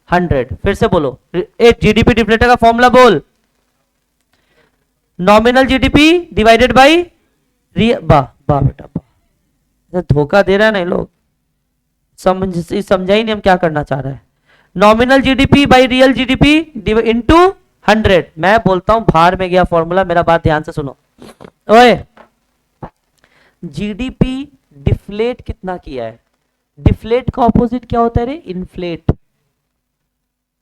100। फिर से बोलो, एक जीडीपी डिफ्लेटर का फॉर्मूला बोल, nominal GDP divided by real. वाह वाह बेटा वाह, धोखा दे रहा है ना लोग, समझा ही नहीं हम क्या करना चाह रहे हैं। Nominal GDP by real GDP into 100। मैं बोलता हूं बाहर में गया फॉर्मूला, मेरा बात ध्यान से सुनो। ओए, जीडीपी डिफ्लेट कितना किया है? डिफ्लेट का ऑपोजिट क्या होता है रे? इन्फ्लेट।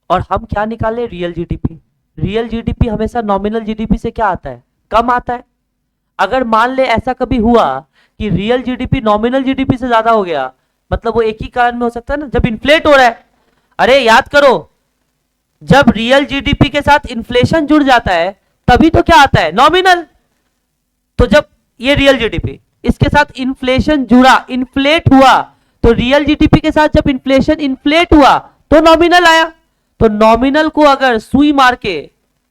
और हम क्या निकाले? Real GDP. रियल जीडीपी हमेशा नॉमिनल जीडीपी से क्या आता है? कम आता है। अगर मान ले ऐसा कभी हुआ कि रियल जीडीपी नॉमिनल जीडीपी से ज्यादा हो गया, मतलब वो एक ही कारण में हो सकता है ना, जब इन्फ्लेट हो रहा है। अरे याद करो, जब रियल जीडीपी के साथ इन्फ्लेशन जुड़ जाता है तभी तो क्या आता है? नॉमिनल। तो जब ये रियल जीडीपी इसके साथ इन्फ्लेशन जुड़ा, इन्फ्लेट हुआ, तो रियल जीडीपी के साथ जब इन्फ्लेशन इन्फ्लेट हुआ तो नॉमिनल आया। तो नॉमिनल को अगर सुई मार के,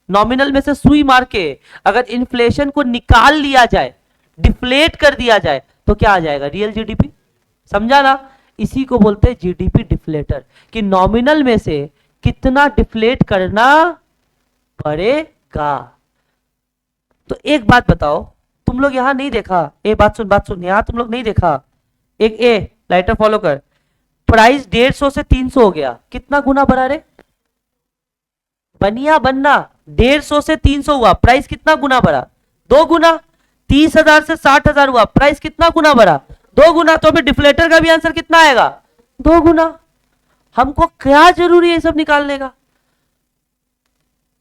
नॉमिनल में से सुई मार के अगर इन्फ्लेशन को निकाल लिया जाए, डिफ्लेट कर दिया जाए, तो क्या आ जाएगा? Real GDP. समझा ना? इसी को बोलते हैं जीडीपी डिफ्लेटर, कि नॉमिनल में से कितना डिफ्लेट करना पड़ेगा। तो एक बात बताओ, तुम लोग यहां नहीं देखा, ए बात सुन, यहां तुम लोग नहीं देखा, एक ए लाइटर फॉलो कर, प्राइस 150 से 300 हो गया, कितना गुना बढ़ा रे? बनिया बनना, 150 से 300 हुआ, प्राइस कितना गुना बढ़ा? 2 गुना। 30,000 से 60,000 हुआ, प्राइस कितना गुना बढ़ा? 2 गुना। तो अभी डिफ्लेटर का भी आंसर कितना आएगा? 2 गुना। हमको क्या जरूरी है सब निकालने का?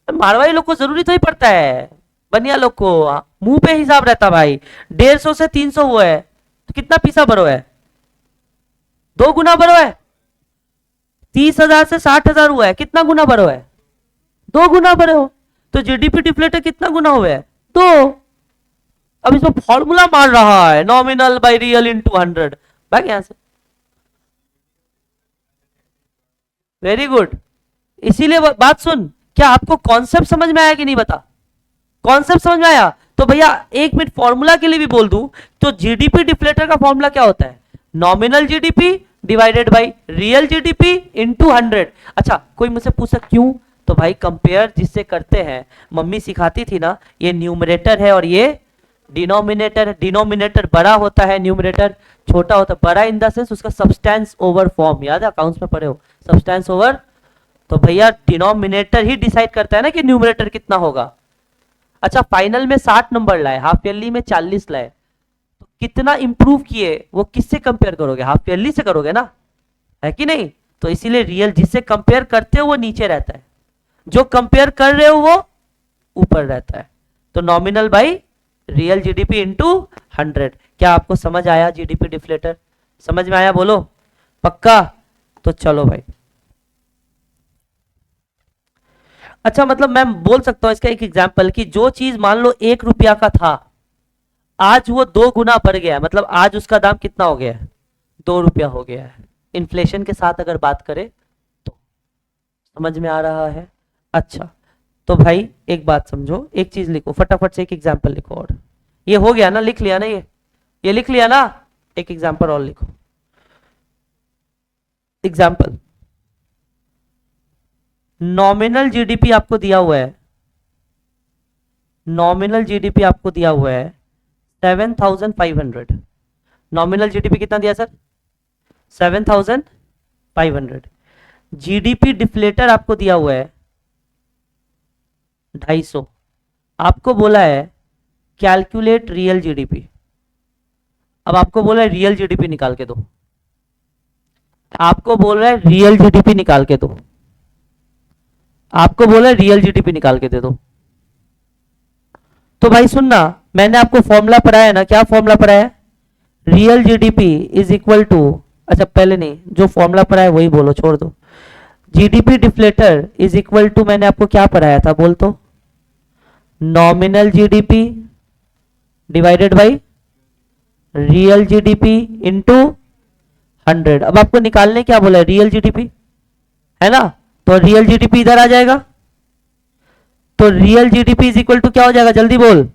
मारवाड़ी लोग को जरूरी तो ही पड़ता है, बनिया लोग को मुंह पे हिसाब रहता भाई। 150 से 300 हुआ है तो कितना पीसा भरो है? 2 गुना भरो है। 30,000 से 60,000 हुआ है, कितना गुना भरो है? 2 गुना भरे हो। तो जीडीपी डिफ्लेटर कितना गुना हुआ है? 2। अब इसमें फॉर्मूला मार रहा है, नॉमिनल बाय रियल इनटू 100। भाग यहां से। Very good. इसीलिए बात सुन, क्या आपको कॉन्सेप्ट समझ में आया कि नहीं? बता, कॉन्सेप्ट समझ में आया? तो भैया 1 मिनट फॉर्मूला के लिए भी बोल दूं तो जीडीपी डिफ्लेटर का फॉर्मूला क्या होता है? Nominal GDP divided by real GDP into 100। अच्छा, कोई मुझसे पूछा क्यों? तो भाई कंपेयर जिससे करते हैं, मम्मी सिखाती थी ना, ये न्यूमरेटर है और ये डिनोमिनेटर है। डिनोमिनेटर बड़ा होता है, न्यूमरेटर छोटा होता है। बड़ा इन द सेंस उसका सब्सटेंस ओवर फॉर्म, याद है अकाउंट्स में पढ़े हो, सब्सटेंस ओवर। तो भैया डिनोमिनेटर ही डिसाइड करता है ना कि न्यूमरेटर कितना होगा। अच्छा, फाइनल में 60 नंबर लाए, हाफ ईयरली में 40 लाए, तो कितना इंप्रूव किए? वो किससे कंपेयर करोगे? हाफ ईयरली से करोगे ना, है कि नहीं? तो इसीलिए रियल जिससे कंपेयर करते हो वो नीचे रहता है, जो कंपेयर कर रहे हो वो ऊपर रहता है। तो nominal by real GDP into 100। क्या आपको समझ आया? जीडीपी डिफ्लेटर समझ में आया? बोलो पक्का? तो चलो भाई। अच्छा, मतलब मैं बोल सकता हूं इसका एक एग्जांपल, कि जो चीज मान लो 1 रुपया का था, आज वो 2 गुना बढ़ गया, मतलब आज उसका दाम कितना हो गया है? 2 रुपया हो गया है। इन्फ्लेशन के साथ अगर बात करें तो समझ में आ रहा है? अच्छा, तो भाई एक बात समझो, एक चीज लिखो फटाफट से, एक एग्जांपल लिखो और ये हो गया ना, लिख लिया ना, ये लिख लिया ना। एक एग्जांपल और लिखो। एग्जांपल, नॉमिनल जीडीपी आपको दिया हुआ है, नॉमिनल जीडीपी आपको दिया हुआ है 7,500। नॉमिनल जीडीपी कितना दिया सर? 7,500। जीडीपी डिफ्लेटर आपको दिया हुआ है 250। आपको बोला है कैलकुलेट रियल जीडीपी। अब आपको बोला है रियल जीडीपी निकाल के दो, आपको बोल रहा है रियल जीडीपी निकाल के दो, आपको बोला है रियल जीडीपी निकाल के दे दो। तो भाई सुनना, मैंने आपको फॉर्मूला पढ़ाया ना, क्या फॉर्मूला पढ़ाया है? Real GDP is equal to, अच्छा पहले नहीं, जो फॉर्मूला पढ़ाया वही बोलो, छोड़ दो। GDP deflator is equal to, मैंने आपको क्या पढ़ाया था बोल तो? Nominal GDP divided by real GDP into 100। अब आपको निकालने क्या बोला है? रियल जीडीपी है ना, तो रियल जीडीपी इधर आ जाएगा। तो real GDP is equal to क्या हो जाएगा, जल्दी बोल?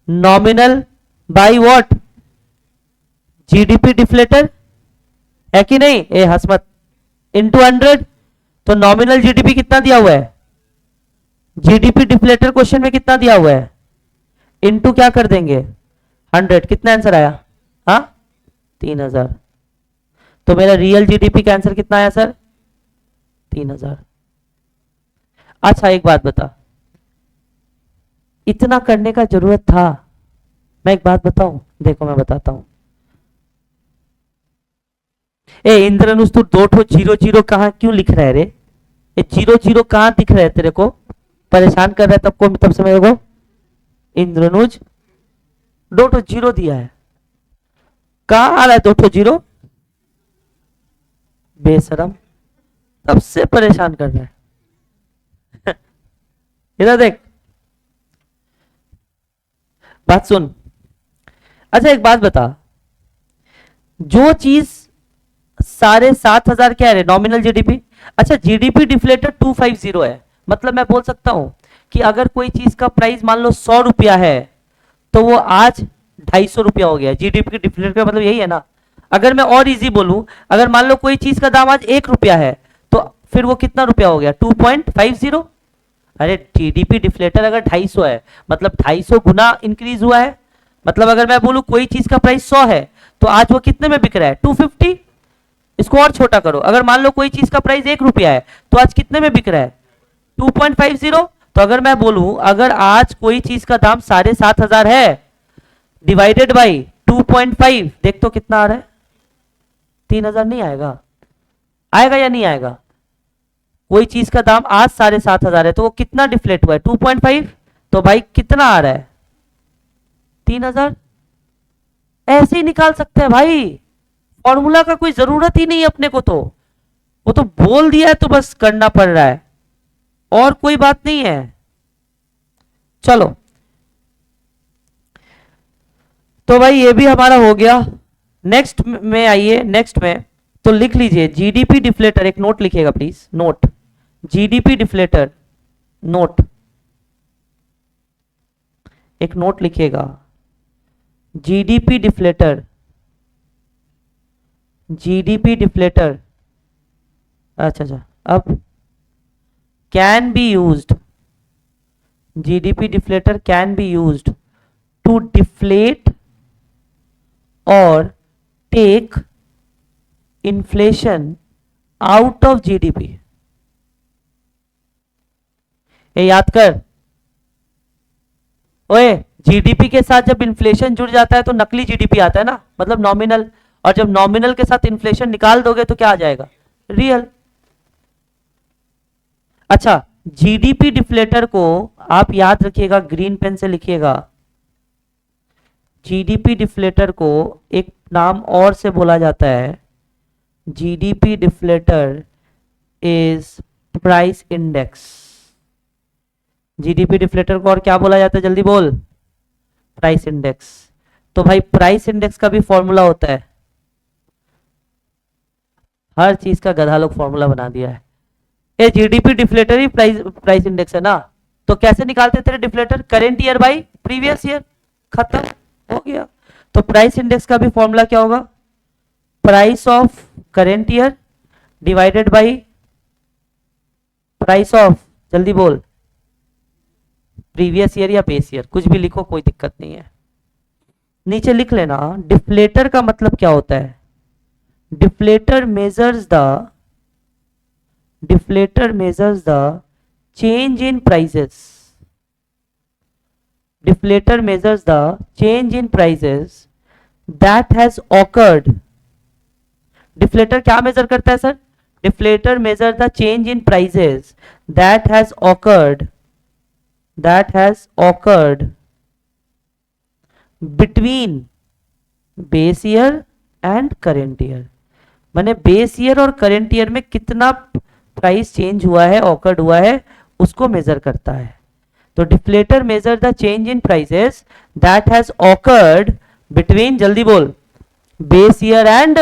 Nominal by what? GDP deflator, है कि नहीं? ए हंस मत, इनटू 100। तो नॉमिनल जीडीपी कितना दिया हुआ है? जीडीपी डिफ्लेटर क्वेश्चन में कितना दिया हुआ है? इनटू क्या कर देंगे? 100। कितना आंसर आया? हाँ 3,000। तो मेरा रियल जीडीपी का आंसर कितना आया सर? 3,000। अच्छा एक बात बता, इतना करने का जरूरत था? मैं एक बात बताऊं, देखो मैं बताता हूं। ए इंद्रनुष, तू 2 कहां क्यों लिख रहा है रे? ये 0 कहां दिख रहा है तेरे को? परेशान कर रहा है तब से मेरे को। इंद्रनुज 2 दिया है, कहां आ रहा है 2 बेशरम, तब से परेशान कर रहा है। इधर देख, बात सुन। अच्छा एक बात बता, जो चीज 7,500 क्या है नॉमिनल जीडीपी? अच्छा जीडीपी डिफ्लेटर 250 है, मतलब मैं बोल सकता हूं कि अगर कोई चीज का प्राइस मान लो 100 रुपया है तो वो आज 250 रुपया हो गया। जीडीपी डिफ्लेटर का मतलब यही है ना। अगर मैं और इजी बोलूं, अगर मान लो कोई चीज का दाम आज 1 रुपया है तो फिर वो कितना रुपया हो गया? 2.50। अरे जीडीपी डिफ्लेटर अगर 250 है मतलब 250 गुना इंक्रीज हुआ है। मतलब अगर मैं बोलूं कोई चीज का प्राइस 100 है तो आज वो कितने में बिक रहा है? 250। इसको और छोटा करो, अगर मान लो कोई चीज का प्राइस 1 रुपया है तो आज कितने में बिक रहा है? 2.50। तो अगर मैं बोलूं अगर आज कोई चीज का दाम 7,500 है डिवाइडेड बाई 2.5, देख तो कितना आ रहा है? 3,000 नहीं आएगा? आएगा या नहीं आएगा? कोई चीज का दाम आज 7,500 है तो वो कितना डिफ्लेट हुआ है? 2.5। तो भाई कितना आ रहा है? 3,000। ऐसे ही निकाल सकते हैं भाई, फॉर्मूला का कोई जरूरत ही नहीं है अपने को, तो वो तो बोल दिया है तो बस करना पड़ रहा है, और कोई बात नहीं है। चलो तो भाई ये भी हमारा हो गया। नेक्स्ट में आइए, नेक्स्ट में तो लिख लीजिए जीडीपी डिफ्लेटर, एक नोट लिखिएगा please, note GDP deflator, note एक नोट लिखिएगा, जीडीपी डिफ्लेटर, जीडीपी डिफ्लेटर। अच्छा अब can be used, GDP deflator can be used to deflate और take inflation out of GDP. ये याद कर, ओए जीडीपी के साथ जब इन्फ्लेशन जुड़ जाता है तो नकली जीडीपी आता है ना, मतलब नॉमिनल, और जब नॉमिनल के साथ इन्फ्लेशन निकाल दोगे तो क्या आ जाएगा? रियल। अच्छा जीडीपी डिफ्लेटर को आप याद रखिएगा, ग्रीन पेन से लिखिएगा, जीडीपी डिफ्लेटर को एक नाम और से बोला जाता है, GDP deflator is price index. GDP deflator को और क्या बोला जाता है, जल्दी बोल? Price index. तो भाई प्राइस इंडेक्स का भी फॉर्मूला होता है, हर चीज का गधा लोग फॉर्मूला बना दिया है। ये जीडीपी डिफ्लेटर ही प्राइस इंडेक्स है ना, तो कैसे निकालते थे deflator? Current year by previous year. खत्म, हो गया। तो प्राइस इंडेक्स का भी फॉर्मूला क्या होगा? Price of current year divided by price of, जल्दी बोल, प्रीवियस ईयर या बेस ईयर, कुछ भी लिखो, कोई दिक्कत नहीं है। नीचे लिख लेना, डिफ्लेटर का मतलब क्या होता है? Deflator measures the deflator measures the change in prices. Deflator measures the change in prices that has occurred. Deflator क्या मेजर करता है sir? Deflator measure the change in prices that has occurred between base year and current year. माने base year और current year में कितना price change हुआ है, awkward हुआ है, उसको मेजर करता है। तो deflator measure the change in prices that has awkward between, जल्दी बोल, base year and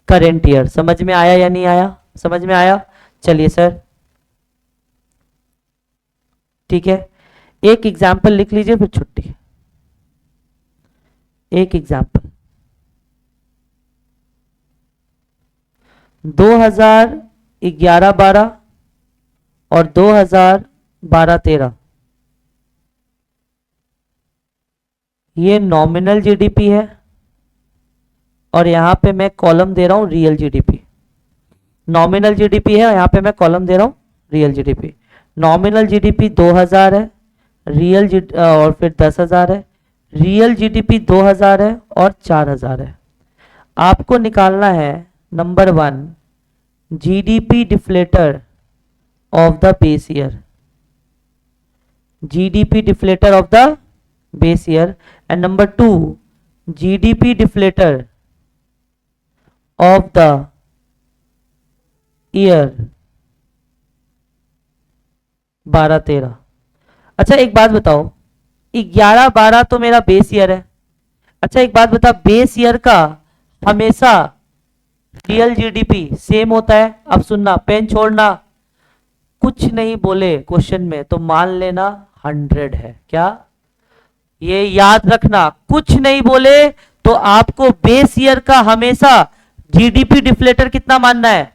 current year. समझ में आया या नहीं आया? समझ में आया? चलिए सर, ठीक है, एक एग्जाम्पल लिख लीजिए फिर छुट्टी। एक एग्जाम्पल, 2011-12 और 2012-13, ये नॉमिनल जीडीपी है और यहां पे मैं कॉलम दे रहा हूं रियल जीडीपी। नॉमिनल जीडीपी है, यहां पे मैं कॉलम दे रहा हूं रियल जीडीपी। नॉमिनल जीडीपी 2000 है, रियल और फिर 10,000 है, रियल जीडीपी 2000 है और 4000 है। आपको निकालना है number 1 GDP deflator of the base year, GDP deflator of the base year, and number 2 GDP deflator of the year 12-13। अच्छा एक बात बताओ, 11-12 तो मेरा बेस ईयर है। अच्छा एक बात बता, बेस ईयर का हमेशा रियल जीडीपी सेम होता है? अब सुनना, पेन छोड़ना, कुछ नहीं बोले क्वेश्चन में तो मान लेना 100 है। क्या? ये याद रखना, कुछ नहीं बोले तो आपको बेस ईयर का हमेशा जीडीपी डिफ्लेटर कितना मानना है?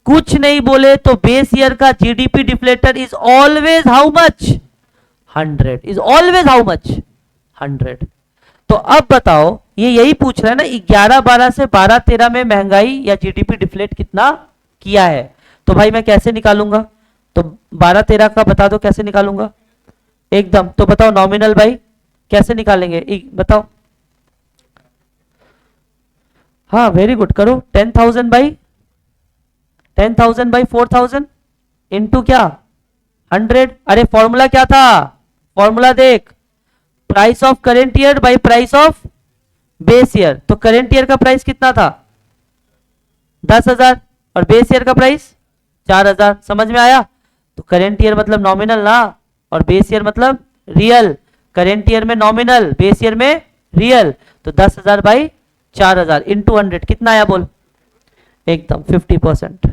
कुछ नहीं बोले तो बेस ईयर का GDP deflator is always how much? 100 is always how much? 100। तो अब बताओ, ये यही पूछ रहा है ना, 11-12 से 12-13 में महंगाई या जीडीपी डिफ्लेट कितना किया है। तो भाई मैं कैसे निकालूंगा? तो 12-13 का बता दो कैसे निकालूंगा एकदम। तो बताओ नॉमिनल भाई कैसे निकालेंगे, बताओ। हाँ वेरी गुड, करो। 10,000 बाई 4,000 इंटू क्या? 100। अरे फॉर्मूला क्या था? फॉर्मूला देख, price of current year by price of base year. तो करेंट ईयर का प्राइस कितना था? 10,000 और बेस ईयर का प्राइस 4,000। समझ में आया? तो करेंट ईयर मतलब नॉमिनल ना, और बेस ईयर मतलब रियल। करेंट ईयर में नॉमिनल, बेस ईयर में रियल। तो 10,000 बाई 4,000 इंटू 100 कितना आया बोल? एकदम 50%,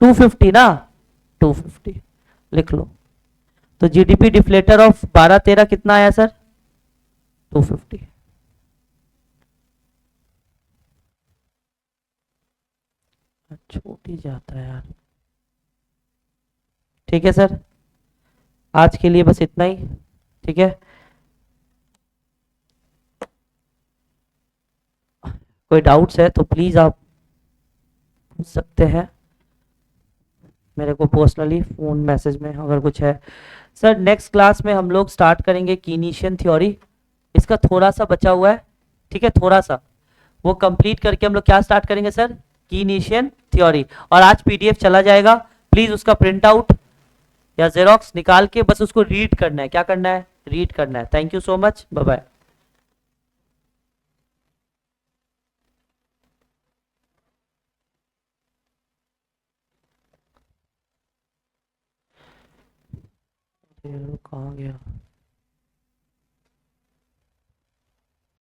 250 ना, 250 लिख लो। तो जीडीपी डिफ्लेटर ऑफ 12-13 कितना आया सर? 250। छूट ही जाता है यार। ठीक है सर, आज के लिए बस इतना ही। ठीक है, कोई डाउट्स है तो प्लीज आप पूछ सकते हैं मेरे को पर्सनली फोन मैसेज में अगर कुछ है। सर नेक्स्ट क्लास में हम लोग स्टार्ट करेंगे कीनीशियन थ्योरी, इसका थोड़ा सा बचा हुआ है। ठीक है, थोड़ा सा वो कंप्लीट करके हम लोग क्या स्टार्ट करेंगे सर? कीनीशियन थ्योरी। और आज पीडीएफ चला जाएगा, प्लीज उसका प्रिंट आउट या जेरोक्स निकाल के बस उसको रीड करना है। क्या करना है? रीड करना है। Thank you so much, bye bye. कहाँ गया?